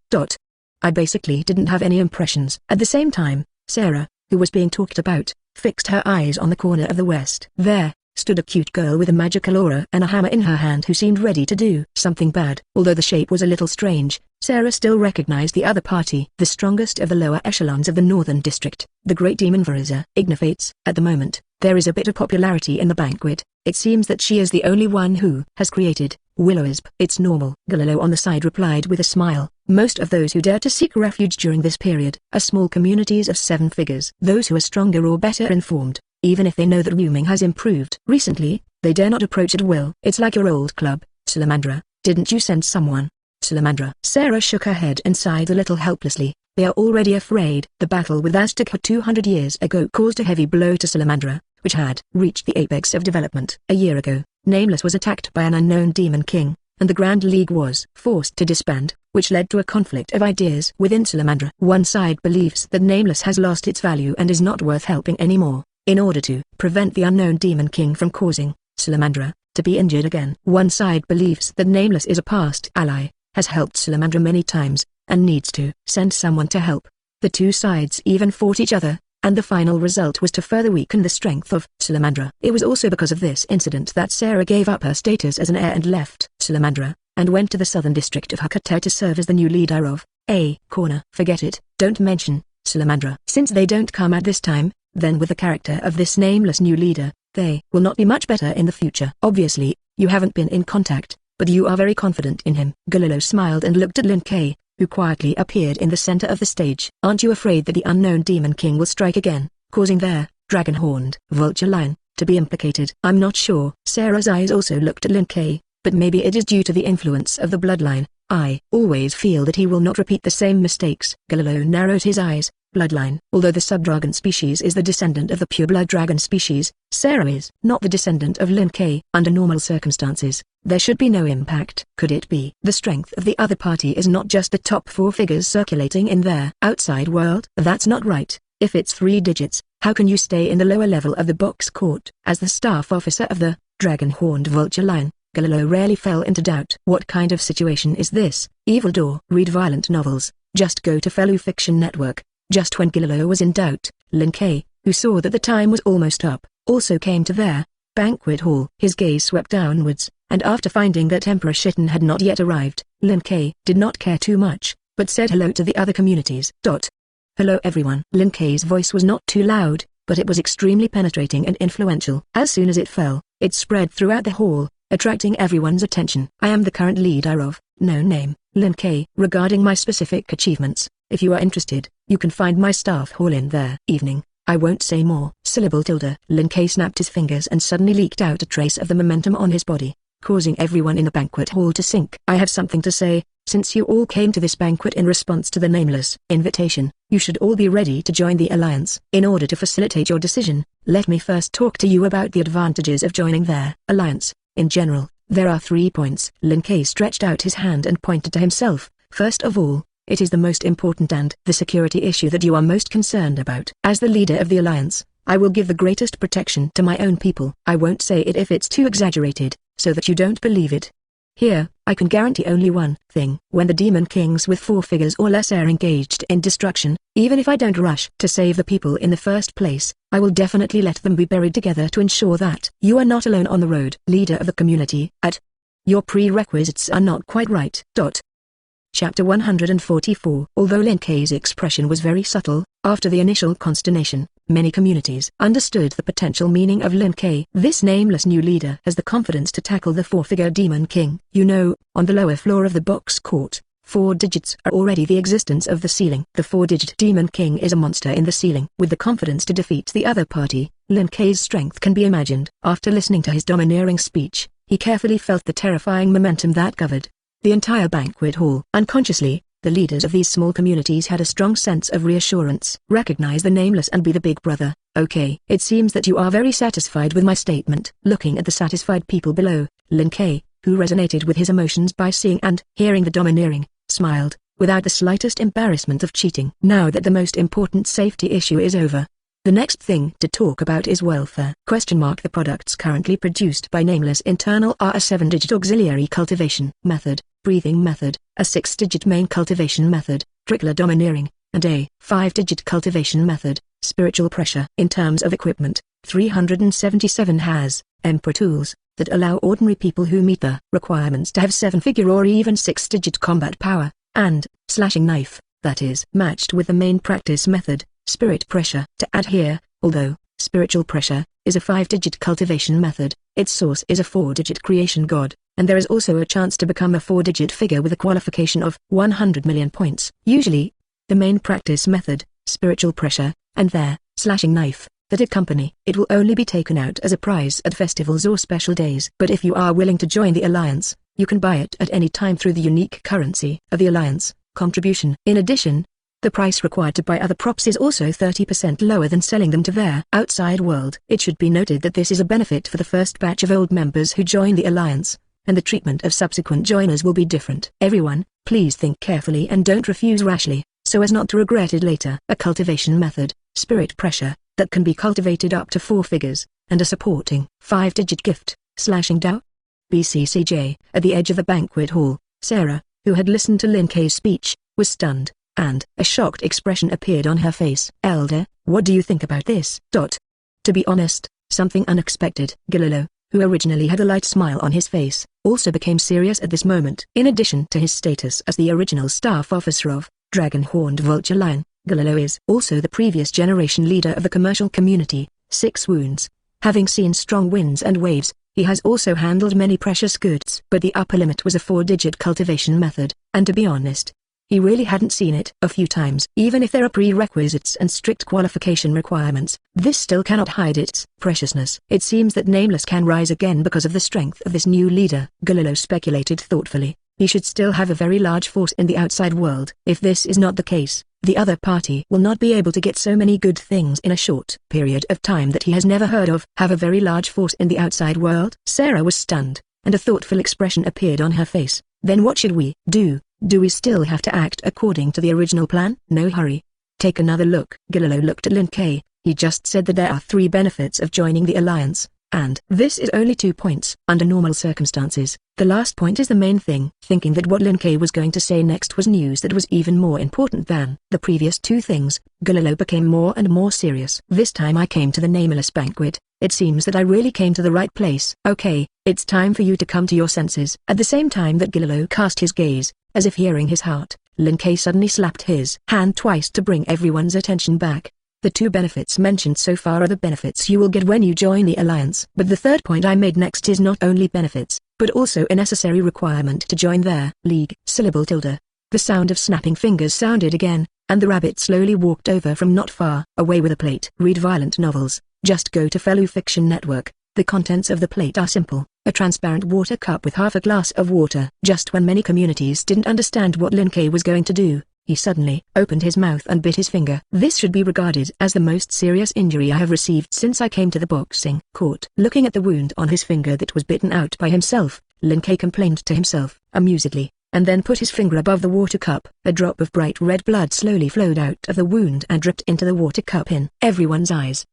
I basically didn't have any impressions. At the same time, Sarah, who was being talked about, fixed her eyes on the corner of the west. There stood a cute girl with a magical aura and a hammer in her hand who seemed ready to do something bad. Although the shape was a little strange, Sarah still recognized the other party. The strongest of the lower echelons of the northern district, the great demon Veriza Ignifates. At the moment, there is a bit of popularity in the banquet. It seems that she is the only one who has created Will-O-Wisp. It's normal. Galileo on the side replied with a smile. Most of those who dare to seek refuge during this period are small communities of 7 figures. Those who are stronger or better informed, even if they know that rooming has improved recently, they dare not approach at will. It's like your old club, Salamandra. Didn't you send someone? Salamandra. Sarah shook her head and sighed a little helplessly. They are already afraid. The battle with Azteka 200 years ago caused a heavy blow to Salamandra, which had reached the apex of development. A year ago, Nameless was attacked by an unknown Demon King, and the Grand League was forced to disband, which led to a conflict of ideas within Salamandra. One side believes that Nameless has lost its value and is not worth helping anymore, in order to prevent the unknown Demon King from causing Salamandra to be injured again. One side believes that Nameless is a past ally, has helped Salamandra many times, and needs to send someone to help. The two sides even fought each other, and the final result was to further weaken the strength of Salamandra. It was also because of this incident that Sarah gave up her status as an heir and left Salamandra, and went to the southern district of Hakata to serve as the new leader of A Corner. Forget it, don't mention Salamandra. Since they don't come at this time, then with the character of this nameless new leader, they will not be much better in the future. Obviously, you haven't been in contact, but you are very confident in him. Galileo smiled and looked at Lin Kei, who quietly appeared in the center of the stage. Aren't you afraid that the unknown Demon King will strike again, causing their dragon-horned vulture lion to be implicated? I'm not sure. Sarah's eyes also looked at Lin Kei, but maybe it is due to the influence of the bloodline. I always feel that he will not repeat the same mistakes. Galileo narrowed his eyes. Bloodline. Although the subdragon species is the descendant of the pureblood dragon species, Sarah is not the descendant of Lin Kei. Under normal circumstances, there should be no impact. Could it be the strength of the other party is not just the top 4 figures circulating in their outside world? That's not right. If it's 3 digits, how can you stay in the lower level of the box court? As the staff officer of the dragon-horned vulture lion, Galileo rarely fell into doubt. What kind of situation is this? Evil Door. Read violent novels. Just go to Fellow Fiction Network. Just when Galileo was in doubt, Lin Kei, who saw that the time was almost up, also came to their banquet hall. His gaze swept downwards, and after finding that Emperor Shitten had not yet arrived, Lin Kei did not care too much, but said hello to the other communities. Hello everyone. Lin Kei's voice was not too loud, but it was extremely penetrating and influential. As soon as it fell, it spread throughout the hall, attracting everyone's attention. I am the current leader of No Name, Lin Kei. Regarding my specific achievements, if you are interested, you can find my staff hall in there. Evening. I won't say more. Syllable tilde. Lin Kei snapped his fingers and suddenly leaked out a trace of the momentum on his body, causing everyone in the banquet hall to sink. I have something to say. Since you all came to this banquet in response to the Nameless invitation, you should all be ready to join the alliance. In order to facilitate your decision, let me first talk to you about the advantages of joining their alliance. In general, there are 3 points. Lin Kei stretched out his hand and pointed to himself. First of all, it is the most important and the security issue that you are most concerned about. As the leader of the alliance, I will give the greatest protection to my own people. I won't say it if it's too exaggerated, so that you don't believe it. Here, I can guarantee only one thing. When the Demon Kings with 4 figures or less are engaged in destruction, even if I don't rush to save the people in the first place, I will definitely let them be buried together to ensure that you are not alone on the road. Leader of the community, your prerequisites are not quite right. Chapter 144. Although Lin Kei's expression was very subtle, after the initial consternation, many communities understood the potential meaning of Lin Kei. This nameless new leader has the confidence to tackle the 4-figure Demon King. You know, on the lower floor of the box court, 4 digits are already the existence of the ceiling. The 4-digit Demon King is a monster in the ceiling. With the confidence to defeat the other party, Lin Kei's strength can be imagined. After listening to his domineering speech, he carefully felt the terrifying momentum that covered the entire banquet hall. Unconsciously, the leaders of these small communities had a strong sense of reassurance. Recognize the nameless and be the big brother. Okay. It seems that you are very satisfied with my statement. Looking at the satisfied people below, Lin Kei, who resonated with his emotions by seeing and hearing the domineering, smiled, without the slightest embarrassment of cheating. Now that the most important safety issue is over, the next thing to talk about is welfare. The products currently produced by Nameless Internal are a 7-digit auxiliary cultivation method, breathing method, a 6-digit main cultivation method, trickler domineering, and a 5-digit cultivation method, spiritual pressure. In terms of equipment, 377 has Emperor tools that allow ordinary people who meet the requirements to have 7-figure or even 6-digit combat power, and slashing knife, that is matched with the main practice method, spirit pressure. To add here, although spiritual pressure is a 5-digit cultivation method, its source is a 4-digit creation god, and there is also a chance to become a 4-digit figure with a qualification of 100 million points. Usually, the main practice method, spiritual pressure, and their slashing knife that accompany it will only be taken out as a prize at festivals or special days. But if you are willing to join the alliance, you can buy it at any time through the unique currency of the alliance, contribution. In addition, The price required to buy other props is also 30% lower than selling them to their outside world. It should be noted that this is a benefit for the first batch of old members who join the alliance, and the treatment of subsequent joiners will be different. Everyone, please think carefully and don't refuse rashly, so as not to regret it later. A cultivation method, spirit pressure, that can be cultivated up to 4 figures, and a supporting 5-digit gift, slashing Dao. BCCJ. At the edge of the banquet hall, Sarah, who had listened to Lin Kei's speech, was stunned, and a shocked expression appeared on her face. Elder, what do you think about this? To be honest, something unexpected. Gililo, who originally had a light smile on his face, also became serious at this moment. In addition to his status as the original staff officer of Dragon-Horned Vulture Line, Gililo is also the previous generation leader of the commercial community, 6 wounds. Having seen strong winds and waves, he has also handled many precious goods. But the upper limit was a 4-digit cultivation method, and to be honest, he really hadn't seen it a few times. Even if there are prerequisites and strict qualification requirements, this still cannot hide its preciousness. It seems that Nameless can rise again because of the strength of this new leader. Gililo speculated thoughtfully. He should still have a very large force in the outside world. If this is not the case, the other party will not be able to get so many good things in a short period of time that he has never heard of. Have a very large force in the outside world? Sarah was stunned, and a thoughtful expression appeared on her face. Then what should we do? Do we still have to act according to the original plan? No hurry. Take another look. Gililo looked at Lin Kei. He just said that there are 3 benefits of joining the alliance, and this is only 2 points. Under normal circumstances, the last point is the main thing. Thinking that what Lin Kei was going to say next was news that was even more important than the previous 2 things, Gililo became more and more serious. This time I came to the Nameless banquet. It seems that I really came to the right place. Okay, it's time for you to come to your senses. At the same time that Gililo cast his gaze, as if hearing his heart, Lin Kei suddenly slapped his hand twice to bring everyone's attention back. The 2 benefits mentioned so far are the benefits you will get when you join the alliance. But the third point I made next is not only benefits, but also a necessary requirement to join their league. Syllable tilde. The sound of snapping fingers sounded again, and the rabbit slowly walked over from not far away with a plate. Read violent novels. Just go to Fellow Fiction Network. The contents of the plate are simple. A transparent water cup with half a glass of water. Just when many communities didn't understand what Lin Kei was going to do, he suddenly opened his mouth and bit his finger. This should be regarded as the most serious injury I have received since I came to the boxing court. Looking at the wound on his finger that was bitten out by himself, Lin Kei complained to himself, amusedly, and then put his finger above the water cup. A drop of bright red blood slowly flowed out of the wound and dripped into the water cup in everyone's eyes.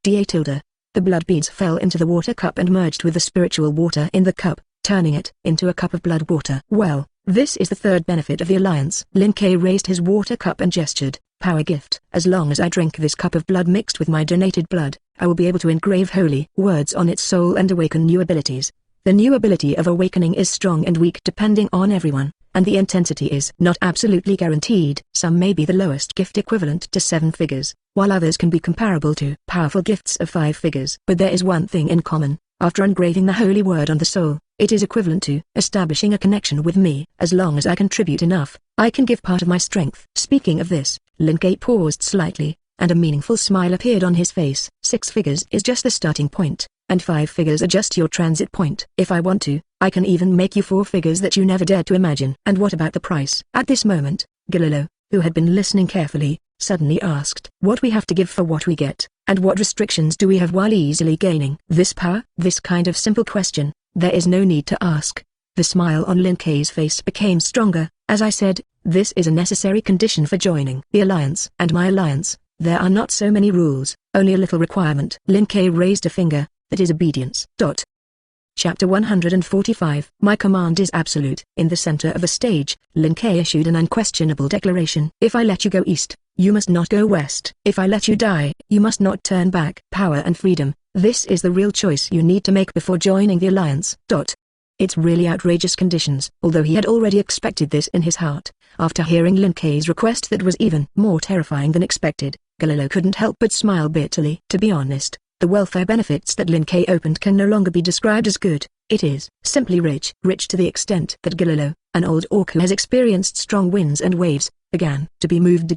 The blood beads fell into the water cup and merged with the spiritual water in the cup, turning it into a cup of blood water. Well, this is the third benefit of the alliance. Lin Kei raised his water cup and gestured, power gift. As long as I drink this cup of blood mixed with my donated blood, I will be able to engrave holy words on its soul and awaken new abilities. The new ability of awakening is strong and weak depending on everyone, and the intensity is not absolutely guaranteed. Some may be the lowest gift equivalent to 7 figures, while others can be comparable to powerful gifts of 5 figures. But there is one thing in common. After engraving the holy word on the soul, it is equivalent to establishing a connection with me. As long as I contribute enough, I can give part of my strength. Speaking of this, Lin Kei paused slightly, and a meaningful smile appeared on his face. 6 figures is just the starting point, and 5 figures are just your transit point. If I want to, I can even make you 4 figures that you never dared to imagine. And what about the price? At this moment, Gililo, who had been listening carefully, suddenly asked, what we have to give for what we get, and what restrictions do we have while easily gaining this power? This kind of simple question, there is no need to ask. The smile on Lin Kei's face became stronger. As I said, this is a necessary condition for joining the alliance. And my alliance, there are not so many rules, only a little requirement. Lin Kei raised a finger, that is obedience. Chapter 145. My command is absolute. In the center of the stage, Lin Kei issued an unquestionable declaration. If I let you go east, you must not go west. If I let you die, you must not turn back. Power and freedom, this is the real choice you need to make before joining the alliance. It's really outrageous conditions. Although he had already expected this in his heart, after hearing Lin Kei's request that was even more terrifying than expected, Gililo couldn't help but smile bitterly. To be honest, the welfare benefits that Lin Kei opened can no longer be described as good. It is simply rich. Rich to the extent that Gililo, an old orc who has experienced strong winds and waves, began to be moved.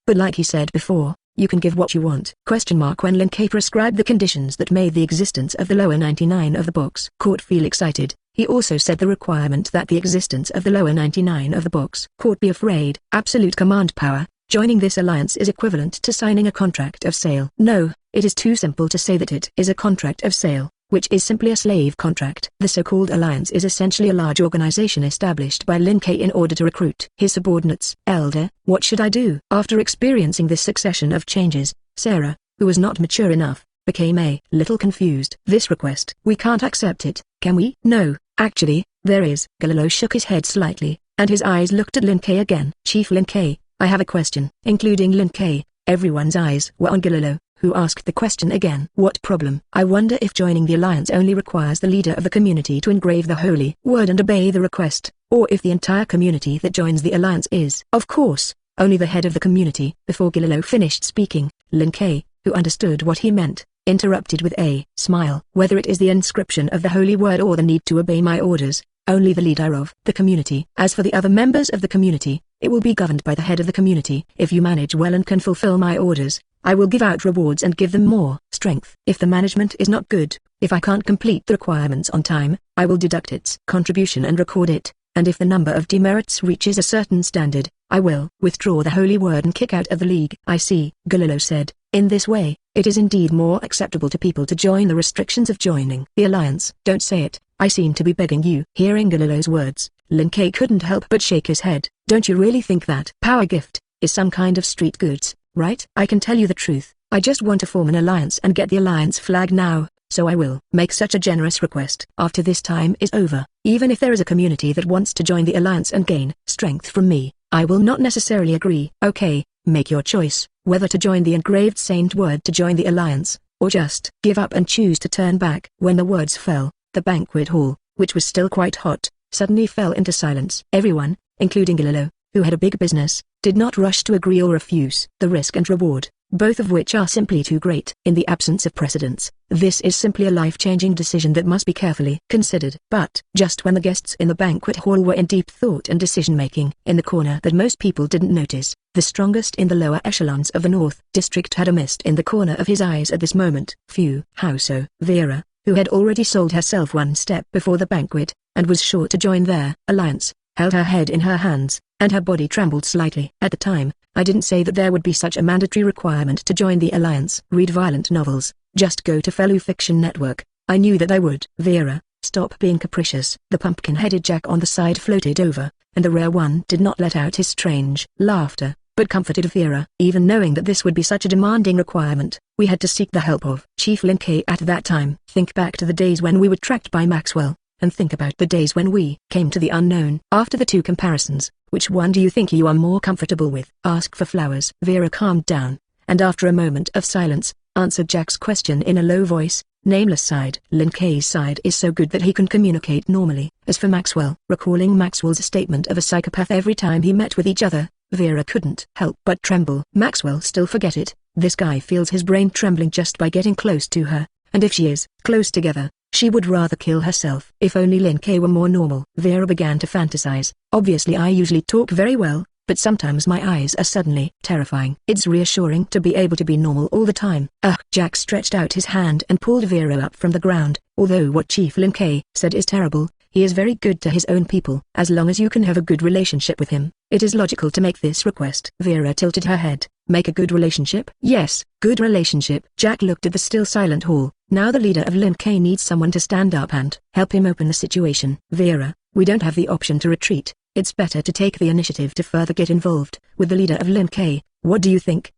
But like he said before, you can give what you want. When Lin Kei prescribed the conditions that made the existence of the lower 99 of the box court feel excited, he also said the requirement that the existence of the lower 99 of the box court be afraid. Absolute command power, Joining this alliance is equivalent to signing a contract of sale. No, it is too simple to say that it is a contract of sale, which is simply a slave contract. The so-called alliance is essentially a large organization established by Lin Kei in order to recruit his subordinates. Elder, what should I do? After experiencing this succession of changes, Sarah, who was not mature enough, became a little confused. This request, we can't accept it, can we? No, actually, there is. Galileo shook his head slightly, and his eyes looked at Lin Kei again. Chief Lin Kei, I have a question. Including Lin Kei, everyone's eyes were on Galileo, who asked the question again. What problem? I wonder if joining the alliance only requires the leader of the community to engrave the holy word and obey the request, or if the entire community that joins the alliance is. Of course, only the head of the community. Before Galileo finished speaking, Lin Kei, who understood what he meant, interrupted with a smile. Whether it is the inscription of the holy word or the need to obey my orders, only the leader of the community. As for the other members of the community, it will be governed by the head of the community. If you manage well and can fulfill my orders, I will give out rewards and give them more strength. If the management is not good, if I can't complete the requirements on time, I will deduct its contribution and record it, and if the number of demerits reaches a certain standard, I will withdraw the holy word and kick out of the league. I see, Galileo said. In this way, it is indeed more acceptable to people to join the restrictions of joining the alliance. Don't say it, I seem to be begging you. Hearing Galileo's words, Lin Kei couldn't help but shake his head. Don't you really think that power gift is some kind of street goods, right? I can tell you the truth, I just want to form an alliance and get the alliance flag now, so I will make such a generous request. After this time is over, even if there is a community that wants to join the alliance and gain strength from me, I will not necessarily agree. Okay, make your choice, whether to join the engraved saint word to join the alliance, or just give up and choose to turn back. When the words fell, the banquet hall, which was still quite hot, suddenly fell into silence. Everyone, including Galileo, who had a big business, did not rush to agree or refuse. The risk and reward, both of which are simply too great. In the absence of precedents, this is simply a life-changing decision that must be carefully considered. But just when the guests in the banquet hall were in deep thought and decision-making, in the corner that most people didn't notice, the strongest in the lower echelons of the North District had a mist in the corner of his eyes at this moment. Phew. How so? Vera, who had already sold herself one step before the banquet, and was sure to join their alliance, held her head in her hands, and her body trembled slightly. At the time, I didn't say that there would be such a mandatory requirement to join the alliance. Read violent novels, just go to Fellow Fiction Network. I knew that I would. Vera, stop being capricious. The pumpkin-headed Jack on the side floated over, and the rare one did not let out his strange laughter, but comforted Vera. Even knowing that this would be such a demanding requirement, we had to seek the help of Chief Lin Kei at that time. Think back to the days when we were tracked by Maxwell, and think about the days when we came to the unknown. After the two comparisons, which one do you think you are more comfortable with? Ask for flowers. Vera calmed down, and after a moment of silence, answered Jack's question in a low voice. Nameless sighed. Lin Kei's side is so good that he can communicate normally. As for Maxwell, recalling Maxwell's statement of a psychopath every time he met with each other, Vera couldn't help but tremble. Maxwell still forget it, this guy feels his brain trembling just by getting close to her, and if she is close together, she would rather kill herself. If only Lin Kei were more normal. Vera began to fantasize. Obviously I usually talk very well, but sometimes my eyes are suddenly terrifying. It's reassuring to be able to be normal all the time. Jack stretched out his hand and pulled Vera up from the ground. Although what Chief Lin Kei said is terrible, he is very good to his own people. As long as you can have a good relationship with him, it is logical to make this request. Vera tilted her head. Make a good relationship? Yes, good relationship. Jack looked at the still silent hall. Now the leader of Lin Kei needs someone to stand up and help him open the situation. Vera, we don't have the option to retreat. It's better to take the initiative to further get involved with the leader of Lin Kei. What do you think?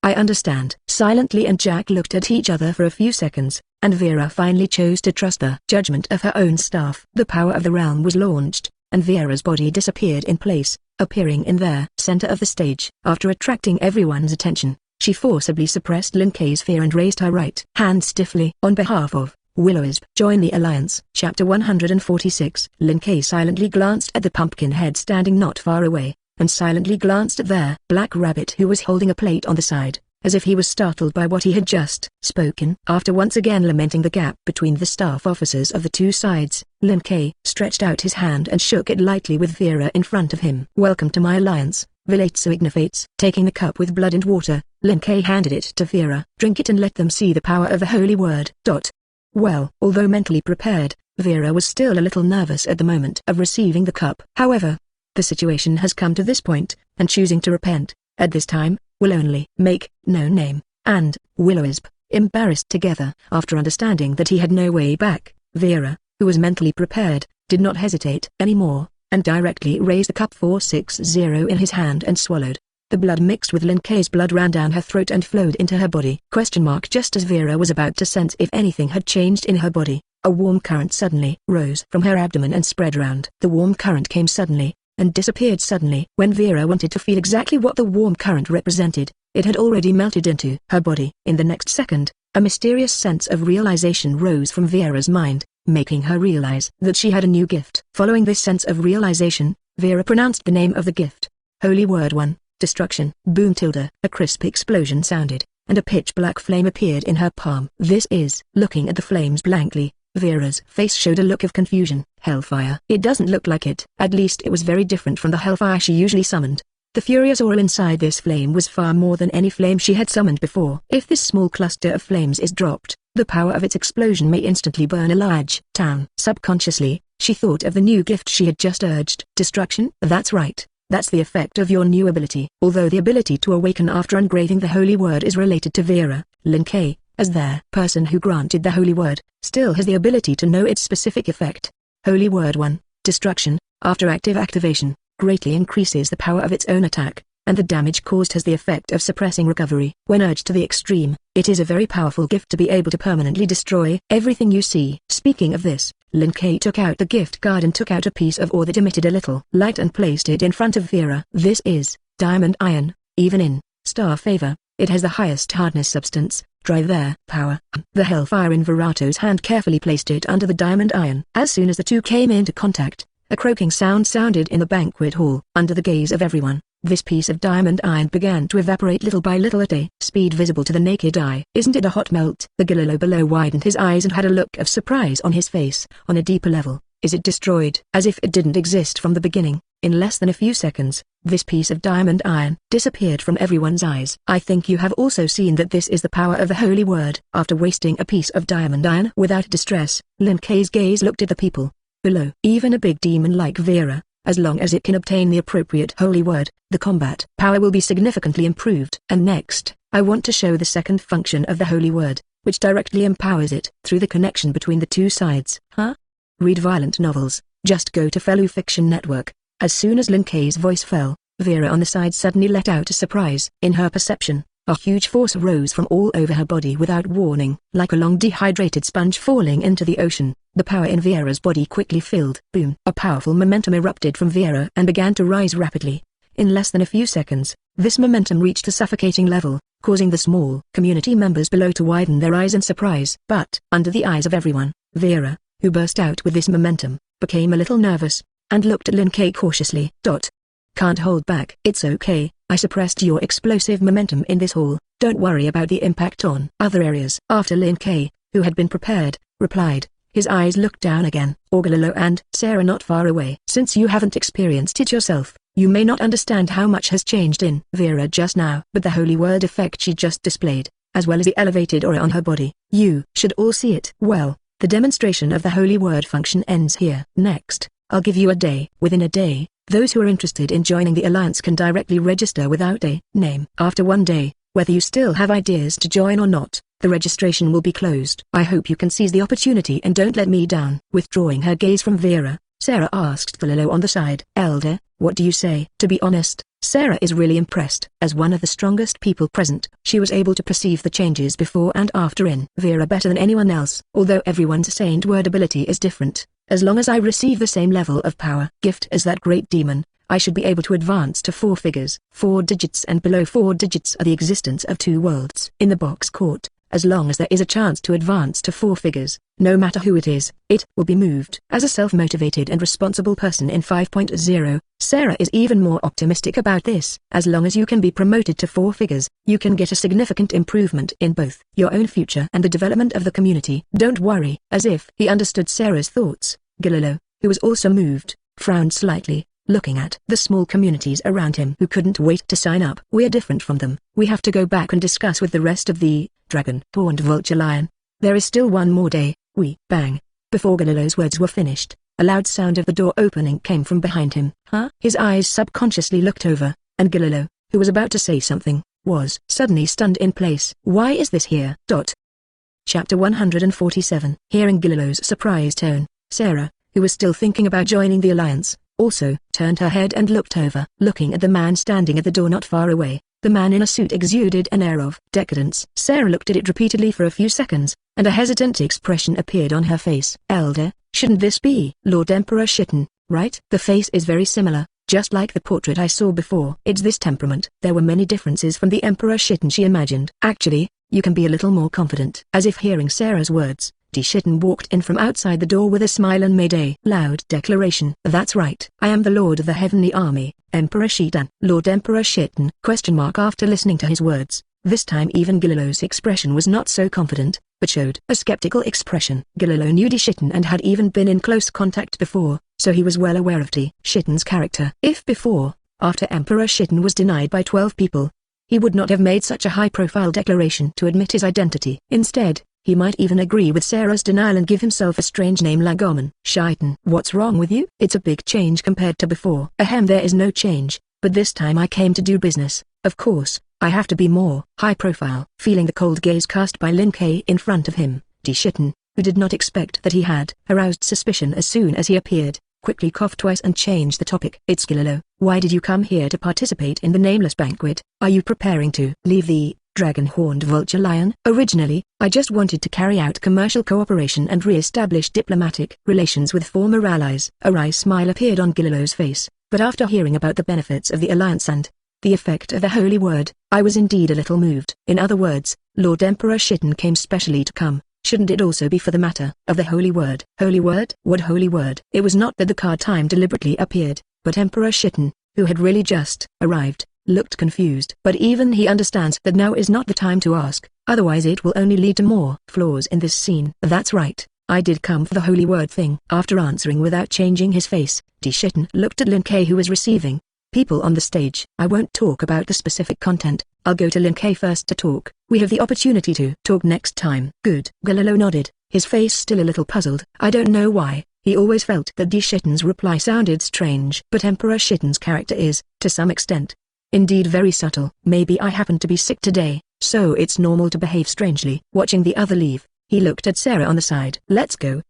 I understand. Silently and Jack looked at each other for a few seconds, and Vera finally chose to trust the judgment of her own staff. The power of the realm was launched, and Vera's body disappeared in place, appearing in the center of the stage. After attracting everyone's attention, she forcibly suppressed Lin Kei's fear and raised her right hand stiffly. On behalf of Willowisp, join the alliance. Chapter 146. Lin Kei silently glanced at the pumpkin head standing not far away, and silently glanced at their black rabbit who was holding a plate on the side, as if he was startled by what he had just spoken. After once again lamenting the gap between the staff officers of the two sides, Lin Kei stretched out his hand and shook it lightly with Vera in front of him. Welcome to my alliance, Vilatsu Ignifates. Taking the cup with blood and water, Lin Kei handed it to Vera. Drink it and let them see the power of the holy word. Well, although mentally prepared, Vera was still a little nervous at the moment of receiving the cup. However, the situation has come to this point, and choosing to repent, At this time, will only make no name, and Will-O-Wisp, embarrassed together. After understanding that he had no way back, Vera, who was mentally prepared, did not hesitate anymore, and directly raised the cup 460 in his hand and swallowed. The blood mixed with Lin Kei's blood ran down her throat and flowed into her body. Just as Vera was about to sense if anything had changed in her body, a warm current suddenly rose from her abdomen and spread round. The warm current came suddenly, and disappeared suddenly. When Vera wanted to feel exactly what the warm current represented, it had already melted into her body. In the next second, a mysterious sense of realization rose from Vera's mind, making her realize that she had a new gift. Following this sense of realization, Vera pronounced the name of the gift. Holy Word 1. Destruction. Boom tilde. A crisp explosion sounded, and a pitch-black flame appeared in her palm. This is. Looking at the flames blankly, Vera's face showed a look of confusion. Hellfire. It doesn't look like it. At least it was very different from the hellfire she usually summoned. The furious aura inside this flame was far more than any flame she had summoned before. If this small cluster of flames is dropped, the power of its explosion may instantly burn a large town. Subconsciously, she thought of the new gift she had just urged. Destruction? That's right. That's the effect of your new ability. Although the ability to awaken after ungraving the holy word is related to Vera, Lin Kei, as their person who granted the holy word, still has the ability to know its specific effect. Holy Word 1. Destruction, after active activation, greatly increases the power of its own attack, and the damage caused has the effect of suppressing recovery. When urged to the extreme, it is a very powerful gift to be able to permanently destroy everything you see. Speaking of this, Lin Kei took out the gift card and took out a piece of ore that emitted a little light and placed it in front of Vera. This is diamond iron. Even in star favor, it has the highest hardness substance. Drive their power. The hellfire in Verato's hand carefully placed it under the diamond iron. As soon as the two came into contact, a croaking sound sounded in the banquet hall. Under the gaze of everyone, this piece of diamond iron began to evaporate little by little at a speed visible to the naked eye. Isn't it a hot melt? The Gililo below widened his eyes and had a look of surprise on his face. On a deeper level, is it destroyed? As if it didn't exist from the beginning, in less than a few seconds, this piece of diamond iron disappeared from everyone's eyes. I think you have also seen that this is the power of the holy word. After wasting a piece of diamond iron without distress, Lin Kei's gaze looked at the people below. Even a big demon like Vera, as long as it can obtain the appropriate holy word, the combat power will be significantly improved. And next, I want to show the second function of the holy word, which directly empowers it through the connection between the two sides. Huh? Read violent novels, just go to Fellow Fiction Network. As soon as Lin Kei's voice fell, Vera on the side suddenly let out a surprise. In her perception, a huge force rose from all over her body without warning. Like a long dehydrated sponge falling into the ocean, the power in Vera's body quickly filled. Boom! A powerful momentum erupted from Vera and began to rise rapidly. In less than a few seconds, this momentum reached a suffocating level, causing the small community members below to widen their eyes in surprise. But, under the eyes of everyone, Vera, who burst out with this momentum, became a little nervous, and looked at Lin Kei cautiously. Can't hold back. It's okay, I suppressed your explosive momentum in this hall, don't worry about the impact on other areas. After Lin Kei, who had been prepared, replied, his eyes looked down again. Orgalilo and Sarah not far away. Since you haven't experienced it yourself, you may not understand how much has changed in Vera just now. But the holy word effect she just displayed, as well as the elevated aura on her body, you should all see it. Well, the demonstration of the holy word function ends here. Next, I'll give you a day. Within a day, those who are interested in joining the alliance can directly register without a name. After one day, whether you still have ideas to join or not, the registration will be closed. I hope you can seize the opportunity and don't let me down. Withdrawing her gaze from Vera, Sarah asked Thalilo on the side. Elder, what do you say? To be honest, Sarah is really impressed. As one of the strongest people present, she was able to perceive the changes before and after in Vera better than anyone else. Although everyone's saint word ability is different, as long as I receive the same level of power gift as that great demon, I should be able to advance to 4 figures. 4 digits and below 4 digits are the existence of 2 worlds. In the box court, as long as there is a chance to advance to 4 figures, no matter who it is, it will be moved. As a self-motivated and responsible person in 5.0, Sarah is even more optimistic about this. As long as you can be promoted to 4 figures, you can get a significant improvement in both your own future and the development of the community. Don't worry. As if he understood Sarah's thoughts, Galileo, who was also moved, frowned slightly, looking at the small communities around him who couldn't wait to sign up. We're different from them. We have to go back and discuss with the rest of the dragon-horned vulture lion. There is still one more day. Bang. Before Galileo's words were finished, a loud sound of the door opening came from behind him. Huh? His eyes subconsciously looked over, and Galileo, who was about to say something, was suddenly stunned in place. Why is this here? Chapter 147. Hearing Gililow's surprised tone, Sarah, who was still thinking about joining the alliance, also turned her head and looked over. Looking at the man standing at the door not far away, the man in a suit exuded an air of decadence. Sarah looked at it repeatedly for a few seconds, and a hesitant expression appeared on her face. Elder, shouldn't this be Lord Emperor Shitten, right? The face is very similar, just like the portrait I saw before. It's this temperament. There were many differences from the Emperor Shitten she imagined. Actually, you can be a little more confident. As if hearing Sarah's words, D. Shitten walked in from outside the door with a smile and made a loud declaration. That's right. I am the Lord of the Heavenly Army, Emperor Shitten. Lord Emperor Shitten? After listening to his words, this time even Gililow's expression was not so confident, but showed a skeptical expression. Gililow knew D. Shitten and had even been in close contact before, so he was well aware of D. Shitten's character. If before, after Emperor Shitten was denied by 12 people, he would not have made such a high-profile declaration to admit his identity. Instead, he might even agree with Sarah's denial and give himself a strange name like Goman. Shiten. What's wrong with you? It's a big change compared to before. Ahem, there is no change, but this time I came to do business. Of course, I have to be more high-profile. Feeling the cold gaze cast by Lin Kei in front of him, D. Shitten, who did not expect that he had aroused suspicion as soon as he appeared, quickly coughed twice and changed the topic. It's Gilillow. Why did you come here to participate in the nameless banquet? Are you preparing to leave the dragon-horned vulture lion? Originally, I just wanted to carry out commercial cooperation and re-establish diplomatic relations with former allies. A wry smile appeared on Gilillow's face, but after hearing about the benefits of the alliance and the effect of the holy word, I was indeed a little moved. In other words, Lord Emperor Shitten came specially to come. Shouldn't it also be for the matter of the holy word? Holy word? What holy word? It was not that the card time deliberately appeared, but Emperor Shitten, who had really just arrived, looked confused. But even he understands that now is not the time to ask, otherwise it will only lead to more flaws in this scene. That's right, I did come for the holy word thing. After answering without changing his face, D. Shitten looked at Lin Kei who was receiving people on the stage. I won't talk about the specific content, I'll go to Lin Kei first to talk. We have the opportunity to talk next time. Good. Gilillow nodded, his face still a little puzzled. I don't know why, he always felt that D. Shitten's reply sounded strange. But Emperor Shitten's character is, to some extent, indeed very subtle. Maybe I happen to be sick today, so it's normal to behave strangely. Watching the other leave, he looked at Sarah on the side. Let's go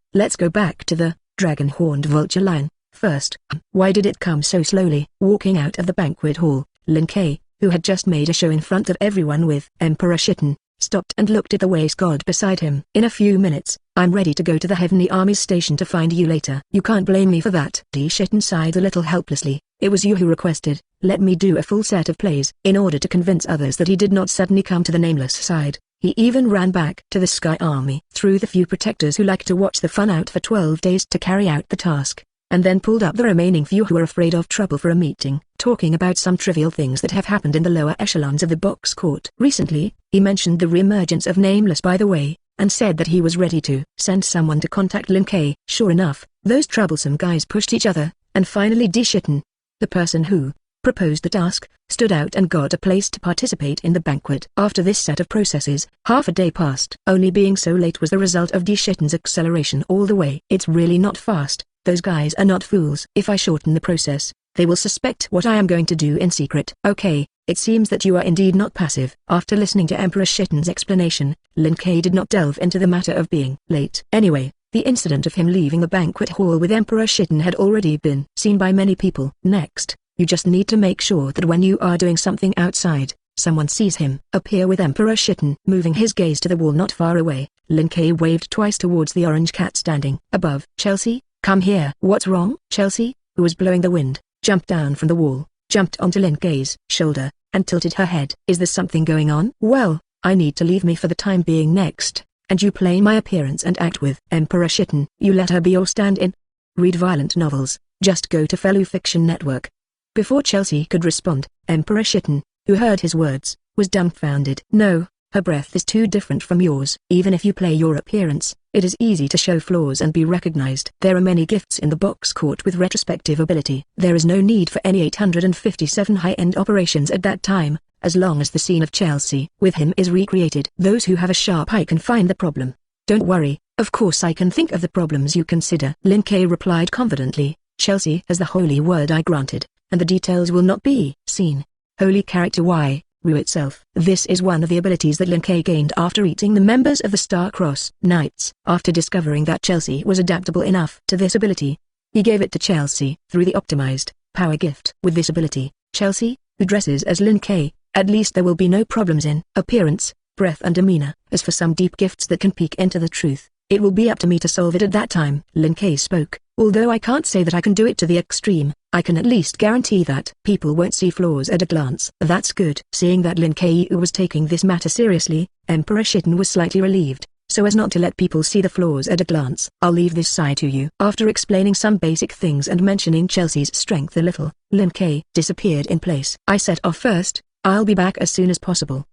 back to the dragon-horned vulture lion. First, why did it come so slowly? Walking out of the banquet hall, Lin Kei, who had just made a show in front of everyone with Emperor Shitten, stopped and looked at the waste god beside him. In a few minutes, I'm ready to go to the Heavenly Army's station to find you later. You can't blame me for that. D. Shitten sighed a little helplessly. It was you who requested, let me do a full set of plays. In order to convince others that he did not suddenly come to the nameless side, he even ran back to the Sky Army. Through the few protectors who liked to watch the fun out for 12 days to carry out the task, and then pulled up the remaining few who were afraid of trouble for a meeting, talking about some trivial things that have happened in the lower echelons of the box court. Recently, he mentioned the re-emergence of Nameless by the way, and said that he was ready to send someone to contact Lin Kei. Sure enough, those troublesome guys pushed each other, and finally D. Shitten, the person who proposed the task, stood out and got a place to participate in the banquet. After this set of processes, half a day passed. Only being so late was the result of D. Shitten's acceleration all the way. It's really not fast. Those guys are not fools. If I shorten the process, they will suspect what I am going to do in secret. Okay, it seems that you are indeed not passive. After listening to Emperor Shitten's explanation, Lin Kei did not delve into the matter of being late. Anyway, the incident of him leaving the banquet hall with Emperor Shitten had already been seen by many people. Next, you just need to make sure that when you are doing something outside, someone sees him appear with Emperor Shitten. Moving his gaze to the wall not far away, Lin Kei waved twice towards the orange cat standing above. Chelsea? Come here. What's wrong? Chelsea, who was blowing the wind, jumped down from the wall, jumped onto Lin Kei's shoulder, and tilted her head. Is there something going on? Well, I need to leave me for the time being next, and you play my appearance and act with Emperor Shitten. You let her be your stand-in? Read violent novels, just go to Fellow Fiction Network. Before Chelsea could respond, Emperor Shitten, who heard his words, was dumbfounded. No, her breath is too different from yours. Even if you play your appearance, it is easy to show flaws and be recognized. There are many gifts in the box court with retrospective ability. There is no need for any 857 high-end operations at that time, as long as the scene of Chelsea with him is recreated. Those who have a sharp eye can find the problem. Don't worry, of course I can think of the problems you consider. Lin Kei replied confidently. Chelsea has the holy word I granted, and the details will not be seen. Holy character Y, Ru itself. This is one of the abilities that Lin Ke gained after eating the members of the Star-Crossed Knights. After discovering that Chelsea was adaptable enough to this ability, he gave it to Chelsea through the optimized power gift. With this ability, Chelsea, who dresses as Lin Ke, at least there will be no problems in appearance, breath and demeanor. As for some deep gifts that can peek into the truth, it will be up to me to solve it at that time. Lin Ke spoke. Although I can't say that I can do it to the extreme, I can at least guarantee that people won't see flaws at a glance. That's good. Seeing that Lin Ke was taking this matter seriously, Emperor Shitten was slightly relieved, so as not to let people see the flaws at a glance. I'll leave this side to you. After explaining some basic things and mentioning Chelsea's strength a little, Lin Ke disappeared in place. I set off first. I'll be back as soon as possible.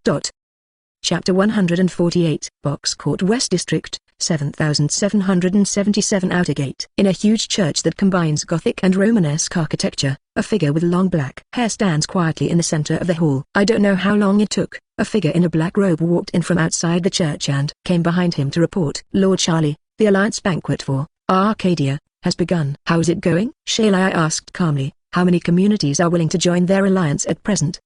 Chapter 148. Box Court West District, 7777 Outer Gate. In a huge church that combines Gothic and Romanesque architecture, a figure with long black hair stands quietly in the center of the hall. I don't know how long it took. A figure in a black robe walked in from outside the church and came behind him to report. Lord Charlie, the Alliance banquet for Arcadia has begun. How's it going? Shalai asked calmly. How many communities are willing to join their alliance at present?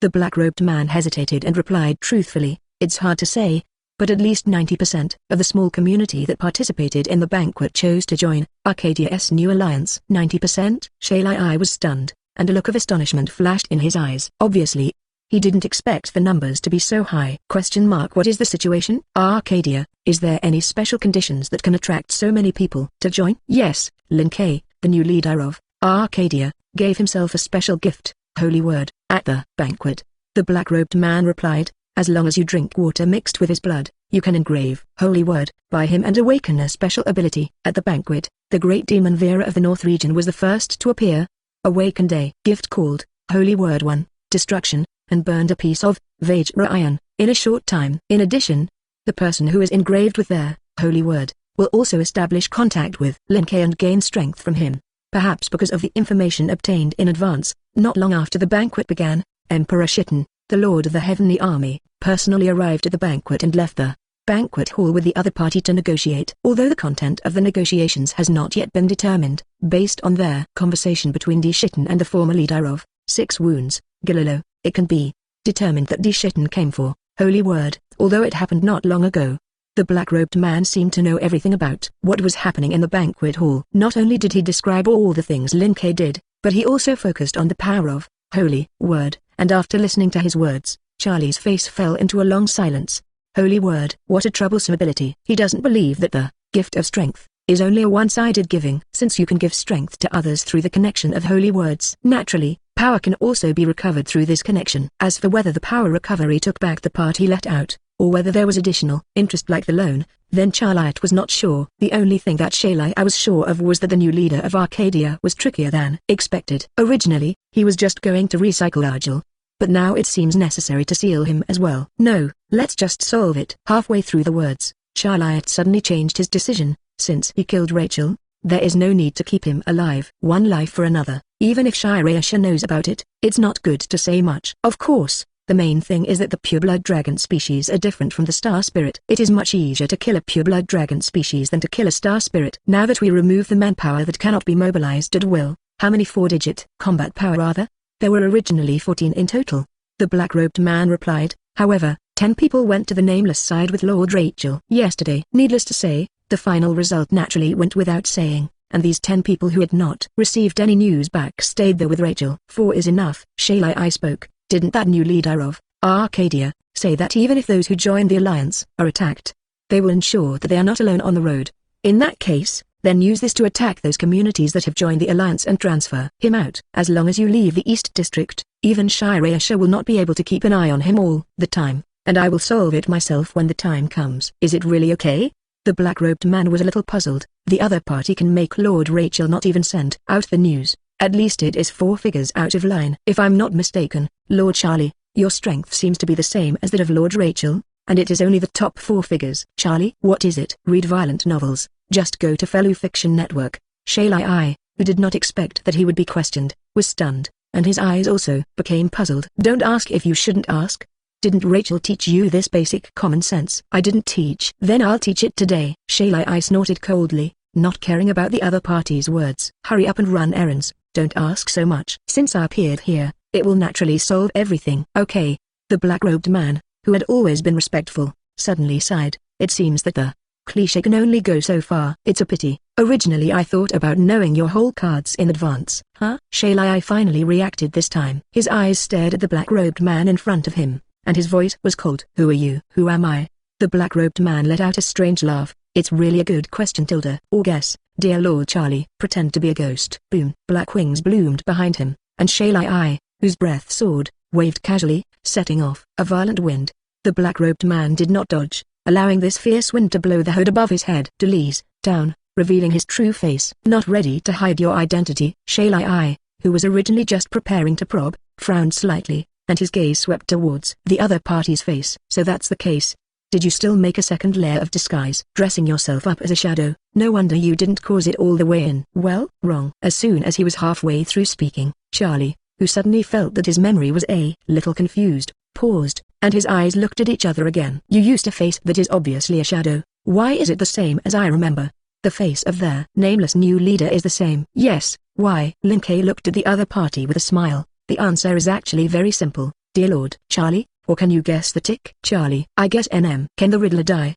The black-robed man hesitated and replied truthfully, it's hard to say, but at least 90% of the small community that participated in the banquet chose to join Arcadia's new alliance. 90%? Shalai was stunned, and a look of astonishment flashed in his eyes. Obviously, he didn't expect the numbers to be so high. What is the situation? Arcadia, is there any special conditions that can attract so many people to join? Yes, Lin Ke, the new leader of Arcadia, gave himself a special gift, Holy Word. At the banquet, the black-robed man replied, as long as you drink water mixed with his blood, you can engrave Holy Word by him and awaken a special ability. At the banquet, the great demon Vera of the North region was the first to appear. Awakened a gift called Holy Word 1, Destruction, and burned a piece of Vajra iron in a short time. In addition, the person who is engraved with their Holy Word will also establish contact with Lin Ke and gain strength from him. Perhaps because of the information obtained in advance, not long after the banquet began, Emperor Shitten, the Lord of the Heavenly Army, personally arrived at the banquet and left the banquet hall with the other party to negotiate. Although the content of the negotiations has not yet been determined, based on their conversation between D. Shitten and the former leader of Six Wounds, Galileo, it can be determined that D. Shitten came for Holy Word, although it happened not long ago. The black-robed man seemed to know everything about what was happening in the banquet hall. Not only did he describe all the things Lin Ke did, but he also focused on the power of Holy Word, and after listening to his words, Charlie's face fell into a long silence. Holy Word. What a troublesome ability. He doesn't believe that the gift of strength is only a one-sided giving, since you can give strength to others through the connection of holy words. Naturally, power can also be recovered through this connection. As for whether the power recovery took back the part he let out, or whether there was additional interest like the loan, then Charliot was not sure. The only thing that Shalai was sure of was that the new leader of Arcadia was trickier than expected. Originally, he was just going to recycle Argel, but now it seems necessary to seal him as well. No, let's just solve it. Halfway through the words, Charliot suddenly changed his decision. Since he killed Rachel, there is no need to keep him alive. One life for another. Even if Shirayasha knows about it, it's not good to say much. Of course, the main thing is that the pureblood dragon species are different from the star spirit. It is much easier to kill a pureblood dragon species than to kill a star spirit. Now that we remove the manpower that cannot be mobilized at will, how many 4-digit combat power are there? There were originally 14 in total. The black-robed man replied. However, 10 people went to the nameless side with Lord Rachel yesterday. Needless to say, the final result naturally went without saying, and these 10 people who had not received any news back stayed there with Rachel. 4 is enough. Shalai spoke. Didn't that new leader of Arcadia say that even if those who join the alliance are attacked, they will ensure that they are not alone on the road? In that case, then use this to attack those communities that have joined the alliance and transfer him out. As long as you leave the East District, even Shirayasha will not be able to keep an eye on him all the time, and I will solve it myself when the time comes. Is it really okay? The black-robed man was a little puzzled. The other party can make Lord Rachel not even send out the news. At least it is 4 figures out of line. If I'm not mistaken, Lord Charlie, your strength seems to be the same as that of Lord Rachel, and it is only the top 4 figures. Charlie, what is it? Read violent novels. Just go to Fellow Fiction Network. Shalai, who did not expect that he would be questioned, was stunned, and his eyes also became puzzled. Don't ask if you shouldn't ask. Didn't Rachel teach you this basic common sense? I didn't teach. Then I'll teach it today. Shalai snorted coldly, not caring about the other party's words. Hurry up and run errands. Don't ask so much. Since I appeared here, It will naturally solve everything. Okay. The black-robed man, who had always been respectful, suddenly sighed. It seems that the cliché can only go so far. It's a pity. Originally I thought about knowing your whole cards in advance. Huh? Shailai finally reacted this time. His eyes stared at the black-robed man in front of him, and his voice was cold. Who are you? Who am I? The black-robed man let out a strange laugh. It's really a good question, Tilda. Or guess, dear Lord Charlie. Pretend to be a ghost. Boom. Black wings bloomed behind him, and Shailai, whose breath soared, waved casually, setting off a violent wind. The black-robed man did not dodge, allowing this fierce wind to blow the hood above his head. Delise, down, revealing his true face. Not ready to hide your identity. Shailai, who was originally just preparing to probe, frowned slightly, and his gaze swept towards the other party's face. So that's the case. Did you still make a second layer of disguise? Dressing yourself up as a shadow? No wonder you didn't cause it all the way in. Well, wrong. As soon as he was halfway through speaking, Charlie, who suddenly felt that his memory was a little confused, paused, and his eyes looked at each other again. You used a face that is obviously a shadow. Why is it the same as I remember? The face of their nameless new leader is the same. Yes, why? Lin Kei looked at the other party with a smile. The answer is actually very simple, dear Lord Charlie. Or can you guess the tick? Charlie. I guess NM. Can the riddler die?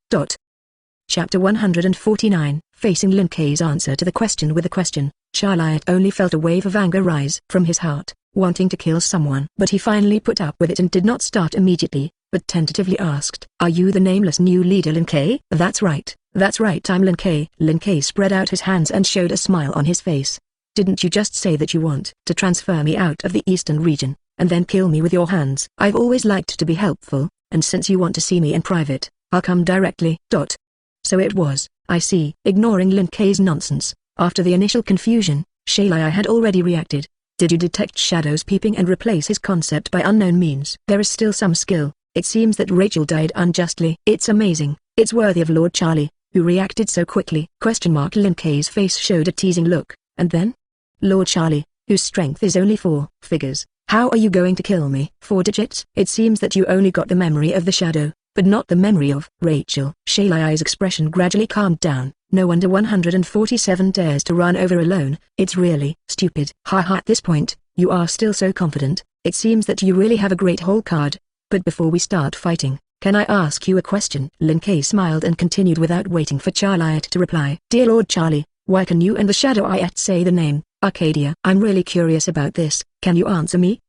Chapter 149. Facing Lin Kei's answer to the question with a question, Charlie only felt a wave of anger rise from his heart, wanting to kill someone. But he finally put up with it and did not start immediately, but tentatively asked, Are you the nameless new leader Lin Kei? That's right, I'm Lin Kei. Lin Kei spread out his hands and showed a smile on his face. Didn't you just say that you want to transfer me out of the eastern region, and then kill me with your hands? I've always liked to be helpful, and since you want to see me in private, I'll come directly. So it was, I see. Ignoring Lin Kei's nonsense, after the initial confusion, Shailai had already reacted. Did you detect shadows peeping and replace his concept by unknown means? There is still some skill. It seems that Rachel died unjustly. It's amazing. It's worthy of Lord Charlie, who reacted so quickly. Lin Kei's face showed a teasing look, and then? Lord Charlie, whose strength is only 4 figures. How are you going to kill me? 4 digits? It seems that you only got the memory of the shadow, but not the memory of Rachel. Shailai's expression gradually calmed down. No wonder 147 dares to run over alone. It's really stupid. Haha. At this point, you are still so confident. It seems that you really have a great hole card. But before we start fighting, can I ask you a question? Lin Kei smiled and continued without waiting for Charlie to reply. Dear Lord Charlie, why can you and the shadow say the name Arcadia? I'm really curious about this. Can you answer me?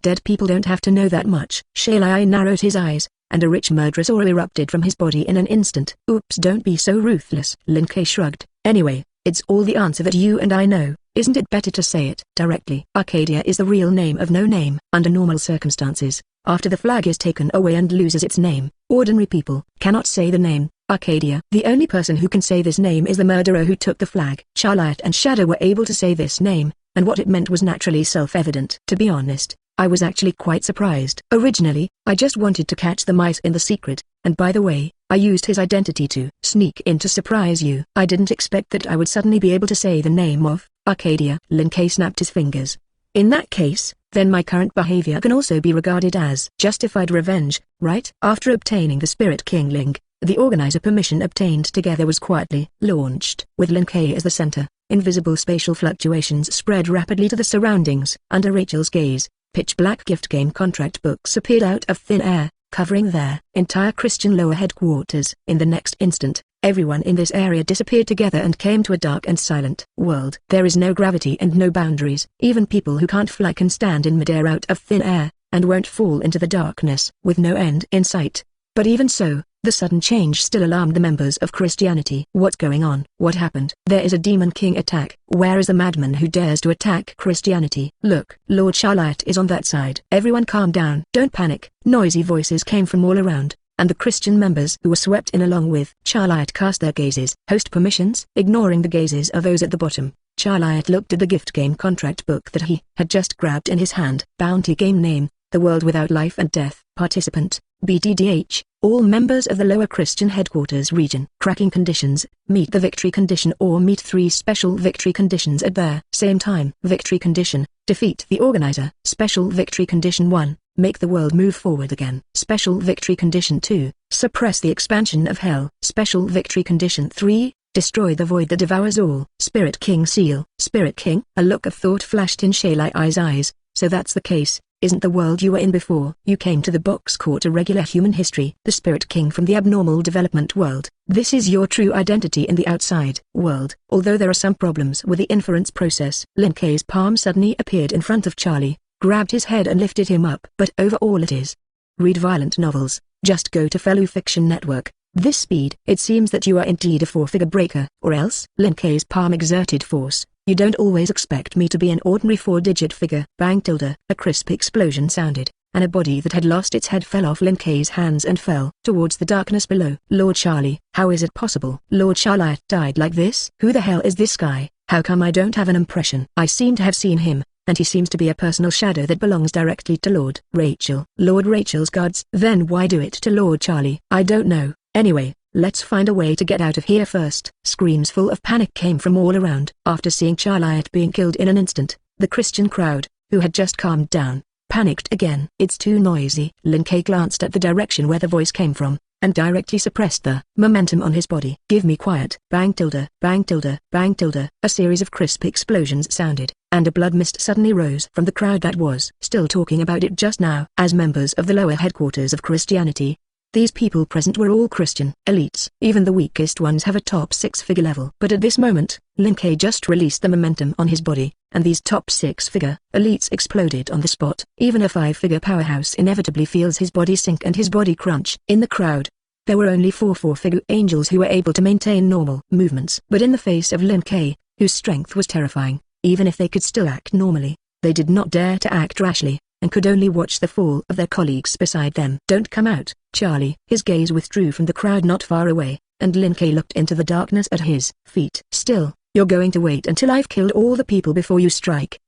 Dead people don't have to know that much. Shailai narrowed his eyes, and a rich murderous aura erupted from his body in an instant. Oops, don't be so ruthless. Lin Kei shrugged. Anyway, it's all the answer that you and I know. Isn't it better to say it directly? Arcadia is the real name of no name. Under normal circumstances, after the flag is taken away and loses its name, ordinary people cannot say the name Arcadia. The only person who can say this name is the murderer who took the flag. Charlotte and Shadow were able to say this name, and what it meant was naturally self-evident. To be honest, I was actually quite surprised. Originally, I just wanted to catch the mice in the secret, and by the way, I used his identity to sneak in to surprise you. I didn't expect that I would suddenly be able to say the name of Arcadia. Lin Kei snapped his fingers. In that case, then my current behavior can also be regarded as justified revenge, right? After obtaining the Spirit King link, the organizer permission obtained together was quietly launched. With Lin Kei as the center, invisible spatial fluctuations spread rapidly to the surroundings. Under Rachel's gaze, pitch-black gift game contract books appeared out of thin air, covering their entire Christian lower headquarters. In the next instant, everyone in this area disappeared together and came to a dark and silent world. There is no gravity and no boundaries. Even people who can't fly can stand in midair out of thin air, and won't fall into the darkness with no end in sight. But even so, the sudden change still alarmed the members of Christianity. What's going on? What happened? There is a Demon King attack. Where is the madman who dares to attack Christianity? Look, Lord Charlotte is on that side. Everyone calm down. Don't panic. Noisy voices came from all around, and the Christian members who were swept in along with Charlotte cast their gazes. Host permissions? Ignoring the gazes of those at the bottom, Charlotte looked at the gift game contract book that he had just grabbed in his hand. Bounty game name, The World Without Life and Death. Participant, BDDH, all members of the Lower Christian Headquarters region. Cracking conditions, meet the victory condition or meet 3 special victory conditions at the same time. Victory condition, defeat the organizer. Special victory condition 1, make the world move forward again. Special victory condition 2, suppress the expansion of hell. Special victory condition 3, destroy the void that devours all. Spirit King seal. Spirit King? A look of thought flashed in Shailai's eyes, So that's the case, isn't the world you were in before you came to the box court a regular human history, the spirit king from the abnormal development world? This is your true identity in the outside world. Although there are some problems with the inference process. Lin Kei's palm suddenly appeared in front of Charlie, grabbed his head and lifted him up. But overall it is. Read violent novels, just go to Fellow Fiction Network. This speed. It seems that you are indeed a four-figure breaker, or else. Lin Kei's palm exerted force. You don't always expect me to be an ordinary four-digit figure. Bang tilde. A crisp explosion sounded, and a body that had lost its head fell off Lin Kei's hands and fell towards the darkness below. Lord Charlie, how is it possible? Lord Charlie died like this? Who the hell is this guy? How come I don't have an impression? I seem to have seen him, and he seems to be a personal shadow that belongs directly to Lord Rachel. Lord Rachel's gods. Then why do it to Lord Charlie? I don't know. Anyway, let's find a way to get out of here first. Screams full of panic came from all around. After seeing Charlie being killed in an instant, the Christian crowd, who had just calmed down, panicked again. It's too noisy. Lin Kei glanced at the direction where the voice came from, and directly suppressed the momentum on his body. Give me quiet. Bang tilde, bang tilde, bang tilde. A series of crisp explosions sounded, and a blood mist suddenly rose from the crowd that was still talking about it just now. As members of the lower headquarters of Christianity, these people present were all Christian elites. Even the weakest ones have a top six-figure level. But at this moment, Lin Kei just released the momentum on his body, and these top six-figure elites exploded on the spot. Even a five-figure powerhouse inevitably feels his body sink and his body crunch. In the crowd, there were only four-figure angels who were able to maintain normal movements. But in the face of Lin Kei, whose strength was terrifying, even if they could still act normally, they did not dare to act rashly, and could only watch the fall of their colleagues beside them. Don't come out, Charlie. His gaze withdrew from the crowd not far away, and Lin Kei looked into the darkness at his feet. Still, you're going to wait until I've killed all the people before you strike.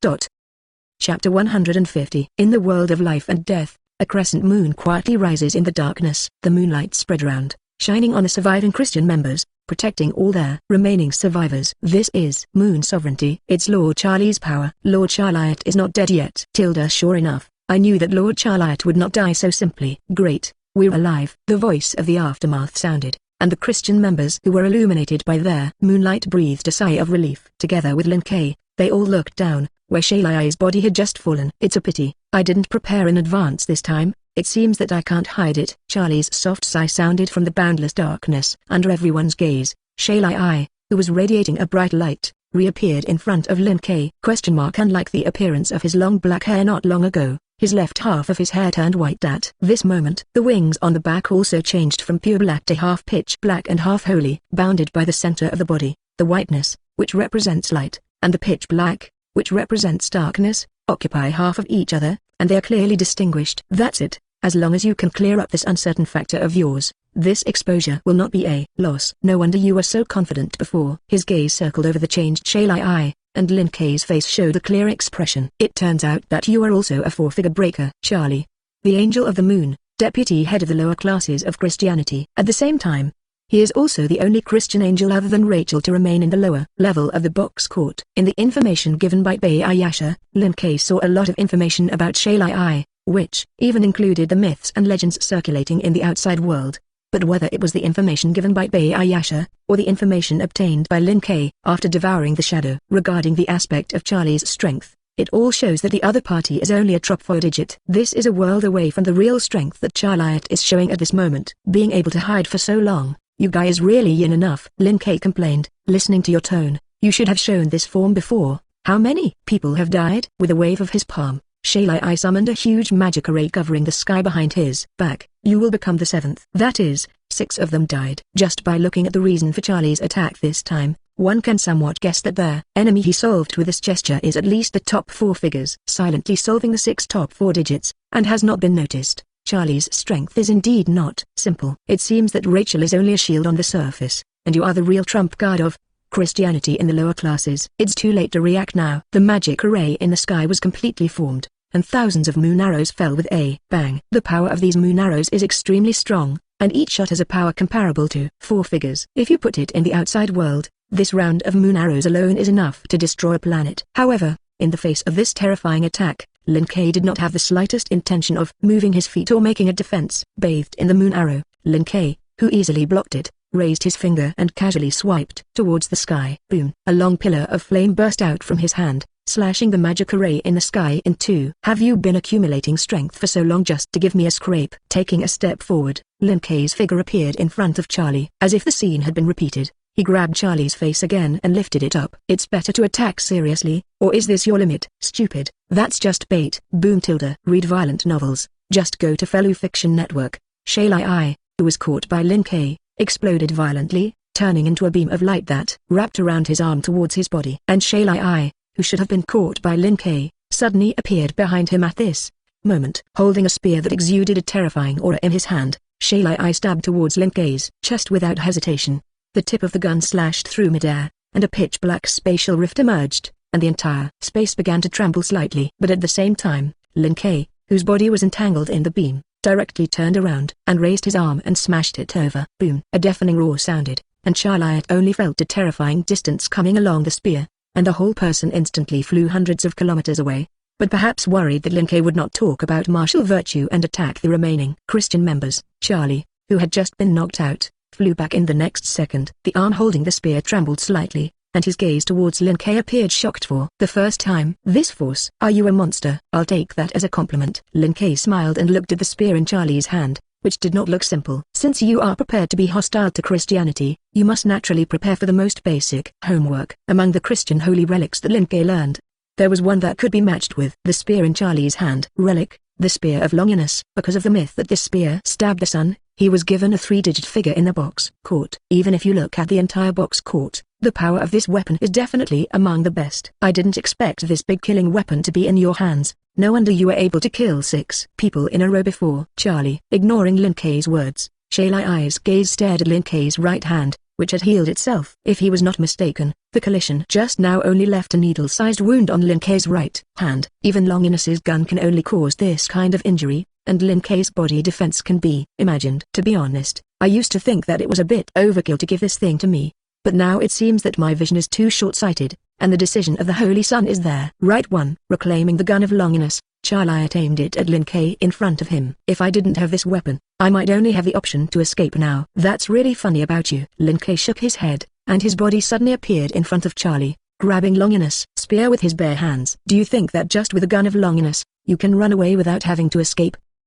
Chapter 150. In the world of life and death, a crescent moon quietly rises in the darkness. The moonlight spread around, shining on the surviving Christian members, protecting all their remaining survivors. This is moon sovereignty. It's Lord Charlie's power. Lord Charlie is not dead yet. Sure enough, I knew that Lord Charlie would not die so simply. Great, we're alive. The voice of the aftermath sounded, and the Christian members who were illuminated by their moonlight breathed a sigh of relief. Together with Lin Kei, they all looked down, where Charlie's body had just fallen. It's a pity, I didn't prepare in advance this time. It seems that I can't hide it. Charlie's soft sigh sounded from the boundless darkness. Under everyone's gaze, Charlie, who was radiating a bright light, reappeared in front of Lin Kei. Unlike the appearance of his long black hair not long ago, his left half of his hair turned white at this moment. The wings on the back also changed from pure black to half pitch black and half holy, bounded by the center of the body. The whiteness, which represents light, and the pitch black, which represents darkness, occupy half of each other, and they are clearly distinguished. That's it. As long as you can clear up this uncertain factor of yours, this exposure will not be a loss. No wonder you were so confident before. His gaze circled over the changed Charlie, and Lin Kei's face showed a clear expression. It turns out that you are also a four-figure breaker. Charlie, the angel of the moon, deputy head of the lower classes of Christianity. At the same time, he is also the only Christian angel other than Rachel to remain in the lower level of the box court. In the information given by Bayasha, Lin Kei saw a lot of information about Charlie, which even included the myths and legends circulating in the outside world. But whether it was the information given by Bayasha, or the information obtained by Lin Kei after devouring the shadow regarding the aspect of Charlie's strength, it all shows that the other party is only a top four-digit. This is a world away from the real strength that Charlie is showing at this moment. Being able to hide for so long, you guy is really yin enough. Lin Kei complained, listening to your tone, you should have shown this form before. How many people have died? With a wave of his palm, Charlie summoned a huge magic array covering the sky behind his back. You will become the seventh. That is, 6 of them died. Just by looking at the reason for Charlie's attack this time, one can somewhat guess that their enemy he solved with this gesture is at least the top 4 figures. Silently solving the 6 top 4 digits, and has not been noticed. Charlie's strength is indeed not simple. It seems that Rachel is only a shield on the surface, and you are the real trump card of Christianity in the lower classes. It's too late to react now. The magic array in the sky was completely formed, and thousands of moon arrows fell with a bang. The power of these moon arrows is extremely strong, and each shot has a power comparable to 4 figures. If you put it in the outside world, this round of moon arrows alone is enough to destroy a planet. However, in the face of this terrifying attack, Lin Kei did not have the slightest intention of moving his feet or making a defense. Bathed in the moon arrow, Lin Kei, who easily blocked it, raised his finger and casually swiped towards the sky. Boom! A long pillar of flame burst out from his hand, slashing the magic array in the sky in two. Have you been accumulating strength for so long just to give me a scrape? Taking a step forward, Lin Kei's figure appeared in front of Charlie. As if the scene had been repeated, he grabbed Charlie's face again and lifted it up. It's better to attack seriously, or is this your limit? Stupid, that's just bait. Boom tilde. Read violent novels, just go to Fellow Fiction Network. Shalai, who was caught by Lin Kei, exploded violently, turning into a beam of light that wrapped around his arm towards his body. And Shalai, who should have been caught by Lin Kei, suddenly appeared behind him at this moment. Holding a spear that exuded a terrifying aura in his hand, Shalai stabbed towards Lin Kei's chest without hesitation. The tip of the gun slashed through midair, and a pitch-black spatial rift emerged, and the entire space began to tremble slightly. But at the same time, Lin Kei, whose body was entangled in the beam, directly turned around and raised his arm and smashed it over. Boom! A deafening roar sounded, and Charlie only felt a terrifying distance coming along the spear, and the whole person instantly flew hundreds of kilometers away. But perhaps worried that Lin Kei would not talk about martial virtue and attack the remaining Christian members, Charlie, who had just been knocked out, flew back in the next second. The arm holding the spear trembled slightly, and his gaze towards Lin Kei appeared shocked for the first time. This force? Are you a monster? I'll take that as a compliment. Lin Kei smiled and looked at the spear in Charlie's hand, which did not look simple. Since you are prepared to be hostile to Christianity, you must naturally prepare for the most basic homework. Among the Christian holy relics that Lin Kei learned, there was one that could be matched with the spear in Charlie's hand. Relic, the Spear of Longinus. Because of the myth that this spear stabbed the sun, he was given a 3-digit figure in the box. Court. Even if you look at the entire box court, the power of this weapon is definitely among the best. I didn't expect this big killing weapon to be in your hands. No wonder you were able to kill 6 people in a row before. Charlie. Ignoring Lin Kei's words, Shalai's gaze stared at Lin Kei's right hand, which had healed itself. If he was not mistaken, the collision just now only left a needle-sized wound on Lin Kei's right hand. Even Longinus's gun can only cause this kind of injury, and Lin Kei's body defense can be imagined. To be honest, I used to think that it was a bit overkill to give this thing to me, but now it seems that my vision is too short-sighted, and the decision of the Holy Sun is there. Right one. Reclaiming the gun of Longinus, Charlie aimed it at Lin Kei in front of him. If I didn't have this weapon, I might only have the option to escape now. That's really funny about you. Lin Kei shook his head, and his body suddenly appeared in front of Charlie, grabbing Longinus' spear with his bare hands. Do you think that just with a gun of Longinus, you can run away without having to escape?